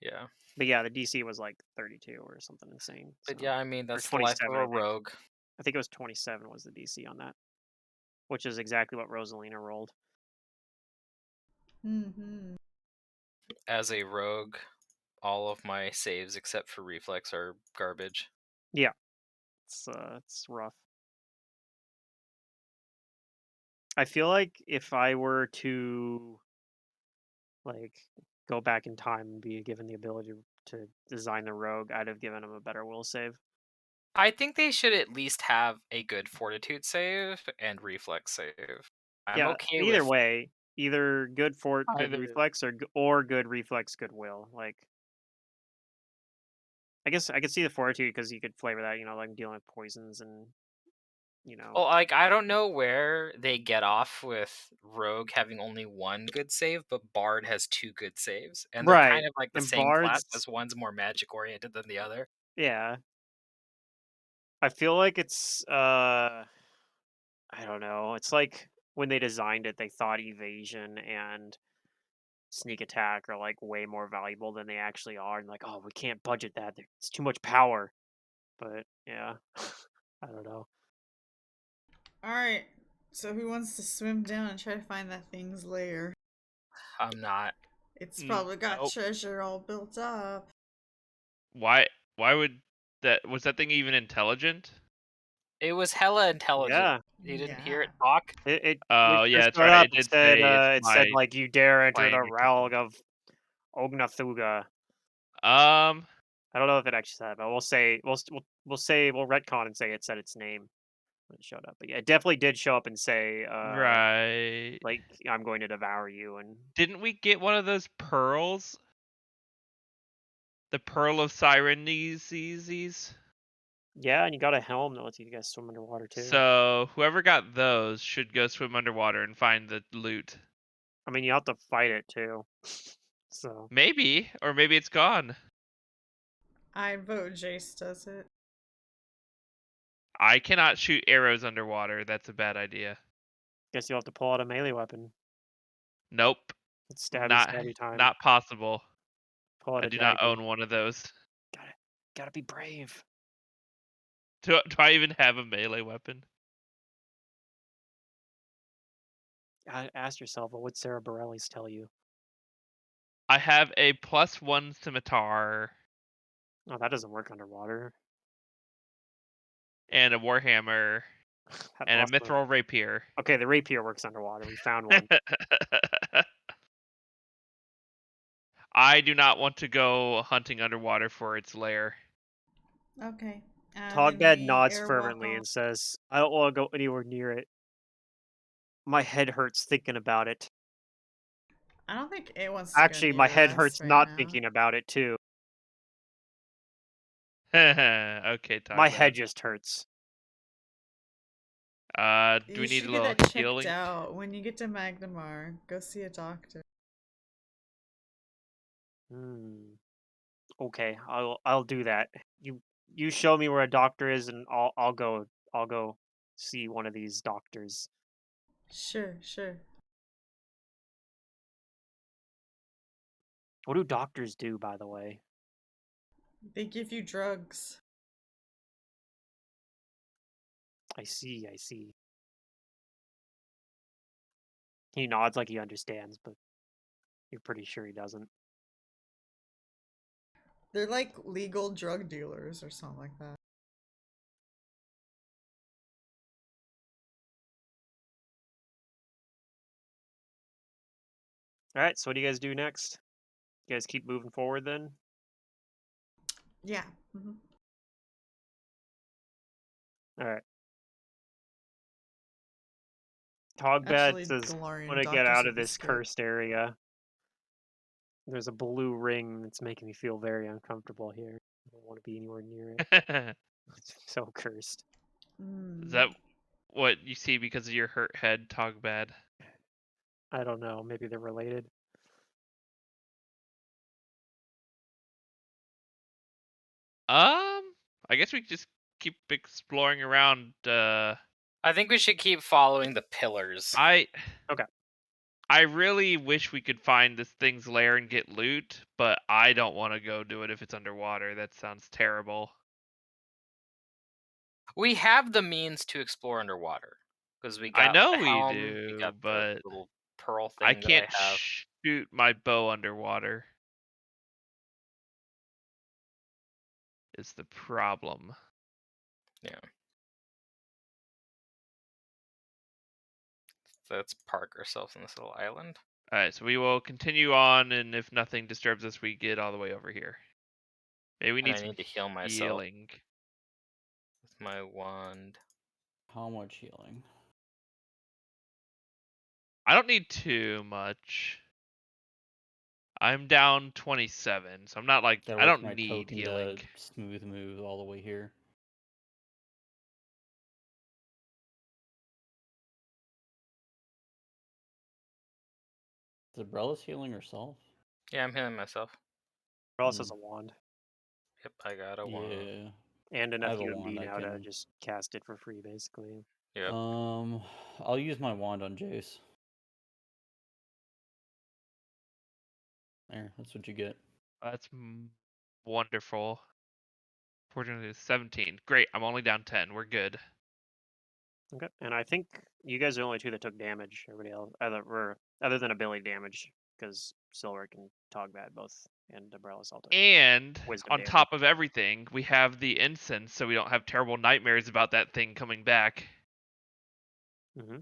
Yeah. But yeah, the DC was like 32 or something insane. But So yeah, I mean or that's the life of 27, a I think. rogue. I think it was 27 was the DC on that, which is exactly what Rosalina rolled. Mm-hmm. As a rogue, all of my saves except for reflex are garbage. Yeah, it's rough. I feel like if I were to like go back in time and be given the ability to design the rogue, I'd have given him a better will save. I think they should at least have a good fortitude save and reflex save. I'm Yeah, okay either with way, either good Either. reflex or good reflex good will. Like I guess I could see the fortitude because you could flavor that, like dealing with poisons and well, like I don't know where they get off with rogue having only one good save, but bard has two good saves, and they're right. kind of like the And same class. bards, As one's more magic oriented than the other. yeah. I feel like it's I don't know. It's like when they designed it, they thought evasion and sneak attack are like way more valuable than they actually are, and like, oh, we can't budget that. It's too much power. But yeah, I don't know. Alright, so who wants to swim down and try to find that thing's lair? I'm not. It's probably got Nope. treasure all built up. Why? Why would that? Was that thing even intelligent? It was hella intelligent. Yeah, You didn't hear Yeah. it talk. it when Oh you yeah, first that's got right. up, It did say it's it said my like you dare enter the playing realm intelligence. of Ognathuga. Um, I don't know if it actually said, but we'll say we'll retcon and say it said its name when it showed up. But yeah, it definitely did show up and say, Right. like, I'm going to devour you, and Didn't we get one of those pearls? The Pearl of Sireneses? yeah, and you got a helm that lets you guys swim underwater too. So whoever got those should go swim underwater and find the loot. I mean, you have to fight it too. So Maybe, or maybe it's gone. I vote Jace does it. I cannot shoot arrows underwater. That's a bad idea. guess you'll have to pull out a melee weapon. Nope. It's stabby Not stabby time. not possible. Pull out I a do not dagger. own one of those. Gotta gotta be brave. Do I even have a melee weapon? Ask yourself, what would Sarah Bareilles tell you? I have a +1 scimitar Oh, that doesn't work underwater. and a warhammer That and a also. mithril rapier. Okay, the rapier works underwater. We found one. I do not want to go hunting underwater for its lair. Okay. And then Togbad we nods airwalk fervently off. and says, I don't want to go anywhere near it. My head hurts thinking about it. I don't think it wants to go Actually, my near head us hurts right not now. thinking about it too. Okay, My head Togbad. just hurts. Do You we need a should get little that checked healing? out when you get to Magnamar. Go see a doctor. Hmm. Okay, I'll do that. You show me where a doctor is, and I'll go see one of these doctors. Sure, sure. What do doctors do, by the way? They give you drugs. I see, I see. He nods like he understands, but you're pretty sure he doesn't. They're like legal drug dealers or something like that. All right, so what do you guys do next? You guys keep moving forward then? Yeah. Hmm. All right. Togbad Actually, says, "I'm Galarian gonna get doctors out would of be this scared. cursed area. There's a blue ring that's making me feel very uncomfortable here. I don't want to be anywhere near it. Is It's so cursed. Mm. that what you see because of your hurt head, Togbad? I don't know. Maybe they're related. I guess we could just keep exploring around. I think we should keep following the pillars. I Okay. I really wish we could find this thing's lair and get loot, but I don't want to go do it if it's underwater. That sounds terrible. We have the means to explore underwater because we I got know the we helm, we do, got the but little pearl I thing that I can't have. shoot my bow underwater. Is the problem. Yeah. So let's park ourselves on this little island. Alright, so we will continue on, and if nothing disturbs us, we get all the way over here. Maybe we And need I some need to heal myself healing. with my wand. How much healing? I don't need too much. I'm down 27, so I'm not like Gotta I wait for don't my need token healing. to smooth move all the way here. Is Abrellis healing herself? Yeah, I'm healing myself. Ross has a wand Yep, I got a wand. Yeah. and I enough have a UMB wand. I now to can. just cast it for free, basically. Yep. I'll use my wand on Jace. There, that's what you get. That's wonderful. Fortunately, it's 17. Great, I'm only down 10. We're good. Okay. And I think you guys are the only two that took damage. Everybody else, other than ability damage, because Silver and Togbad both and Umbrellas all took And wisdom on damage. top of everything, we have the incense, so we don't have terrible nightmares about that thing coming back. Mm-hmm.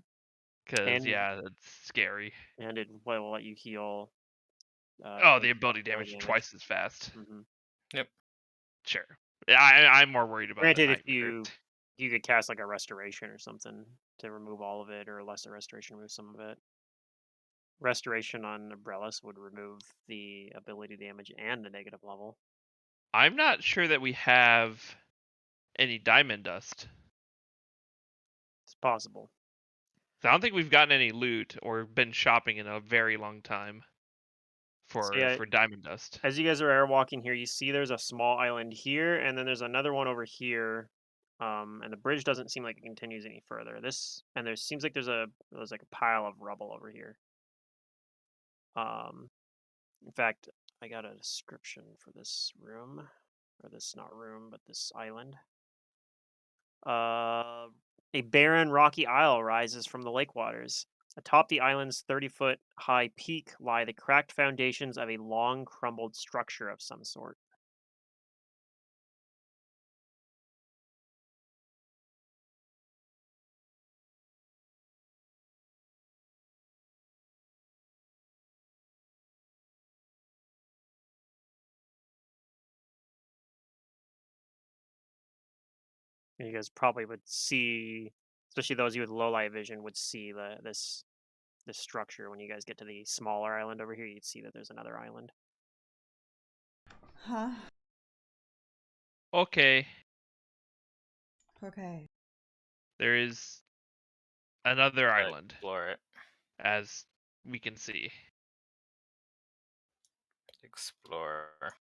Because, And yeah, that's scary. and it will let you heal. Oh, Twice the ability ability damage damage. twice as fast. Mm-hmm. Yep. Sure. I'm more worried about the Granted, if nightmare. you could cast like a restoration or something to remove all of it, or a lesser restoration remove some of it. Restoration on Umbrellas would remove the ability damage and the negative level. I'm not sure that we have any diamond dust. It's possible. So I don't think we've gotten any loot or been shopping in a very long time So yeah, for diamond dust. as you guys are airwalking here, you see there's a small island here, and then there's another one over here. And the bridge doesn't seem like it continues any further. There seems like there's like a pile of rubble over here. Um, in fact, I got a description for this room, or this not room, but this island. A barren rocky isle rises from the lake waters. Atop the island's 30-foot high peak lie the cracked foundations of a long crumbled structure of some sort. And you guys probably would see, especially those of you with low light vision, would see this structure. When you guys get to the smaller island over here, you'd see that there's another island. Huh? Okay, Okay. there is another Gotta island, explore it. as we can see. Explore.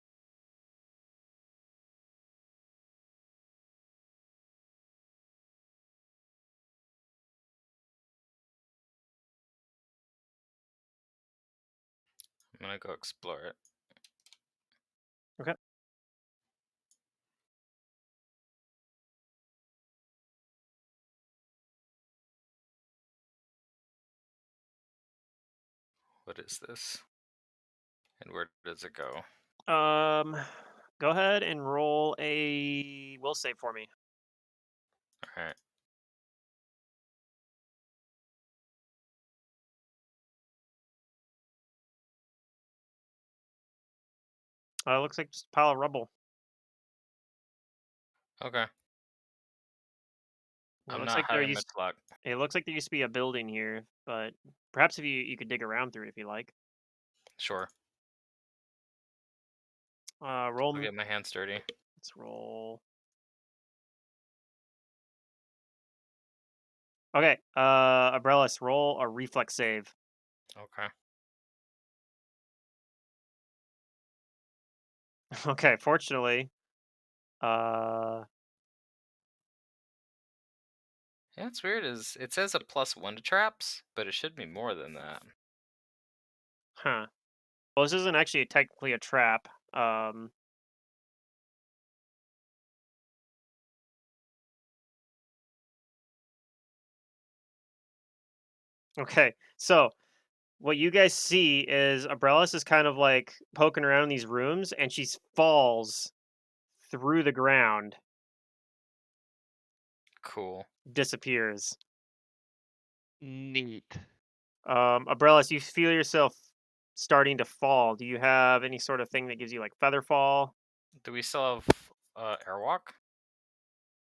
I'm gonna go explore it. Okay. What is this? And where does it go? Go ahead and roll a will save for me. Alright. Looks like just a pile of rubble. Okay. It I'm looks not like there having much used luck. it looks like there used to be a building here, but perhaps if you could dig around through it if you like. Sure. Roll. I'll get my hands dirty. Let's roll. Okay. Umbrellas, roll a reflex save. Okay. Okay. Fortunately, uh, Yeah, it's weird. Is it says a +1 to traps, but it should be more than that. huh. Well, this isn't actually technically a trap. Okay. So what you guys see is Umbrellas is kind of like poking around in these rooms, and she falls through the ground, Cool. disappears. Neat. Umbrellas, you feel yourself starting to fall. Do you have any sort of thing that gives you like feather fall? Do we still have airwalk?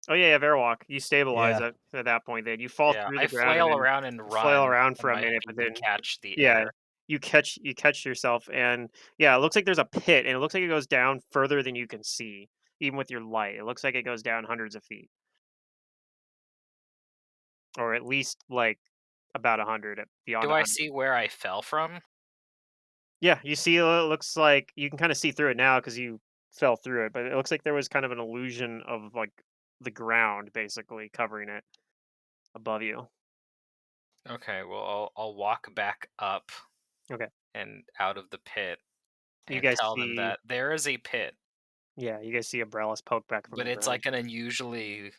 Oh yeah, you have airwalk. You stabilize Yeah. at that point. Then you fall Yeah, through I the ground and flail then around and flail run, around and for a my minute, but feet then catch the yeah, air. you catch yourself, and yeah, it looks like there's a pit, and it looks like it goes down further than you can see, even with your light. It looks like it goes down hundreds of feet, or at least like about 100, beyond Do I 100. see where I fell from? Yeah, you see, it looks like you can kind of see through it now because you fell through it, but it looks like there was kind of an illusion of like the ground basically covering it above you. Okay, well I'll walk back up Okay, and out of the pit you and guys tell them see, that there is a pit, yeah, you guys see umbrellas poke back from but the it's ground. like an unusually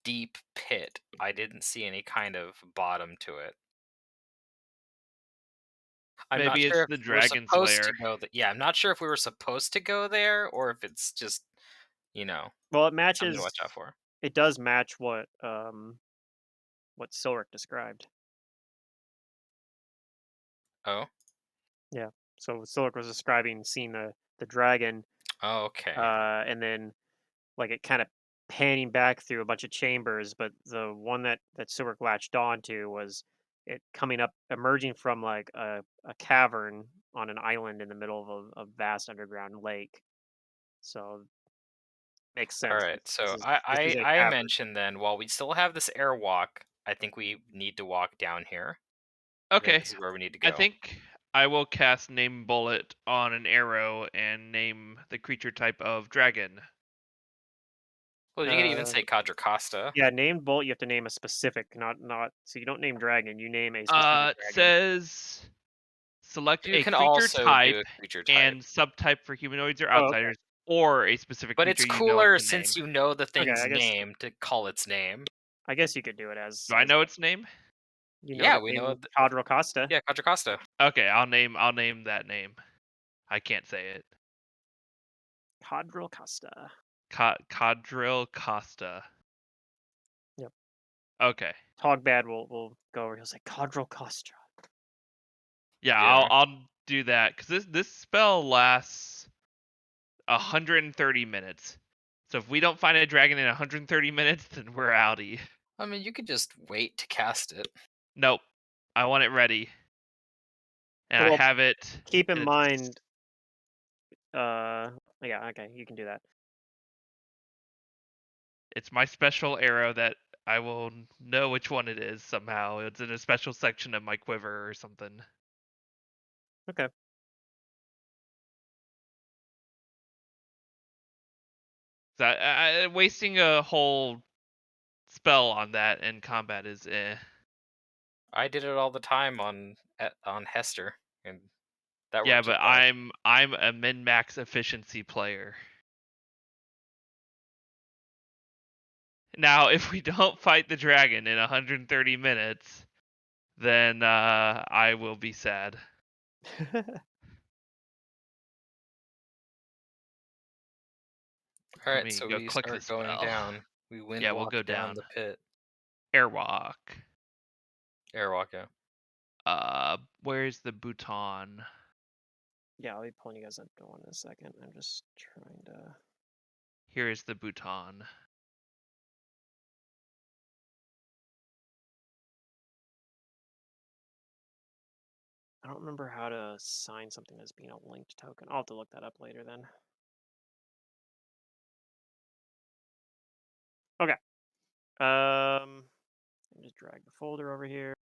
deep pit. I didn't see any kind of bottom to it. I'm not Maybe sure it's if the we're dragon's supposed to lair. go yeah, I'm not sure if we were supposed to go there or if it's just, you know, Well, something to watch out for. it does match what Silric described. Oh, Yeah. So Silric was describing seeing the dragon, okay. and then like it kind of panning back through a bunch of chambers, but the one that Silver latched onto was it coming up, emerging from like a cavern on an island in the middle of a vast underground lake. So makes All sense. right, This so is this is I a I, I cavern. mentioned then while we still have this airwalk, I think we need to walk down here. I think Okay, this is where we need to I go. think I will cast Name Bullet on an arrow and name the creature type of dragon. Well, you could even Uh, say Cadra Costa. yeah, named bolt. You have to name a specific, not. So you don't name dragon. You name a specific dragon. Says select You a can creature also do type a creature type. and subtype for humanoids or Oh, okay. outsiders, or a specific But creature it's you know cooler the name. since you know the Okay, thing's I guess name to call its name. I guess you could do it Do I as know that. its name? You know Yeah, the we know name it. Cadro Costa. Yeah, Cadra Costa. Okay, I'll name that name. I can't say it. Cadro Costa. Cadril Costa. Yep. Okay. Togbad will go over. He'll say Cadro Costa. Yeah, Yeah. I'll do that because this spell lasts 130 minutes. So if we don't find a dragon in 130 minutes, then we're outie. I mean, you could just wait to cast it. Nope. I want it ready, and I Well, have it. keep in And mind. Yeah. Okay, you can do that. it's my special arrow that I will know which one it is somehow. It's in a special section of my quiver or something. Okay. So wasting a whole spell on that in combat is eh. I did it all the time on Hester, and that Yeah, worked just but fine. I'm a min max efficiency player. Now, if we don't fight the dragon in 130 minutes, then I will be sad. All Let right, me so go we click the start going spell. down. We wind Yeah, we'll walk go down down. the pit. Airwalk. Airwalk, yeah. Where's the Bhutan? Yeah, I'll be pulling you guys up to one in a second. I'm just trying to. Here is the Bhutan. I don't remember how to assign something as being a linked token. I'll have to look that up later then. Okay. Let me just drag the folder over here.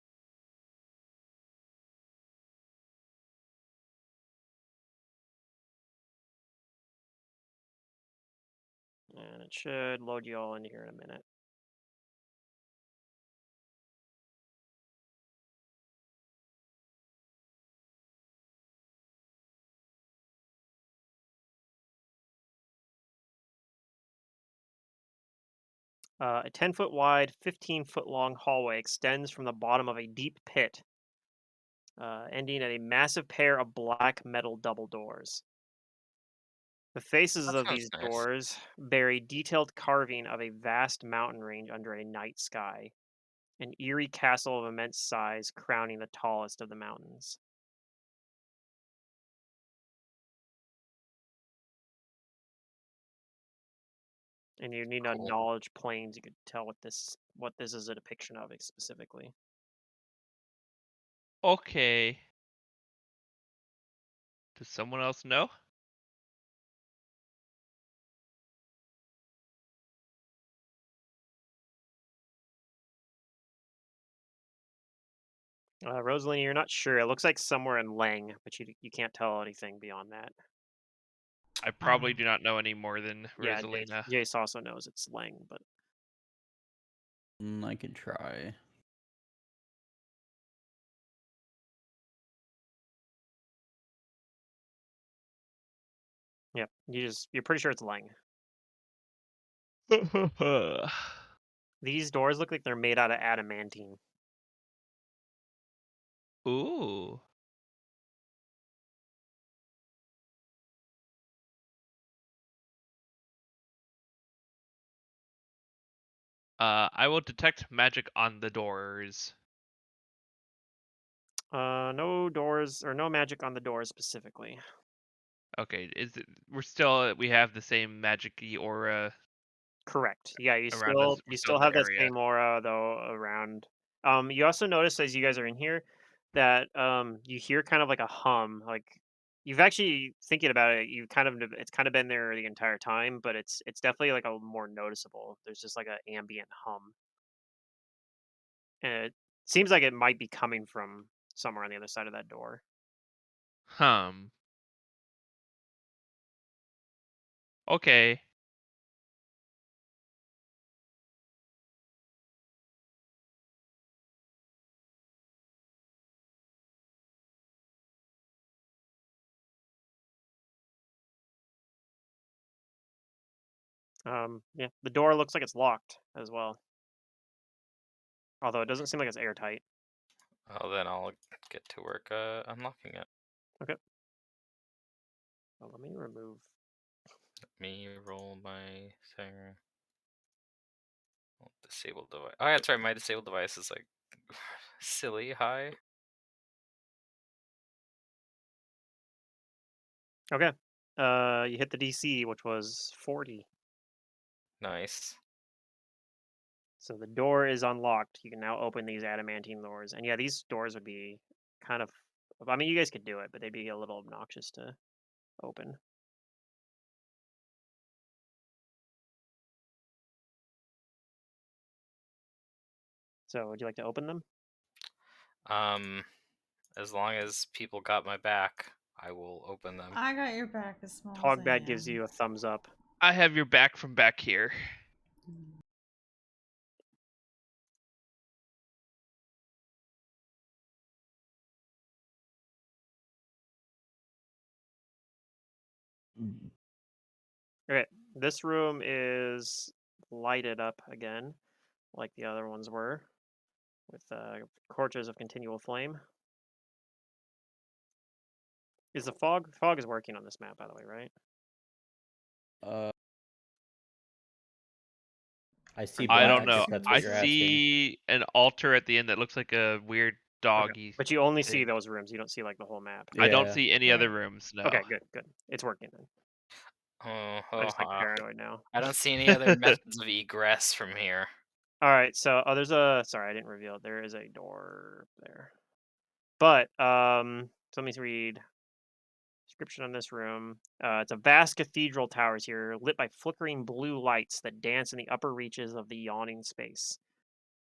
And it should load you all into here in a minute. A 10-foot wide, 15-foot long hallway extends from the bottom of a deep pit, ending at a massive pair of black metal double doors. The faces That of sounds these nice. doors bear a detailed carving of a vast mountain range under a night sky, an eerie castle of immense size crowning the tallest of the mountains. And you need to Cool. knowledge planes. You could tell what this is a depiction of specifically. Okay. Does someone else know? Rosaline, you're not sure. It looks like somewhere in Lang, but you can't tell anything beyond that. I probably do not know any more than Yeah, Rosalina. Jace also knows it's Lang, but I can try. yeah, you're pretty sure it's Lang. These doors look like they're made out of adamantine. Ooh. I will detect magic on the doors. No doors or no magic on the doors specifically. Okay, we have the same magic-y aura Correct. Yeah, you around us. We're still still in the have that area. same aura though around. You also notice as you guys are in here that you hear kind of like a hum. Like you've actually thinking about it, you kind of it's kind of been there the entire time, but it's definitely like a more noticeable. There's just like an ambient hum, and it seems like it might be coming from somewhere on the other side of that door. Hum. Okay. Yeah, the door looks like it's locked as well, although it doesn't seem like it's airtight. Oh, then I'll get to work unlocking it. Okay. Well, let me remove. Let me roll my thing. Disable device. Oh, yeah, that's right. My disabled device is like silly high. Okay. You hit the DC, which was 40. Nice. So the door is unlocked. You can now open these adamantine doors. And yeah, these doors would be kind of. I mean, you guys could do it, but they'd be a little obnoxious to open. So would you like to open them? Um, as long as people got my back, I will open them. I got your back as small as I Togbad gives am. you a thumbs up. I have your back from back here. Okay, this room is lighted up again, like the other ones were, with torches of continual flame. Is the fog is working on this map, by the way, right? Uh, I see I don't black, know. if that's I what you're asking. see an altar at the end that looks like a weird Okay. doggy But you only see thing. those rooms. You don't see like the whole map. I don't Yeah. see any other Right. rooms. No. Okay, good, good. It's working then. Oh, I'm just like paranoid now. I don't see any other methods of egress from here. All right, so there's a sorry, I didn't reveal it. There is a door there. But so let me read description on this room. It's a vast cathedral towers here, lit by flickering blue lights that dance in the upper reaches of the yawning space.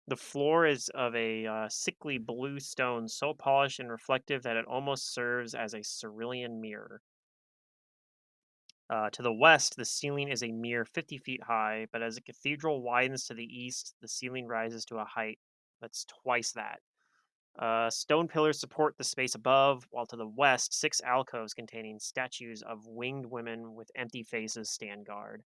The floor is of a sickly blue stone, so polished and reflective that it almost serves as a cerulean mirror. To the west, the ceiling is a mere 50 feet high, but as the cathedral widens to the east, the ceiling rises to a height that's twice that. Stone pillars support the space above, while to the west, six alcoves containing statues of winged women with empty faces stand guard.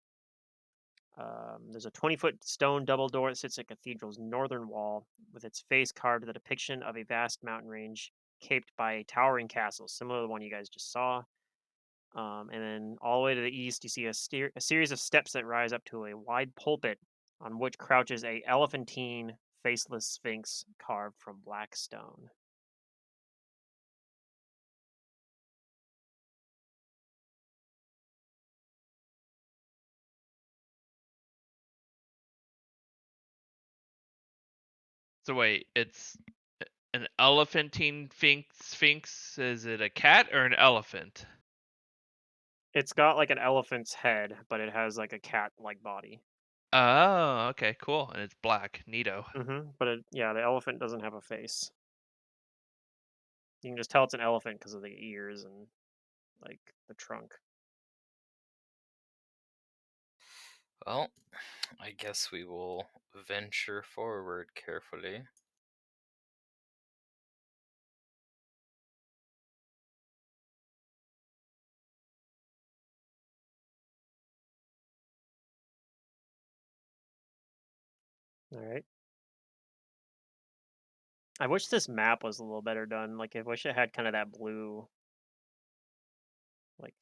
There's a 20-foot stone double door that sits at cathedral's northern wall, with its face carved with a depiction of a vast mountain range caped by a towering castle, similar to the one you guys just saw. And then all the way to the east, you see a series of steps that rise up to a wide pulpit on which crouches a elephantine, faceless sphinx carved from black stone. So wait, it's an elephantine sphinx. Is it a cat or an elephant? It's got like an elephant's head, but it has like a cat-like body. Oh, okay, cool. And it's black. Neato. But yeah, the elephant doesn't have a face. You can just tell it's an elephant because of the ears and like the trunk. Well, I guess we will venture forward carefully. All right. I wish this map was a little better done. Like, I wish it had kind of that blue, like,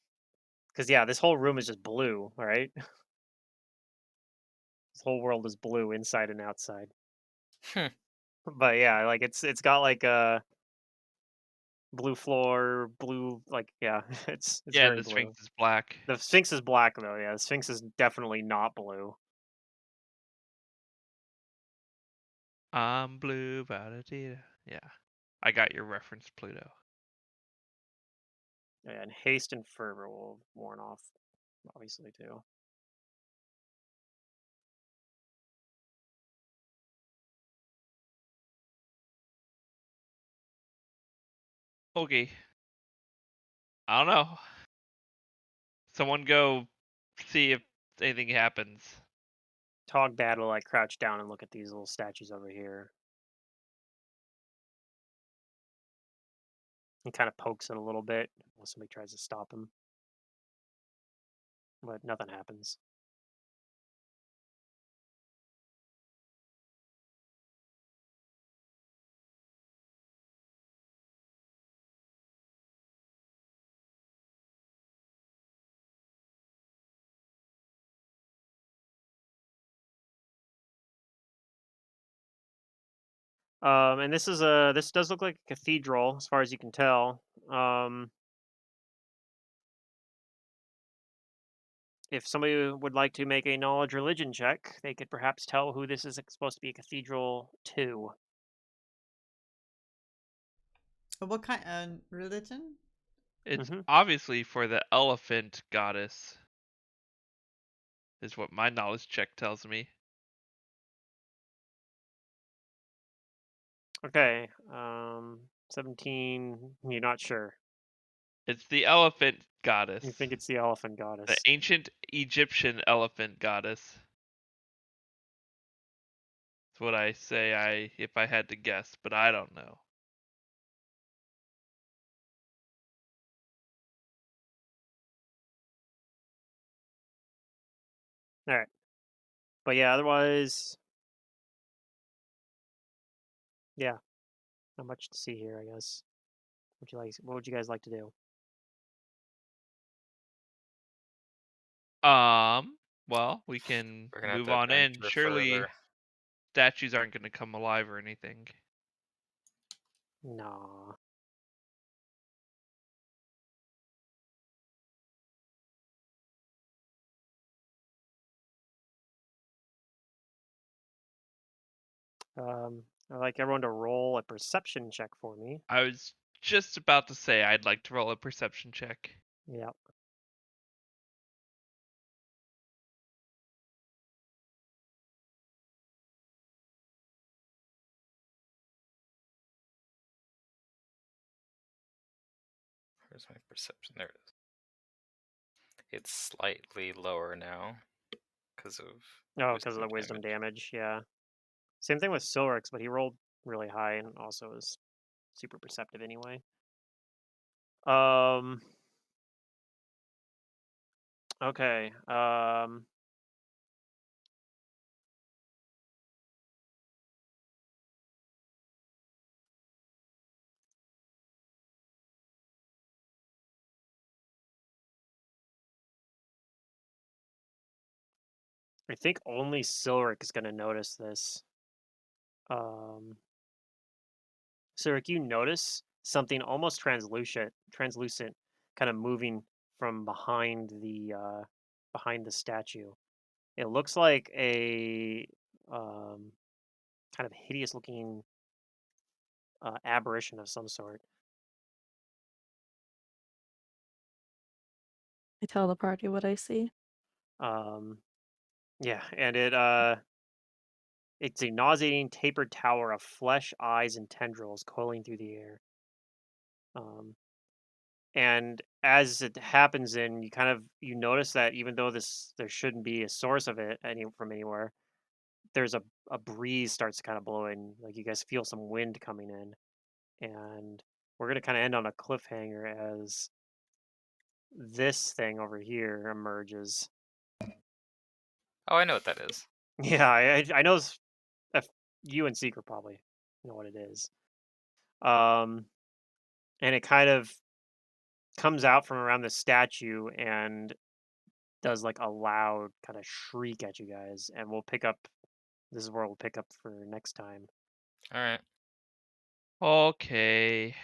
because yeah, this whole room is just blue, all right? This whole world is blue inside and outside. Hmm. But yeah, like it's got like a blue floor, blue like yeah, it's Yeah, and very the blue. sphinx is black. The Sphinx is black though. Yeah, the Sphinx is definitely not blue. I'm blue, ba-da-dee-da. Yeah, I got your reference, Pluto. And haste and fervor will have worn off, obviously, too. Okay. I don't know. Someone go see if anything happens. Togbad will like crouch down and look at these little statues over here. He kind of pokes it a little bit when somebody tries to stop him. But nothing happens. And this does look like a cathedral as far as you can tell. If somebody would like to make a knowledge religion check, they could perhaps tell who this is supposed to be a cathedral to. What kind of religion? It's Mm-hmm. obviously for the elephant goddess, is what my knowledge check tells me. Okay. 17. You're not sure. It's the elephant goddess. You think it's the elephant The goddess. ancient Egyptian elephant goddess. That's what I say if I had to guess, but I don't know. All right. But yeah, otherwise, yeah, not much to see here, I guess. What would you guys like to do? Well, we can We're gonna have move to on in. venture Surely further. statues aren't going to come alive or anything. Nah. I'd like everyone to roll a perception check for me. I was just about to say I'd like to roll a perception check. Yeah. Where's my perception? There it is. It's slightly lower now because of Oh, because of the wisdom damage. Yeah. Same thing with Silrix, but he rolled really high and also is super perceptive anyway. Okay. I think only Silric is going to notice this. Silric, you notice something almost translucent, kind of moving from behind the statue. It looks like a kind of hideous looking aberration of some sort. I tell the party what I see. Yeah, and it's a nauseating tapered tower of flesh, eyes, and tendrils coiling through the air. And as it happens, in you notice that even though there shouldn't be a source of it from anywhere, there's a breeze starts kind of blowing. Like you guys feel some wind coming in, and we're gonna kind of end on a cliffhanger as this thing over here emerges. Oh, I know what that is. Yeah, I know if you and Secret probably know what it is. And it kind of comes out from around the statue and does like a loud kind of shriek at you guys. And we'll pick up. This is where we'll pick up for next time. All right. Okay.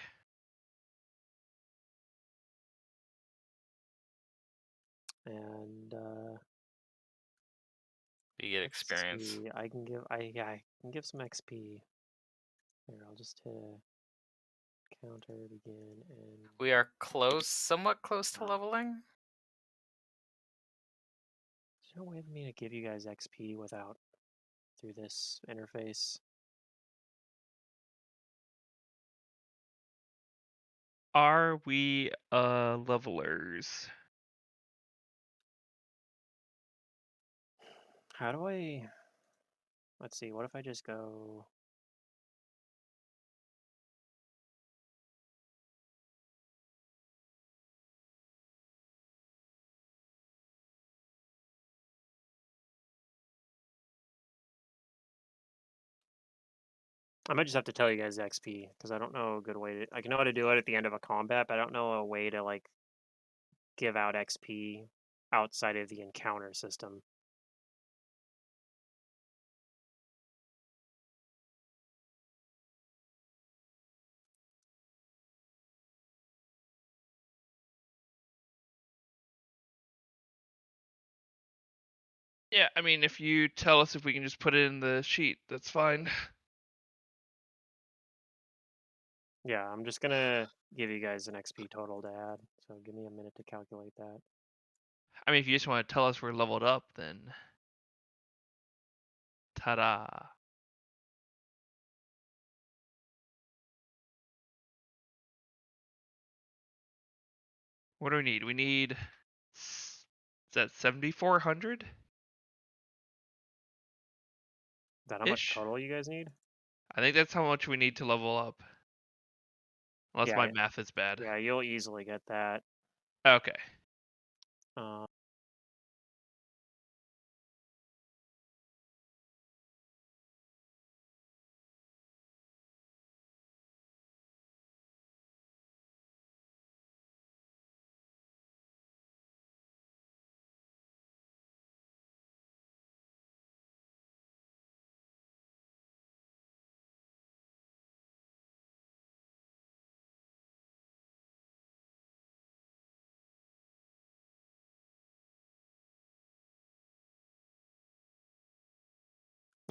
And You get experience. XP. I can give some XP. Here, I'll just hit a counter begin and We are somewhat close to leveling. there's no way for me to give you guys XP without through this interface. Are we levelers? How do I? Let's see. What if I just go? I might just have to tell you guys XP because I don't know a good way to. I know how to do it at the end of a combat, but I don't know a way to like give out XP outside of the encounter system. Yeah, I mean, if you tell us if we can just put it in the sheet, that's fine. Yeah, I'm just gonna give you guys an XP total to add. So give me a minute to calculate that. I mean, if you just want to tell us we're leveled up, then ta-da. What do we need? We need, is that 7,400 Is that how much ish? total you guys need? I think that's how much we need to level up. Unless my Yeah, math is bad. yeah, you'll easily get that. Okay. Um,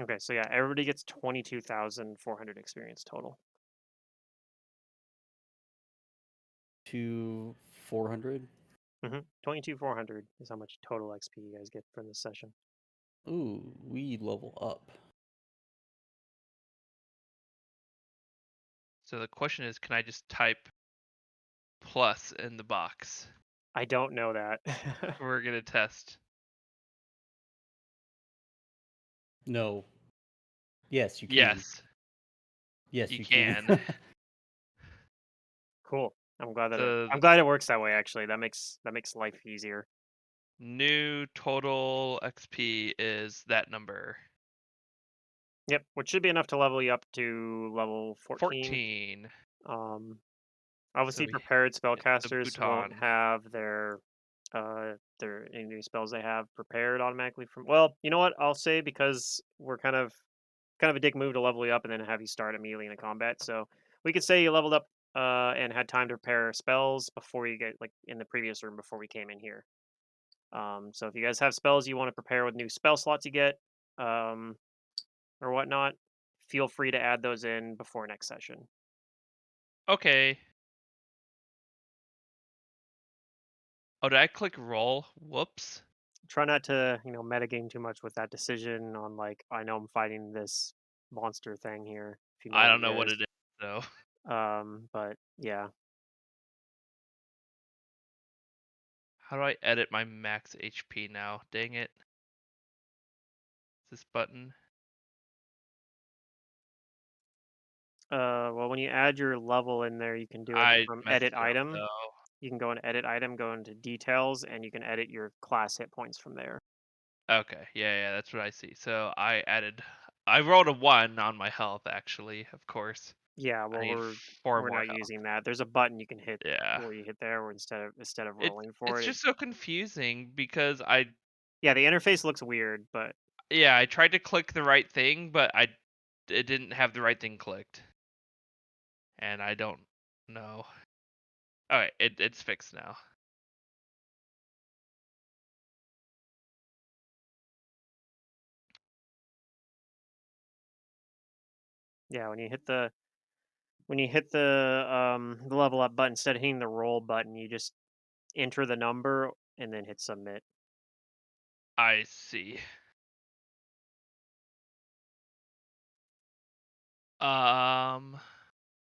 okay, so yeah, everybody gets 22,400 experience total. To 400. 22,400 is how much total XP you guys get from this session. Ooh, we level up. So the question is, can I just type plus in the box? I don't know that. We're gonna test. No. Yes, you can. Yes, Yes, you you can. can. Cool. I'm glad that The I'm glad it works that way. Actually, that makes life easier. new total XP is that number. Yep, which should be enough to level you up to level 14. 14. Um, So obviously, we prepared hit the spellcasters won't bouton. have any new spells they have prepared automatically from. Well, you know what? I'll say because we're kind of a dick move to level you up and then have you start immediately in the combat. So we could say you leveled up and had time to prepare spells before you get like in the previous room before we came in here. So if you guys have spells you want to prepare with new spell slots you get um, or whatnot, feel free to add those in before next session. Okay. Oh, did I click roll? Whoops. Try not to metagame too much with that decision on like I know I'm fighting this monster thing here. If you know I what don't it know what is. it is, though. But yeah, How do I edit my max HP now? Dang it. This button? well, when you add your level in there, you can do it I from edit messed it up, item. though. You can go into edit item, go into details, and you can edit your class hit points from there. Okay, yeah, that's what I see. So I rolled a 1 on my health, actually, of course. Yeah, I well, need we're 4 we're more not health. using that. There's a button you can hit Yeah. where you hit there, where instead of It's rolling for it's it. just so confusing because Yeah, the interface looks weird, but yeah, I tried to click the right thing, but it didn't have the right thing clicked. And I don't know. Alright, it's fixed now. Yeah, when you hit the level up button, instead of hitting the roll button, you just enter the number and then hit submit. I see.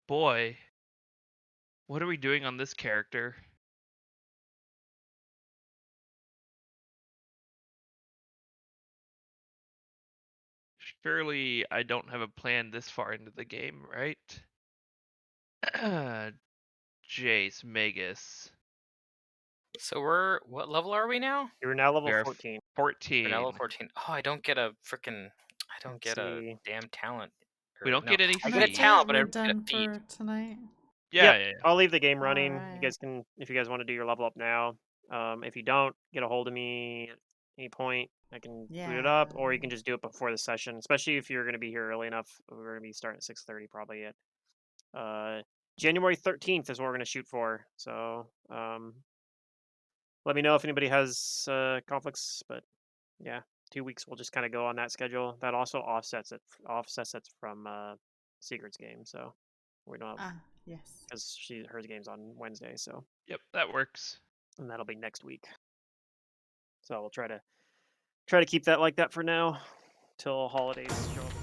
Boy, what are we doing on this character? Surely I don't have a plan this far into the game, right? Jace, Magus. So what level are we now? You're now We level are 14. We're now 14. level 14. Oh, I don't get a freaking. I don't Let's get a see. damn talent. We Or don't no, get any I get a That's feat. talent, it. but I We're don't get a done feat. for tonight. Yeah, Yep, yeah, yeah. I'll leave the game All running. You right. guys can, if you guys want to do your level up now. If you don't, get a hold of me at any point. I can boot it Yeah. up, or you can just do it before the session. Especially if you're going to be here early enough. We're going to be starting at 6:30 probably at January 13th is what we're going to shoot for. So let me know if anybody has conflicts. But yeah, 2 weeks we'll just kind of go on that schedule. That also offsets it from Secret's game. So we don't Ah, yes. because her game's on Wednesday. So Yep, that works. and that'll be next week. So we'll try to keep that like that for now till holidays show up.